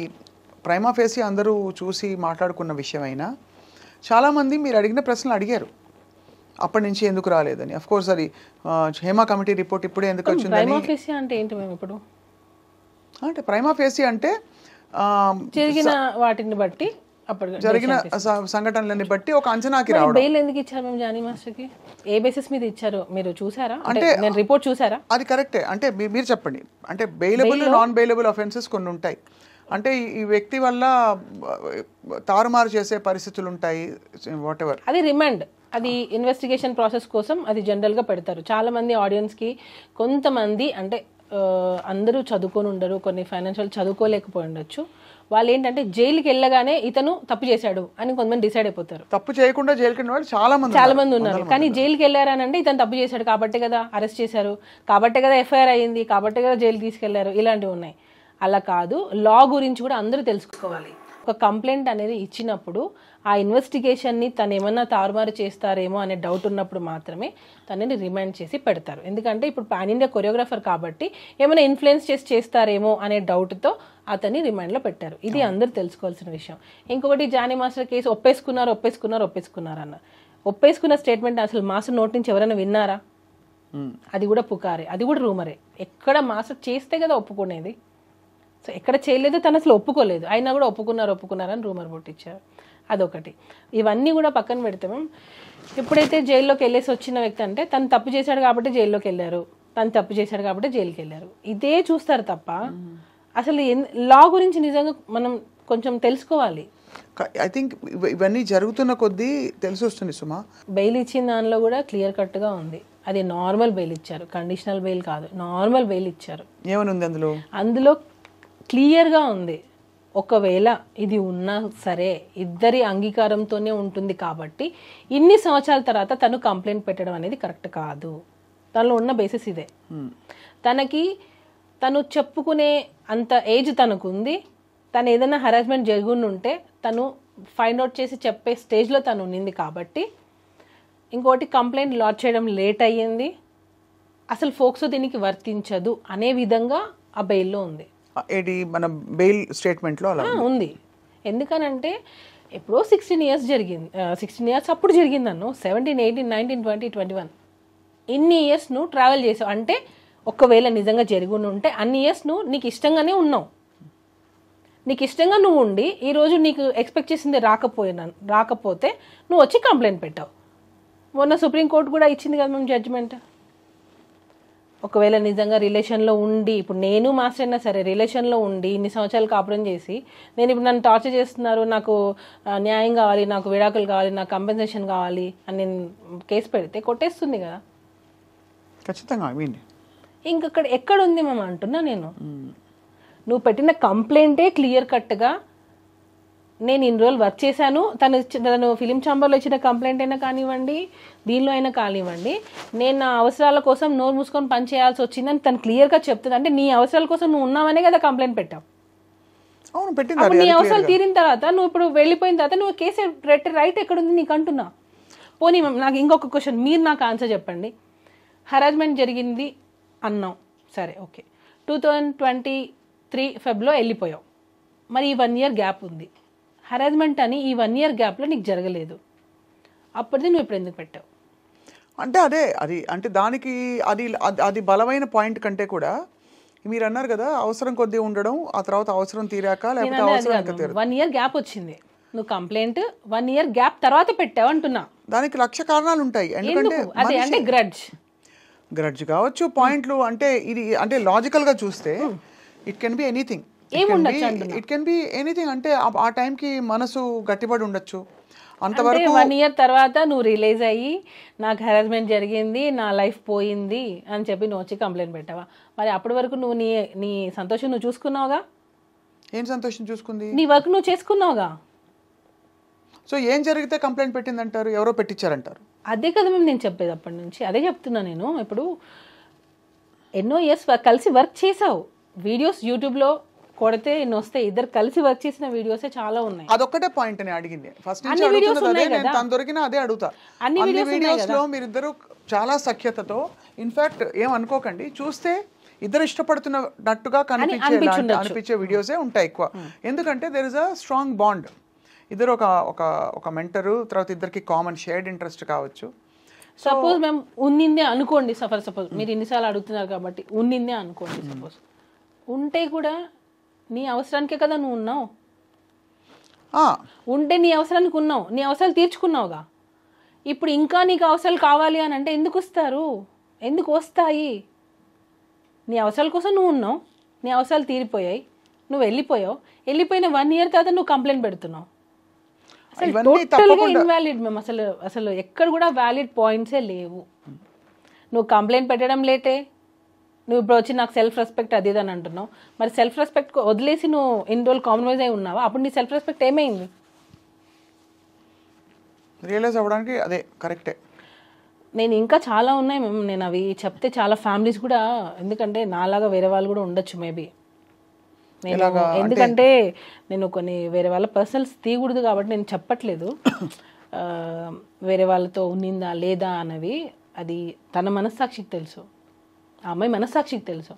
B: ప్రైమా ఫేసి అందరూ చూసి మాట్లాడుకున్న విషయం అయినా చాలామంది మీరు అడిగిన ప్రశ్నలు అడిగారు, అప్పటి నుంచి ఎందుకు రాలేదని. అఫ్ కోర్స్ అది హేమా కమిటీ రిపోర్ట్ ఇప్పుడే ఎందుకు వచ్చింది.
C: ప్రైమా ఫేసి అంటే ఏంటి మేము ఇప్పుడు,
B: అంటే ప్రైమా ఫేసి అంటే
C: జరిగిన వాటిని బట్టి,
B: జరిగిన సంఘటనలని బట్టి ఒక అంచనాకి రావడం.
C: బెయిల్ ఎందుకు ఇచ్చారు మేము జానీ మాస్టర్కి, ఏ బేసిస్ మీద ఇచ్చారు మీరు చూసారా? అంటే నేను రిపోర్ట్ చూసారా?
B: అది కరెక్టే, అంటే మీరు చెప్పండి. అంటే బెయిలబుల్ నాన్ బెయిలబుల్ అఫెన్సెస్ కొన్ని ఉంటాయి, అంటే ఈ వ్యక్తి వల్ల తారుమారు చేసే పరిస్థితులు ఉంటాయి, వాట్ ఎవర్.
C: అది రిమాండ్, అది ఇన్వెస్టిగేషన్ ప్రాసెస్ కోసం అది జనరల్గా పెడతారు. చాలామంది ఆడియన్స్కి కొంతమంది అంటే అందరూ చదువుకొని ఉండరు, కొన్ని ఫైనాన్షియల్ చదువుకోలేకపోయి ఉండొచ్చు, వాళ్ళు ఏంటంటే జైలుకి వెళ్ళగానే ఇతను తప్పు చేశాడు అని కొంతమంది డిసైడ్ అయిపోతారు.
B: తప్పు చేయకుండా జైలుకి వెళ్ళిన వాళ్ళు చాలా మంది
C: ఉన్నారు. కానీ జైలుకి వెళ్ళారనంటే ఇతను తప్పు చేశాడు కాబట్టే కదా అరెస్ట్ చేశారు, కాబట్టే కదా ఎఫ్ఐఆర్ అయ్యింది, కాబట్టే కదా జైలు తీసుకెళ్లారు, ఇలాంటివి ఉన్నాయి. అలా కాదు, లా గురించి కూడా అందరూ తెలుసుకోవాలి. ఒక కంప్లైంట్ అనేది ఇచ్చినప్పుడు ఆ ఇన్వెస్టిగేషన్ని తను ఏమన్నా తారుమారు చేస్తారేమో అనే డౌట్ ఉన్నప్పుడు మాత్రమే తనని రిమైండ్ చేసి పెడతారు. ఎందుకంటే ఇప్పుడు పాన్ ఇండియా కొరియోగ్రాఫర్ కాబట్టి ఏమైనా ఇన్ఫ్లుయెన్స్ చేస్తారేమో అనే డౌట్తో అతన్ని రిమైండ్లో పెట్టారు. ఇది అందరూ తెలుసుకోవాల్సిన విషయం. ఇంకొకటి జానీ మాస్టర్ కేసు ఒప్పేసుకున్నారు అన్న ఒప్పేసుకున్న స్టేట్మెంట్ అసలు మాస్టర్ నోటి నుంచి ఎవరైనా విన్నారా? అది కూడా పుకారే, అది కూడా రూమరే. ఎక్కడ మాస్టర్ చేస్తే కదా ఒప్పుకునేది, సో ఎక్కడ చేయలేదు, తను అసలు ఒప్పుకోలేదు, అయినా కూడా ఒప్పుకున్నారని రూమర్ పుట్టించారు. అదొకటి. ఇవన్నీ కూడా పక్కన పెడితే ఎప్పుడైతే జైల్లోకి వెళ్ళేసి వచ్చిన వ్యక్తి అంటే తను తప్పు చేశాడు కాబట్టి జైల్లోకి వెళ్ళారు, తను తప్పు చేశాడు కాబట్టి జైలుకి వెళ్ళారు, ఇదే చూస్తారు తప్ప అసలు లా గురించి నిజంగా మనం కొంచెం తెలుసుకోవాలి.
B: ఐ థింక్ ఇవన్నీ జరుగుతున్న కొద్దీ తెలిసి వస్తుంది సుమా.
C: బెయిల్ ఇచ్చిన దానిలో కూడా క్లియర్ కట్గా ఉంది, అది నార్మల్ బెయిల్ ఇచ్చారు, కండిషనల్ బెయిల్ కాదు, నార్మల్ బెయిల్ ఇచ్చారు.
B: ఏమని ఉంది అందులో?
C: అందులో క్లియర్గా ఉంది. ఒకవేళ ఇది ఉన్నా సరే ఇద్దరి అంగీకారంతోనే ఉంటుంది కాబట్టి ఇన్ని సంవత్సరాల తర్వాత తను కంప్లైంట్ పెట్టడం అనేది కరెక్ట్ కాదు. తనలో ఉన్న బేసిస్ ఇదే. తను చెప్పుకునే అంత ఏజ్ తనకుంది. తను ఏదైనా హరాస్మెంట్ జరుగుంటే తను ఫైండ్ అవుట్ చేసి చెప్పే స్టేజ్లో తను ఉన్నింది కాబట్టి, ఇంకోటి కంప్లైంట్ లాడ్జ్ చేయడం లేట్ అయ్యింది, అసలు ఫోక్సో దీనికి వర్తించదు అనే విధంగా ఆ బెయిల్లో ఉంది.
B: ఏది మన బెయిల్ స్టేట్మెంట్లో అలా
C: ఉంది. ఎందుకనంటే ఎప్పుడో 16 years జరిగింది. 16 years అప్పుడు జరిగింది నన్ను. 17, 18, 19, 20, 21 ఇన్ని ఇయర్స్ నువ్వు ట్రావెల్ చేసావు అంటే ఒకవేళ నిజంగా జరిగి ఉంటే అన్ని ఇయర్స్ నువ్వు నీకు ఇష్టంగానే ఉన్నావు. నీకు ఇష్టంగా నువ్వు ఉండి ఈరోజు నీకు ఎక్స్పెక్ట్ చేసింది రాకపోతే నువ్వు వచ్చి కంప్లైంట్ పెట్టావు. మొన్న సుప్రీంకోర్టు కూడా ఇచ్చింది కదా మేము జడ్జిమెంట్. ఒకవేళ నిజంగా రిలేషన్లో ఉండి, ఇప్పుడు నేను మాస్టర్ అయినా సరే రిలేషన్లో ఉండి ఇన్ని సంవత్సరాలు కాపురం చేసి నేను ఇప్పుడు నన్ను టార్చర్ చేస్తున్నారు, నాకు న్యాయం కావాలి, నాకు విడాకులు కావాలి, నాకు కంపెన్సేషన్ కావాలి అని నేను కేసు పెడితే కొట్టేస్తుంది కదా
B: ఖచ్చితంగా.
C: ఇంకక్కడ ఎక్కడుంది మేము అంటున్నా నేను. నువ్వు పెట్టిన కంప్లైంటే క్లియర్ కట్గా నేను ఇన్ని రోజులు వర్క్ చేశాను, తను ఫిలిం ఛాంబర్లో ఇచ్చిన కంప్లైంట్ అయినా కానివ్వండి, దీనిలో అయినా కానివ్వండి, నేను నా అవసరాల కోసం నోరు మూసుకొని పని చేయాల్సి వచ్చిందని తను క్లియర్గా చెప్తుంది. అంటే నీ అవసరాల కోసం నువ్వు ఉన్నావనే కదా కంప్లైంట్ పెట్టావు. అప్పుడు నీ అవసరాలు తీరిన తర్వాత నువ్వు ఇప్పుడు వెళ్ళిపోయిన తర్వాత నువ్వు కేసు రైట్ ఎక్కడుంది నీకు అంటున్నా. పోనీ నాకు ఇంకొక క్వశ్చన్, మీరు నాకు ఆన్సర్ చెప్పండి. హరాస్మెంట్ జరిగింది అన్నాం, సరే ఓకే, 2023 ఫెబ్లో వెళ్ళిపోయావు, మరి ఈ 1 year గ్యాప్ ఉంది. హరాస్మెంట్ అని ఈ 1 year గ్యాప్లో నీకు జరగలేదు, అప్పటిది నువ్వు ఇప్పుడు ఎందుకు పెట్టావు?
B: అంటే అది అంటే దానికి అది బలమైన పాయింట్ కంటే కూడా మీరు అన్నారు కదా అవసరం కొద్దీ ఉండడం, ఆ తర్వాత అవసరం తీరాక లేకపోతే అవసరం
C: 1 year గ్యాప్ వచ్చింది, నువ్వు కంప్లైంట్ 1 year గ్యాప్ తర్వాత పెట్టావు అంటున్నా.
B: దానికి 1,00,000 కారణాలు ఉంటాయి. ఎందుకంటే
C: అదే అంటే
B: గ్రడ్జ్ కావచ్చు, పాయింట్లు అంటే ఇది అంటే లాజికల్గా చూస్తే it can be anything. It can be anything. అంటే ఆ టైంకి మనసు గట్టిపడి ఉండొచ్చు. అంతవరకు
C: 1 year తర్వాత నువ్వు రిలీజ్ అయ్యి నాకు హెరాస్మెంట్ జరిగింది, నా లైఫ్ పోయింది అని చెప్పి నువ్వు వచ్చి కంప్లైంట్ పెట్టావా? మరి అప్పటి వరకు నువ్వు నీ సంతోషం నువ్వు చూసుకున్నావుగా.
B: ఏం సంతోషం చూసుకుంది?
C: నీ వర్క్ నువ్వు చేసుకున్నావుగా.
B: సో ఏం జరిగితే కంప్లైంట్ పెట్టిందంటారు? ఎవరో పెట్టించారంటారు.
C: అదే కదా మేము నేను చెప్పేది అప్పటి నుంచి, అదే చెప్తున్నా నేను. ఇప్పుడు ఎన్నో ఇయర్స్ కలిసి వర్క్ చేసావు, వీడియోస్ యూట్యూబ్లో కొడితే ఎన్ని వస్తాయి, ఇద్దరు కలిసి వర్క్ చేసిన వీడియోసే చాలా ఉన్నాయి.
B: అదొక్కటే పాయింట్ నేను అడిగింది ఫస్ట్ నుంచి అడుగుతున్నది అదే. నేను తను దొరికినా అదే అడుగుతా. అన్ని వీడియోస్లో మీరిద్దరు చాలా సఖ్యతతో, ఇన్ఫాక్ట్ ఏమనుకోకండి, చూస్తే ఇద్దరు ఇష్టపడుతున్నట్టుగా అనిపించే వీడియోసే ఉంటాయి ఎక్కువ. ఎందుకంటే there is a strong bond. ఇద్దరు ఒక మెంటరు, తర్వాత ఇద్దరికి కామన్ షేర్డ్ ఇంట్రెస్ట్ కావచ్చు.
C: సపోజ్ మేము ఉన్నిందే అనుకోండి, సపోజ్ మీరు ఇన్నిసార్లు అడుగుతున్నారు కాబట్టి ఉన్నిందే అనుకోండి. సపోజ్ ఉంటే కూడా నీ అవసరానికే కదా నువ్వు ఉన్నావు. ఉంటే నీ అవసరానికి ఉన్నావు, నీ అవసరాలు తీర్చుకున్నావుగా. ఇప్పుడు ఇంకా నీకు అవసరాలు కావాలి అని అంటే ఎందుకు వస్తారు? ఎందుకు వస్తాయి? నీ అవసరాల కోసం నువ్వు ఉన్నావు, నీ అవసరాలు తీరిపోయాయి, నువ్వు వెళ్ళిపోయావు. వెళ్ళిపోయిన 1 year తర్వాత నువ్వు కంప్లైంట్ పెడుతున్నావు. అసలు టోటల్గా ఇన్వాలిడ్. మేము అసలు ఎక్కడ కూడా వ్యాలిడ్ పాయింట్సే లేవు. నువ్వు కంప్లైంట్ పెట్టడం లేటే, నువ్వు ఇప్పుడు వచ్చి నాకు సెల్ఫ్ రెస్పెక్ట్ అది అని అంటున్నావు. మరి సెల్ఫ్ రెస్పెక్ట్ వదిలేసి నువ్వు ఇన్ని రోజులు కాంప్రమైజ్ అయి ఉన్నావా? అప్పుడు నీ సెల్ఫ్ రెస్పెక్ట్ ఏమైంది?
B: రియలైజ్ అవ్వడానికి అదే కరెక్టే.
C: నేను ఇంకా చాలా ఉన్నాయి మేము, నేను అవి చెప్తే చాలా ఫ్యామిలీస్ కూడా, ఎందుకంటే నాలాగా వేరే వాళ్ళు కూడా ఉండొచ్చు మేబీ. నేను ఎందుకంటే నేను కొన్ని వేరే వాళ్ళ పర్సనల్స్ తీయకూడదు కాబట్టి నేను చెప్పట్లేదు. వేరే వాళ్ళతో ఉన్నిందా లేదా అన్నవి అది తన మనస్సాక్షికి తెలుసు, ఆ అమ్మాయి మనస్సాక్షికి తెలుసు.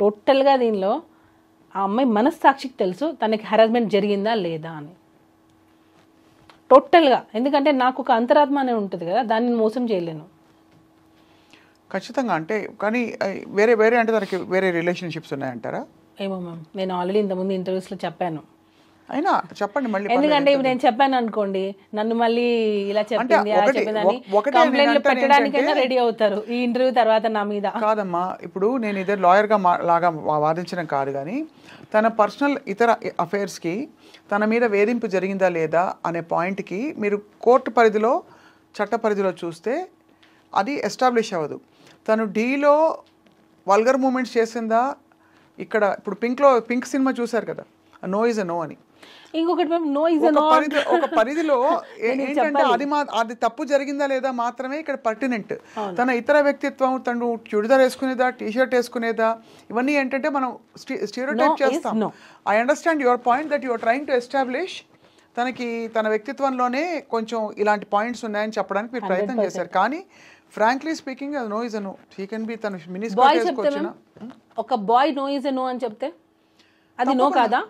C: టోటల్గా దీనిలో ఆ అమ్మాయి మనస్సాక్షికి తెలుసు తనకి హెరాస్మెంట్ జరిగిందా లేదా అని టోటల్గా. ఎందుకంటే నాకు ఒక అంతరాత్మ అనే ఉంటుంది కదా, దాన్ని మోసం చేయలేను
B: ఖచ్చితంగా. అంటే కానీ వేరే అంటే తనకి వేరే రిలేషన్షిప్స్ ఉన్నాయంటారా?
C: ఏమో మ్యామ్, నేను ఆల్రెడీ ఇంతకుముందు ఇంటర్వ్యూస్లో చెప్పాను.
B: అయినా చెప్పండి మళ్ళీ.
C: ఎందుకంటే ఇప్పుడు నేను చెప్పాను అనుకోండి, నన్ను మళ్ళీ ఇలా చెప్పింది అలా చెప్పిందని కంప్లైంట్లు పెట్టడానికైనా రెడీ అవుతారు ఈ ఇంటర్వ్యూ తర్వాత నా మీద.
B: కాదమ్మా, ఇప్పుడు నేను ఇదే లాయర్గా లాగా వాదించడం కాదు, కానీ తన పర్సనల్ ఇతర అఫైర్స్కి తన మీద వేధింపు జరిగిందా లేదా అనే పాయింట్కి మీరు కోర్టు పరిధిలో, చట్ట పరిధిలో చూస్తే అది ఎస్టాబ్లిష్ అవ్వదు. తను డీలో వల్గర్ మూమెంట్స్ చేసిందా, ఇక్కడ ఇప్పుడు పింక్ సినిమా చూసారు కదా, నో ఇస్ అ నో అని.
C: ఇంకొకటి మ్యామ్, నో ఇస్ నో
B: ఒక పరిధిలో ఏంటంటే అది తప్పు జరిగిందా లేదా మాత్రమే ఇక్కడ పర్టినెంట్. తన ఇతర వ్యక్తిత్వం, తను చుడిదార్ వేసుకునేదా, టీషర్ట్ వేసుకునేదా, ఇవన్నీ ఏంటంటే మనం స్టీరియోటైప్ చేస్తాం. I understand your point that your trying to establish తనకి తన వ్యక్తిత్వంలోనే కొంచెం ఇలాంటి పాయింట్స్ ఉన్నాయని చెప్పడానికి మీరు ప్రయత్నం చేశారు. కానీ ఫ్రాంక్లీ స్పీకింగ్ అది no is no. He can be తన మినిస్కర్ట్ వేసుకొచ్చిన
C: ఒక బాయ్ నో ఇస్ నో అని చెప్తే అది నో కాదా?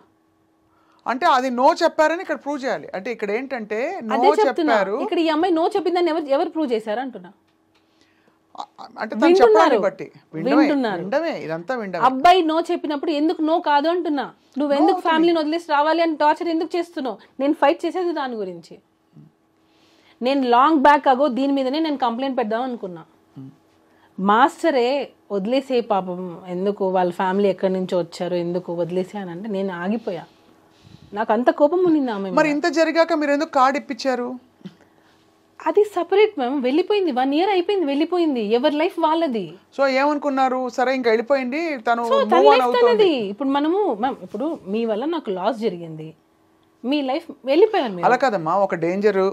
B: అంటే అది నో చెప్పారని ఇక్కడ ప్రూవ్ చేయాలి. అంటే ఇక్కడ ఏంటంటే నో చెప్పారు,
C: ఇక్కడ ఈ అమ్మాయి నో చెప్పిందని ఎవరు ప్రూవ్ చేశారు అంటున్నా.
B: అంటే తను చెప్పాలని బట్టి విండమే, ఇదంతా విండమే.
C: అబ్బాయి నో చెప్పినప్పుడు ఎందుకు నో కాదు అంటున్నా. నువ్వు ఎందుకు ఫ్యామిలీని వదిలేసి రావాలి అని టార్చర్ ఎందుకు చేస్తున్నావు? నేను ఫైట్ చేసేది దాని గురించి. నేను లాంగ్ బ్యాక్ అగో దీని మీదనే నేను కంప్లైంట్ పెడదాం అనుకున్నా. మాస్టరే వదిలేసే పాపం, ఎందుకు వాళ్ళ ఫ్యామిలీ ఎక్కడి నుంచో వచ్చారు, ఎందుకు వదిలేసే అని అంటే నేను ఆగిపోయా. నాకు అంత కోపం ఉన్నింది ఆమె.
B: మరి ఇంత జరిగాక మీరు ఎందుకు కార్డు ఇప్పించారు?
C: అది సపరేట్ మ్యామ్, వెళ్ళిపోయింది. 1 year అయిపోయింది, వెళ్ళిపోయింది. ఎవరి లైఫ్ వాళ్ళది.
B: సో ఏమనుకున్నారు, సరే ఇంకా వెళ్ళిపోయింది తను.
C: ఇప్పుడు మనము మ్యామ్, ఇప్పుడు మీ వల్ల నాకు లాస్ జరిగింది, మీ లైఫ్ వెళ్ళిపోయాను.
B: అలా కదమ్మా, ఒక డేంజర్,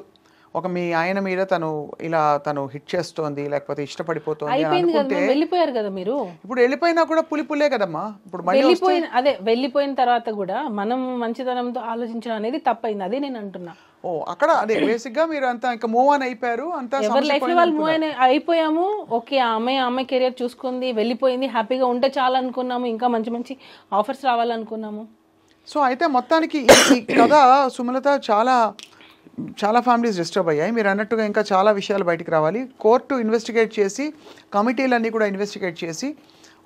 B: ఒక మీ ఆయన మీద తను హిట్ చేస్తోంది, లేకపోతే ఇష్టపడిపోతుంది అనుకుంటే
C: వెళ్ళిపోయారు కదా మీరు.
B: ఇప్పుడు వెళ్ళిపోయినా కూడా పులిపులే కదమ్మా. ఇప్పుడు
C: వెళ్ళిపోయిన తర్వాత కూడా మనం మంచితనంతో ఆలోచించడం అనేది తప్పైంది. అదే నేను అంటున్నా.
B: అక్కడ అదే బేసిక్ గా మీరు అంతా ఇంకా మూవ్ ఆన్ అయిపోయారు, అంతా
C: ఎవరి లైఫ్ లో వాళ్ళు మూవ్ ఆన్ అయిపోయాము. ఓకే, ఆమె కెరియర్ చూసుకుంది, వెళ్ళిపోయింది, హ్యాపీగా ఉంటే చాలా అనుకున్నాము, ఇంకా మంచి మంచి ఆఫర్స్ రావాలనుకున్నాము.
B: సో అయితే మొత్తానికి ఈ కథ సుమలత చాలా ఫ్యామిలీస్ డిస్టర్బ్ అయ్యాయి. మీరు అన్నట్టుగా ఇంకా చాలా విషయాలు బయటికి రావాలి. కోర్టు ఇన్వెస్టిగేట్ చేసి, కమిటీలన్నీ కూడా ఇన్వెస్టిగేట్ చేసి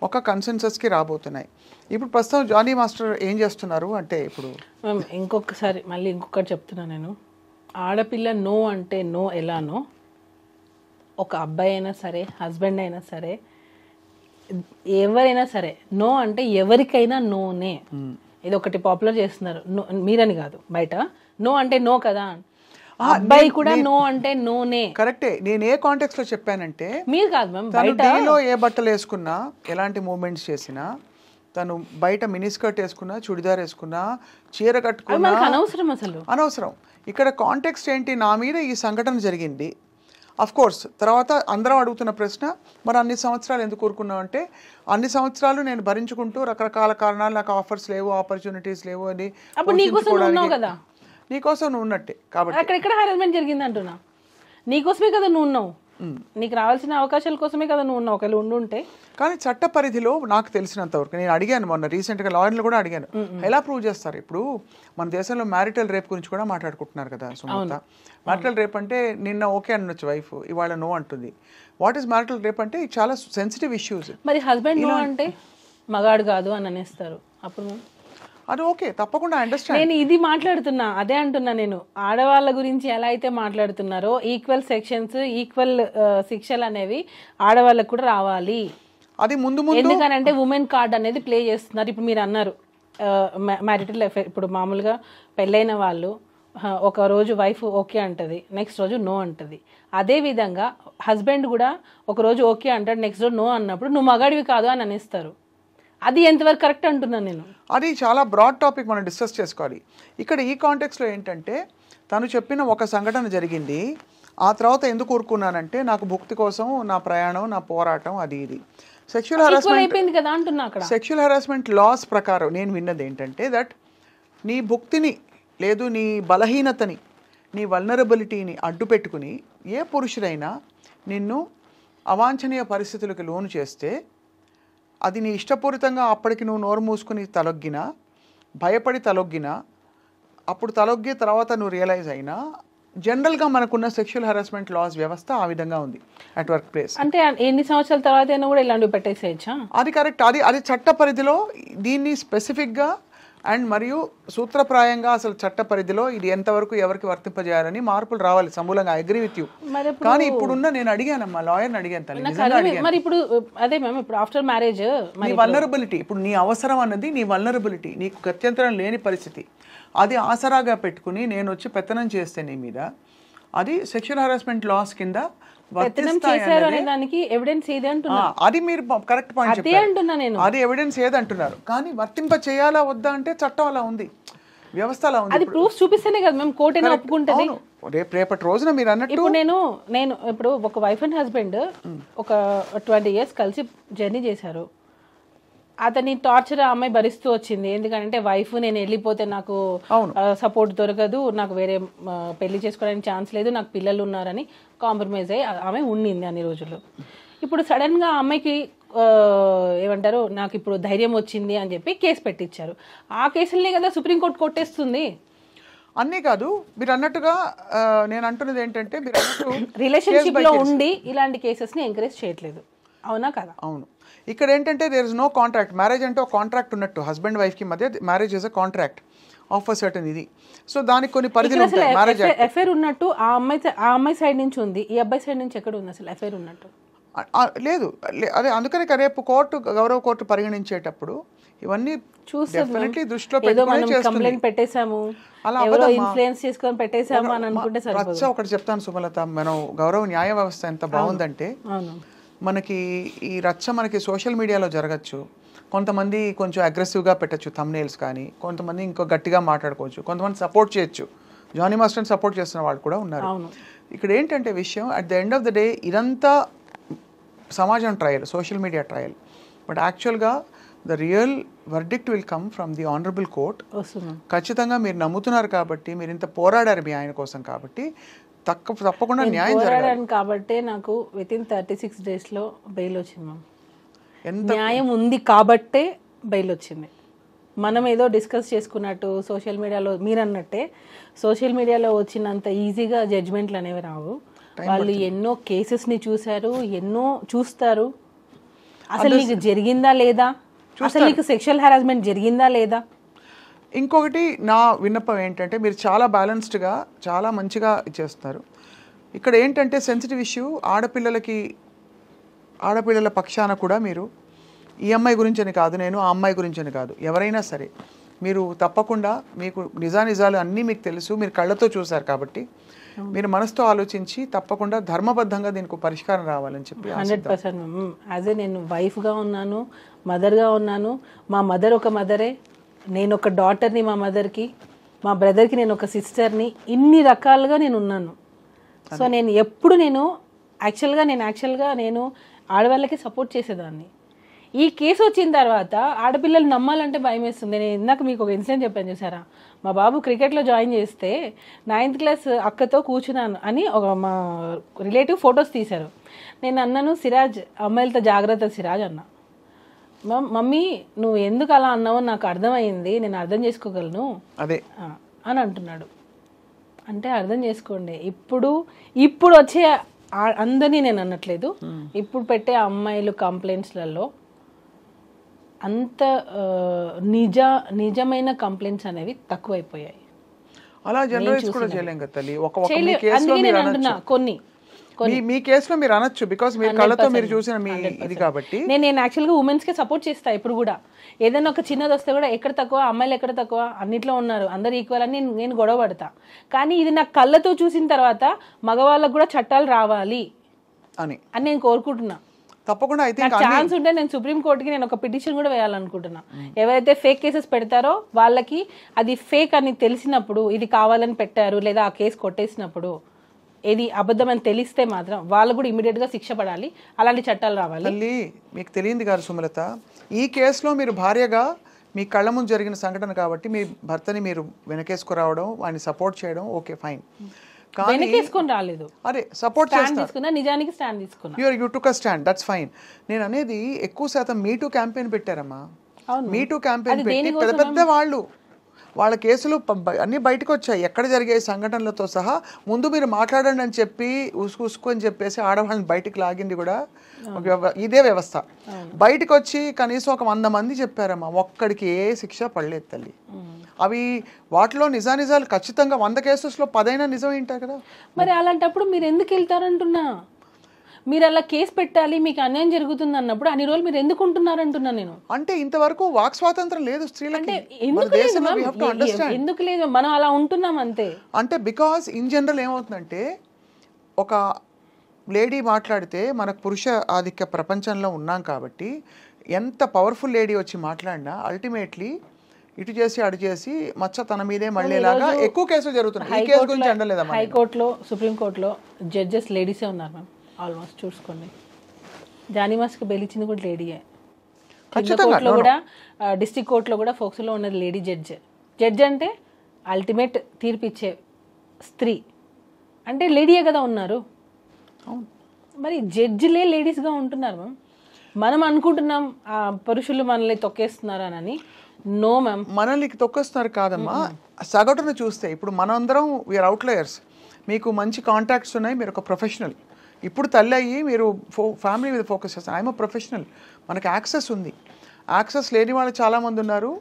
B: ఒక కన్సెన్సస్కి రాబోతున్నాయి. ఇప్పుడు ప్రస్తుతం జానీ మాస్టర్ ఏం చేస్తున్నారు అంటే, ఇప్పుడు
C: ఇంకొకటి చెప్తున్నా నేను. ఆడపిల్ల నో అంటే నో ఎలానో, ఒక అబ్బాయి అయినా సరే, హస్బెండ్ అయినా సరే, ఎవరైనా సరే నో అంటే ఎవరికైనా నోనే. ఇది ఒకటి పాపులర్ చేస్తున్నారు, మీరని కాదు, బయట నో అంటే నో కదా. అబ్బాయి కూడా నో అంటే నోనే.
B: కరెక్టే. నేను ఏ కాంటెక్స్ట్ లో చెప్పానంటే,
C: మీరు కాదు మ్యామ్,
B: తను ఏ బట్టలు వేసుకున్నా, ఎలాంటి మూవ్మెంట్స్ చేసినా, తను బయట మినిస్కర్ట్ వేసుకున్నా, చుడిదార్ వేసుకున్నా, చీర కట్టుకున్నా
C: అనవసరం, అసలు
B: అనవసరం. ఇక్కడ కాంటెక్స్ట్ ఏంటి, నా మీద ఈ సంఘటన జరిగింది. అఫ్ కోర్స్ తర్వాత అందరం అడుగుతున్న ప్రశ్న, మరి అన్ని సంవత్సరాలు ఎందుకు కోరుకున్నావు అంటే, అన్ని సంవత్సరాలు నేను భరించుకుంటూ రకరకాల కారణాలు, నాకు ఆఫర్స్ లేవు, ఆపర్చునిటీస్ లేవు అని. నీకోసం నువ్వు ఉన్నట్టే కాబట్టి.
C: అక్కడ హరాస్మెంట్ జరిగింది అంటున్నా. నీకోసమే కదా నువ్వు ఉన్నావు, నీకు రావాల్సిన అవకాశాల కోసమే కదా నువ్వు ఉన్నావు. ఒకవేళ ఉండుంటే.
B: కానీ చట్ట పరిధిలో నాకు తెలిసినంత వరకు, నేను అడిగాను మొన్న రీసెంట్గా లాయర్లు కూడా అడిగాను, ఎలా ప్రూవ్ చేస్తారు? ఇప్పుడు మన దేశంలో మ్యారిటల్ రేప్ గురించి కూడా మాట్లాడుకుంటున్నారు కదా సుమత. మ్యారిటల్ రేప్ అంటే నిన్న ఓకే అనొచ్చు వైఫ్, ఇవాళ నో అంటుంది. వాట్ ఈస్ మ్యారిటల్ రేప్ అంటే చాలా సెన్సిటివ్ ఇష్యూస్.
C: మరి హస్బెండ్ నో అంటే మగాడు కాదు అని అనేస్తారు, అప్పుడు
B: అది ఓకే, తప్పకుండా అండర్స్టాండ్.
C: నేను ఇది మాట్లాడుతున్నా, అదే అంటున్నా నేను. ఆడవాళ్ళ గురించి ఎలా అయితే మాట్లాడుతున్నారో, ఈక్వల్ సెక్షన్స్, ఈక్వల్ శిక్షలు అనేవి ఆడవాళ్ళకు కూడా రావాలి.
B: అది ముందు
C: ఎందుకనంటే ఉమెన్ కార్డ్ అనేది ప్లే చేస్తున్నారు. ఇప్పుడు మీరు అన్నారు మ్యారిటల్ అఫైర్. ఇప్పుడు మామూలుగా పెళ్ళైన వాళ్ళు ఒక రోజు వైఫ్ ఓకే అంటది, నెక్స్ట్ రోజు నో అంటది. అదే విధంగా హస్బెండ్ కూడా ఒక రోజు ఓకే అంటాడు, నెక్స్ట్ రోజు నో అన్నప్పుడు నువ్వు మగాడివి కాదు అని అనేస్తారు. అది ఎంతవరకు కరెక్ట్ అంటున్నాను నేను.
B: అది చాలా బ్రాడ్ టాపిక్, మనం డిస్కస్ చేసుకోవాలి. ఇక్కడ ఈ కాంటెక్స్లో ఏంటంటే, తను చెప్పిన ఒక సంఘటన జరిగింది, ఆ తర్వాత ఎందుకు ఊరుకున్నానంటే, నాకు భుక్తి కోసం నా ప్రయాణం, నా పోరాటం, అది ఇది. సెక్షువల్ హరాస్మెంట్ లాస్ ప్రకారం నేను విన్నది ఏంటంటే, దట్ నీ భుక్తిని లేదు, నీ బలహీనతని, నీ వల్నరబిలిటీని అడ్డు పెట్టుకుని ఏ పురుషుడైనా నిన్ను అవాంఛనీయ పరిస్థితులకు లోను చేస్తే, అది నీ ఇష్టపూరితంగా అప్పటికి నువ్వు నోరు మూసుకుని తలొగ్గినా, భయపడి తలొగ్గినా, అప్పుడు తలొగ్గి తర్వాత నువ్వు రియలైజ్ అయినా, జనరల్గా మనకున్న సెక్షువల్ హరాస్మెంట్ లాస్ వ్యవస్థ ఆ విధంగా ఉంది అట్ వర్క్ ప్లేస్.
C: అంటే ఎన్ని సంవత్సరాల తర్వాత అయినా కూడా ఇలాంటివి పెట్టేసేయచ్చా?
B: అది కరెక్ట్. అది చట్ట పరిధిలో దీన్ని స్పెసిఫిక్గా అండ్ మరియు సూత్రప్రాయంగా అసలు చట్ట పరిధిలో ఇది ఎంతవరకు ఎవరికి వర్తింపజేయాలని మార్పులు రావాలి సమూలంగా. I agree with you. కానీ ఇప్పుడున్న నేను అడిగానమ్మా, లాయర్ని అడిగాను తల్లి.
C: మరి ఇప్పుడు అదే మ్యామ్, ఇప్పుడు ఆఫ్టర్ మ్యారేజ్
B: నీ వల్నరబిలిటీ, ఇప్పుడు నీ అవసరం అన్నది నీ వల్నరబిలిటీ, నీకు గత్యంతరం లేని పరిస్థితి, అది ఆసరాగా పెట్టుకుని నేను వచ్చి పెత్తనం చేస్తే నీ మీద, అది సెక్షువల్ హరాస్మెంట్ లాస్ కింద
C: చేశారు అనే దానికి ఎవిడెన్స్ ఏది అంటున్నా,
B: అది మీరు కరెక్ట్ పాయింట్
C: అదే అంటున్నా నేను.
B: అది ఎవిడెన్స్ ఏదంటున్నారు, కానీ వర్తింప చేయాలా వద్దా అంటే చట్టం అలా ఉంది, వ్యవస్థ అలా ఉంది.
C: అది ప్రూఫ్ చూపిస్తేనే కదా మేము కోర్టుని ఒప్పుకుంటది.
B: రేపటి రోజున మీరు అన్నట్టు
C: ఇప్పుడు నేను ఇప్పుడు ఒక వైఫ్ అండ్ హస్బెండ్ ఒక 20 years కలిసి జర్నీ చేశారు. అతని టార్చర్ ఆ అమ్మాయి భరిస్తూ వచ్చింది. ఎందుకంటే వైఫ్ నేను వెళ్ళిపోతే నాకు సపోర్ట్ దొరకదు, నాకు వేరే పెళ్లి చేసుకోవడానికి ఛాన్స్ లేదు, నాకు పిల్లలు ఉన్నారని కాంప్రమైజ్ అయ్యి ఆమె ఉండింది అన్ని రోజులు. ఇప్పుడు సడన్ గా ఆ అమ్మాయికి ఏమంటారు నాకు ఇప్పుడు ధైర్యం వచ్చింది అని చెప్పి కేసు పెట్టించారు. ఆ కేసులనే కదా సుప్రీంకోర్టు కొట్టేస్తుంది.
B: అన్నీ కాదు, మీరు అన్నట్టుగా నేను అంటున్నది ఏంటంటే మీరు అన్నట్టు
C: రిలేషన్షిప్ లో ఉండి ఇలాంటి కేసెస్ ని ఎంకరేజ్ చేయట్లేదు, అవునా కదా?
B: అవును. ఇక్కడ ఏంటంటే there is no contract. Marriage అంటే ఒక కాంట్రాక్ట్ ఉన్నట్టు హస్బెండ్ వైఫ్కి మధ్య marriage is a contract of a certain ఇది. సో దానికి కొన్ని పరిధులు ఉంటాయి. మ్యారేజ్
C: ఎఫైర్ ఉన్నట్టు ఆ అమ్మాయి సైడ్ నుంచి ఉంది, ఈ అబ్బాయి సైడ్ నుంచి ఎక్కడ ఉంది అసలు ఎఫైర్ ఉన్నట్టు?
B: లేదు. అదే అందుకని రేపు గౌరవ కోర్టు పరిగణించేటప్పుడు ఇవన్నీ డెఫినెట్లీ దృష్టిలో
C: కంప్లైంట్ పెట్టేశాము, ఇన్ఫ్లుయెన్స్ చేసుకొని పెట్టేశాము అని అనుకుంటే
B: రచ్చ. ఒకటి చెప్తాను సుమలత, మనం గౌరవ న్యాయ వ్యవస్థ ఎంత బాగుందంటే మనకి ఈ రచ్చ మనకి సోషల్ మీడియాలో జరగచ్చు. కొంతమంది కొంచెం అగ్రెసివ్గా పెట్టచ్చు థంబ్నెయిల్స్, కానీ కొంతమంది ఇంకో గట్టిగా మాట్లాడుకోవచ్చు, కొంతమంది సపోర్ట్ చేయొచ్చు. జానీ మాస్టర్ని సపోర్ట్ చేస్తున్న వాళ్ళు కూడా ఉన్నారు. ఇక్కడ ఏంటంటే విషయం, at the end of the day ఇదంతా సమాజం trial, social media trial. But యాక్చువల్గా the real verdict will come from the honourable court. ఖచ్చితంగా మీరు నమ్ముతున్నారు కాబట్టి, మీరు ఇంత పోరాడారు మీ ఆయన కోసం కాబట్టి తప్పకుండా న్యాయం జరగాలి.
C: కాబట్టి నాకు వితిన్ 36 days లో బెయిల్ వచ్చింది మ్యామ్. న్యాయం ఉంది కాబట్టే బెయిల్ వచ్చింది. మనం ఏదో డిస్కస్ చేసుకున్నట్టు సోషల్ మీడియాలో మీరు అన్నట్టే సోషల్ మీడియాలో వచ్చినంత ఈజీగా జడ్జ్మెంట్లు అనేవి రావు. వాళ్ళు ఎన్నో కేసెస్ని చూశారు, ఎన్నో చూస్తారు. అసలు నీకు జరిగిందా లేదా, అసలు నీకు సెక్షువల్ హెరాస్మెంట్ జరిగిందా లేదా.
B: ఇంకొకటి నా విన్నపం ఏంటంటే మీరు చాలా బ్యాలెన్స్డ్గా చాలా మంచిగా ఇచ్చేస్తున్నారు. ఇక్కడ ఏంటంటే సెన్సిటివ్ ఇష్యూ, ఆడపిల్లల పక్షాన కూడా మీరు ఈ అమ్మాయి గురించి అని కాదు, నేను ఆ అమ్మాయి గురించి అని కాదు, ఎవరైనా సరే మీరు తప్పకుండా మీకు నిజాలు అన్నీ మీకు తెలుసు, మీరు కళ్ళతో చూశారు కాబట్టి మీరు మనసుతో ఆలోచించి తప్పకుండా ధర్మబద్ధంగా దీనికి పరిష్కారం రావాలని చెప్పి
C: 100%. యాజ్ ఏ నేను వైఫ్గా ఉన్నాను, మదర్గా ఉన్నాను. మా మదర్ ఒక మదరే, నేను ఒక డాటర్ని మా మదర్కి, మా బ్రదర్కి నేను ఒక సిస్టర్ని, ఇన్ని రకాలుగా నేను ఉన్నాను. సో నేను ఎప్పుడు యాక్చువల్గా నేను ఆడవాళ్ళకి సపోర్ట్ చేసేదాన్ని. ఈ కేసు వచ్చిన తర్వాత ఆడపిల్లలు నమ్మాలంటే భయం వేస్తుంది. నేను ఇందాక మీకు ఒక ఇన్సిడెంట్ చెప్పాను చూసారా, మా బాబు క్రికెట్లో జాయిన్ చేస్తే 9th class అక్కతో కూర్చున్నాను అని ఒక మా రిలేటివ్ ఫొటోస్ తీశారు. నేను అన్నాను, సిరాజ్ అమ్మాయిలతో జాగ్రత్త సిరాజ్ అన్నా. మమ్మీ నువ్వు ఎందుకు అలా అన్నావో నాకు అర్థమైంది, నేను అర్థం చేసుకోగలను
B: అదే
C: అని అంటున్నాడు. అంటే అర్థం చేసుకోండి, ఇప్పుడు వచ్చే అందరినీ నేను అనట్లేదు, ఇప్పుడు పెట్టే అమ్మాయిలు కంప్లైంట్స్లలో అంత నిజమైన కంప్లైంట్స్ అనేవి తక్కువైపోయాయి.
B: అలా జనరలైజ్ కూడా చేయలేం కదా తల్లి. అందుకే
C: నేను అంటున్నా కొన్ని
B: మీ కేసులో మీరు అనొచ్చు, బికాస్ మీరు కళ్ళతో మీరు చూసిన మీ ఇది కాబట్టి.
C: నేను యాక్చువల్గా ఉమెన్స్ కి సపోర్ట్ చేస్తా. ఇప్పుడు కూడా ఏదైనా ఒక చిన్నది వస్తే కూడా ఎక్కడ తక్కువ, అమ్మాయిలు ఎక్కడ తక్కువ, అన్నిట్లో ఉన్నారు, అందరు ఈక్వల్ అని నేను గొడవ పడతా. కానీ ఇది నాకు కళ్ళతో చూసిన తర్వాత మగవాళ్ళకు కూడా చట్టాలు రావాలి అని నేను కోరుకుంటున్నా.
B: తప్పకుండా
C: ఛాన్స్ ఉంటే నేను సుప్రీం కోర్టుకి నేను ఒక పిటిషన్ కూడా వేయాలనుకుంటున్నా. ఎవరైతే ఫేక్ కేసెస్ పెడతారో వాళ్ళకి అది ఫేక్ అని తెలిసినప్పుడు, ఇది కావాలని పెట్టారు లేదా ఆ కేసు కొట్టేసినప్పుడు ఏది అబద్ధం అని తెలిస్తే మాత్రం వాళ్ళు కూడా ఇమీడియట్ గా శిక్ష పడాలి, అలాంటి చట్టాలు రావాలి.
B: తల్లి మీకు తెలియంది కాదు సుమలత, ఈ కేసులో మీరు భార్యగా మీ కళ్ళ ముందు జరిగిన సంఘటన కాబట్టి మీ భర్తని మీరు వెనకేసుకురావడం, వాడిని సపోర్ట్ చేయడం ఓకే ఫైన్.
C: వెనకేసుకొని రాలేదు,
B: అదే సపోర్ట్
C: తీసుకున్నా, నిజానికి స్టాండ్ తీసుకున్నా.
B: You took a stand, that's fine. నేను అనేది ఎక్కువ శాతం మీటూ క్యాంపెయిన్ పెట్టారమ్మా. మీటూ క్యాంపెయిన్ పెట్టి పెద్ద పెద్ద వాళ్ళ కేసులు అన్నీ బయటకు వచ్చాయి, ఎక్కడ జరిగే సంఘటనలతో సహా. ముందు మీరు మాట్లాడండి అని చెప్పి ఉసుకు అని చెప్పేసి ఆడవాళ్ళని బయటికి లాగింది కూడా ఇదే వ్యవస్థ. బయటకు వచ్చి కనీసం ఒక 100 మంది చెప్పారమ్మా, ఒక్కడికి ఏ శిక్ష పడలేదు తల్లి. అవి వాటిలో నిజాలు ఖచ్చితంగా 100 కేసెస్లో 10 నిజం ఏంటారు కదా.
C: మరి అలాంటప్పుడు మీరు ఎందుకు వెళ్తారంటున్నా? మీరు అలా కేసు పెట్టాలి, మీకు అన్యాయం జరుగుతుంది అన్నప్పుడు అన్ని రోజులు మీరు ఎందుకు ఉంటున్నారు అంటున్నా నేను.
B: అంటే ఇంతవరకు వాక్ స్వాతంత్రం లేదు స్త్రీలకి.
C: ఎందుకు లేదు, మనం అలా ఉంటున్నాం అంతే.
B: అంటే బికాస్ ఇన్ జనరల్ ఏమవుతుందంటే, ఒక లేడీ మాట్లాడితే మనకు పురుష ఆధిక్య ప్రపంచంలో ఉన్నాం కాబట్టి ఎంత పవర్ఫుల్ లేడీ వచ్చి మాట్లాడినా అల్టిమేట్లీ ఇటు చేసి అటు చేసి మచ్చ తన మీదే మళ్ళీలాగా ఎక్కువ కేసులు జరుగుతున్నాయి. ఈ కేసు గురించి అనలేదా?
C: హైకోర్టులో, సుప్రీంకోర్టులో జడ్జెస్ లేడీసే ఉన్నారు మ్యామ్ ఆల్మోస్ట్. చూసుకోండి, జానీ మాస్కి బెయిల్ ఇచ్చింది కూడా లేడీయే. కోర్టులో కూడా, డిస్ట్రిక్ట్ కోర్టులో కూడా ఫోక్స్లో ఉన్నది లేడీ జడ్జ్. జడ్జ్ అంటే అల్టిమేట్ తీర్పిచ్చే స్త్రీ అంటే లేడీయే కదా ఉన్నారు. మరి జడ్జిలే లేడీస్గా ఉంటున్నారు మ్యామ్. మనం అనుకుంటున్నాం పురుషులు మనల్ని తొక్కేస్తున్నారు అని. నో మ్యామ్,
B: మనల్ని తొక్కేస్తున్నారు కాదమ్మా. సగటును చూస్తే ఇప్పుడు మనందరం వీఆర్ అవుట్లయర్స్. మీకు మంచి కాంటాక్ట్స్ ఉన్నాయి, మీరు ఒక ప్రొఫెషనల్. ఇప్పుడు తల్లి అయ్యి మీరు ఫ్యామిలీ మీద ఫోకస్ చేస్తారు. ఐఎమ్ ప్రొఫెషనల్, మనకి యాక్సెస్ ఉంది. యాక్సెస్ లేని వాళ్ళు చాలామంది ఉన్నారు.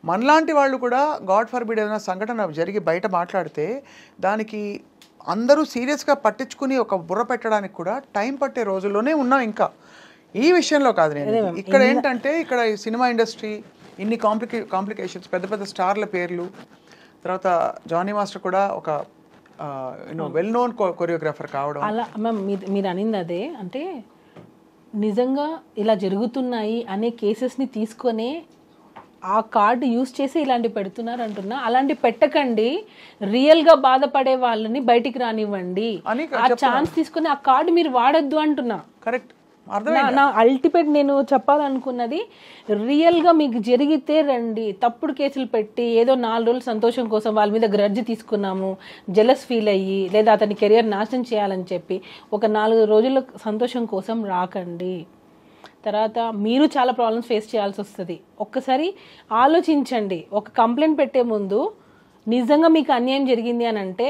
B: మనలాంటి వాళ్ళు కూడా గాడ్ ఫర్బిడ్ ఏదైనా సంఘటన జరిగి బయట మాట్లాడితే దానికి అందరూ సీరియస్గా పట్టించుకుని ఒక బుర్ర పెట్టడానికి కూడా టైం పట్టే రోజుల్లోనే ఉన్నాం. ఇంకా ఈ విషయంలో కాదు నేను. ఇక్కడ ఏంటంటే, ఇక్కడ సినిమా ఇండస్ట్రీ ఇన్ని కాంప్లికేషన్స్, పెద్ద పెద్ద స్టార్ల పేర్లు, తర్వాత జానీ మాస్టర్ కూడా ఒక వెల్ నోన్ కొరియోగ్రాఫర్ కావడం.
C: అలా మ్యామ్ మీరు అనింది అదే. అంటే నిజంగా ఇలా జరుగుతున్నాయి అనే కేసెస్ని తీసుకొని ఆ కార్డు యూజ్ చేసి ఇలాంటి పెడుతున్నారు అంటున్నా. అలాంటి పెట్టకండి, రియల్గా బాధపడే వాళ్ళని బయటికి రానివ్వండి. ఆ ఛాన్స్ తీసుకుని ఆ కార్డు మీరు వాడద్దు అంటున్నా.
B: కరెక్ట్.
C: నా అల్టిమేట్ నేను చెప్పాలనుకున్నది, రియల్గా మీకు జరిగితే రండి. తప్పుడు కేసులు పెట్టి ఏదో 4 రోజులు సంతోషం కోసం వాళ్ళ మీద గ్రడ్జ్ తీసుకున్నాము, జెలస్ ఫీల్ అయ్యి, లేదా అతని కెరియర్ నాశనం చేయాలని చెప్పి ఒక 4 రోజుల సంతోషం కోసం రాకండి. తర్వాత మీరు చాలా ప్రాబ్లమ్స్ ఫేస్ చేయాల్సి వస్తుంది. ఒక్కసారి ఆలోచించండి. ఒక కంప్లైంట్ పెట్టే ముందు నిజంగా మీకు అన్యాయం జరిగింది అని అంటే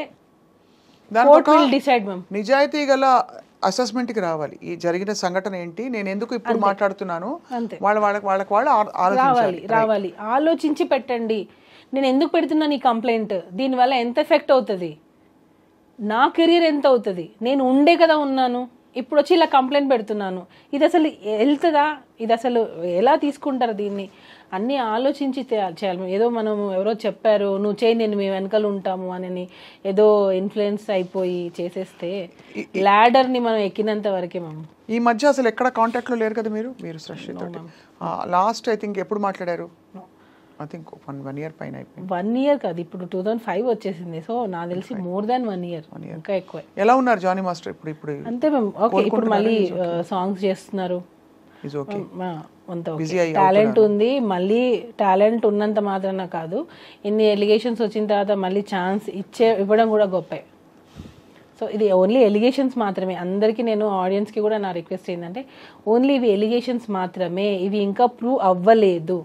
C: కోర్ట్ విల్ డిసైడ్ మ్యామ్.
B: నిజాయితీ గల అసెస్మెంట్కి రావాలి. ఈ జరిగిన సంఘటన ఏంటి, నేను ఎందుకు ఇప్పుడు మాట్లాడుతున్నాను,
C: రావాలి ఆలోచించి పెట్టండి. నేను ఎందుకు పెడుతున్నాను ఈ కంప్లైంట్, దీనివల్ల ఎంత ఎఫెక్ట్ అవుతుంది, నా కెరీర్ ఎంత అవుతుంది, నేను ఉండే కదా ఉన్నాను, ఇప్పుడు వచ్చి ఇలా కంప్లైంట్ పెడుతున్నాను, ఇది అసలు వెళ్తుందా, ఇది అసలు ఎలా తీసుకుంటారు, దీన్ని అన్నీ ఆలోచించి చేయాలి. ఏదో మనం ఎవరో చెప్పారు నువ్వు చేయి నేను మీ వెనకాల ఉంటాము అని ఏదో ఇన్ఫ్లుయెన్స్ అయిపోయి చేసేస్తే ల్యాడర్ని మనం ఎక్కినంత వరకే మనం.
B: ఈ మధ్య అసలు ఎక్కడ కాంటాక్ట్లో లేరు కదా మీరు సృష్టితో? లాస్ట్ ఐ థింక్ ఎప్పుడు మాట్లాడారు? ఐ థింక్ 1 year పైన అయిపోయింది.
C: 1 year కాదు, ఇప్పుడు 2005 వచ్చేసింది. సో నాకు తెలిసి మోర్ దాన్ 1 year, ఇంకా ఎక్కువ.
B: ఎలా ఉన్నారు జానీ మాస్టర్ ఇప్పుడు?
C: అంతే మ్యామ్. ఓకే, ఇప్పుడు మళ్ళీ సాంగ్స్ చేస్తున్నారు. టాలెంట్ ఉంది, మళ్ళీ టాలెంట్ ఉన్నంత మాత్రాన కాదు, ఇన్ని ఎలిగేషన్స్ వచ్చిన తర్వాత మళ్ళీ ఛాన్స్ ఇవ్వడం కూడా గొప్పే. సో ఇది ఓన్లీ ఎలిగేషన్స్ మాత్రమే. అందరికీ నేను ఆడియన్స్కి కూడా నా రిక్వెస్ట్ ఏంటంటే, ఓన్లీ ఇవి ఎలిగేషన్స్ మాత్రమే, ఇవి ఇంకా ప్రూవ్ అవ్వలేదు.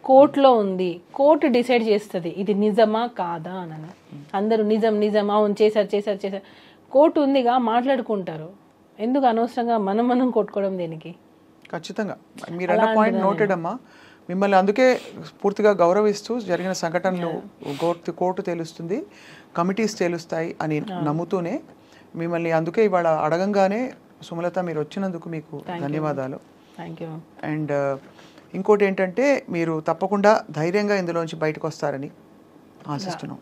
C: కోర్టులో ఉంది, కోర్టు డిసైడ్ చేస్తుంది ఇది నిజమా కాదా అని. అందరూ నిజం అవును చేశారు. కోర్టు ఉందిగా, మాట్లాడుకుంటారు. ఎందుకు అనవసరంగా మనం కొట్టుకోవడం దేనికి?
B: ఖచ్చితంగా మీరు అన్న పాయింట్ నోటెడ్ అమ్మా. మిమ్మల్ని అందుకే పూర్తిగా గౌరవిస్తూ జరిగిన సంఘటనలు కోర్టు తెలుస్తుంది, కమిటీస్ తెలుస్తాయి అని నమ్ముతూనే మిమ్మల్ని అందుకే ఇవాళ అడగంగానే సుమలత మీరు వచ్చినందుకు మీకు ధన్యవాదాలు. అండ్ ఇంకోటి ఏంటంటే, మీరు తప్పకుండా ధైర్యంగా ఇందులోంచి బయటకు వస్తారని ఆశిస్తున్నాం.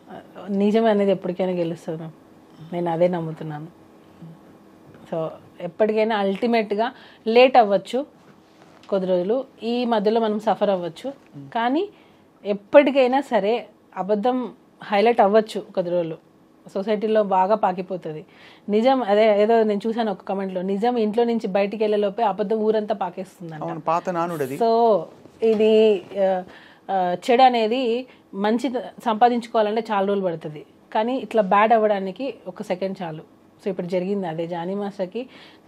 C: నిజం అనేది ఎప్పటికైనా గెలుస్తుంది, నేను అదే నమ్ముతున్నాను. సో ఎప్పటికైనా అల్టిమేట్గా లేట్ అవ్వచ్చు కొద్ది రోజులు, ఈ మధ్యలో మనం సఫర్ అవ్వచ్చు, కానీ ఎప్పటికైనా సరే అబద్ధం హైలైట్ అవ్వచ్చు కొద్ది రోజులు, సొసైటీలో బాగా పాకిపోతుంది. నిజం అదే ఏదో నేను చూసాను ఒక కమెంట్లో, నిజం ఇంట్లో నుంచి బయటికి వెళ్ళేలోపే అబద్ధం ఊరంతా పాకేస్తుంది. సో ఇది చెడు అనేది మంచి సంపాదించుకోవాలంటే చాలా రోజులు పడుతుంది, కానీ ఇట్లా బ్యాడ్ అవ్వడానికి 1 సెకండ్ చాలు. సో ఇప్పుడు జరిగింది అదే జానీ మాస్టర్కి.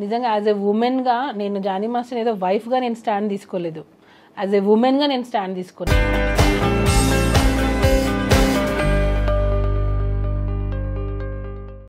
C: నిజంగా యాజ్ ఎ ఉమెన్గా నేను జానీ మాస్టర్ ఏదో వైఫ్గా నేను స్టాండ్ తీసుకోలేదు, యాజ్ ఎ ఉమెన్గా నేను స్టాండ్ తీసుకున్నాను.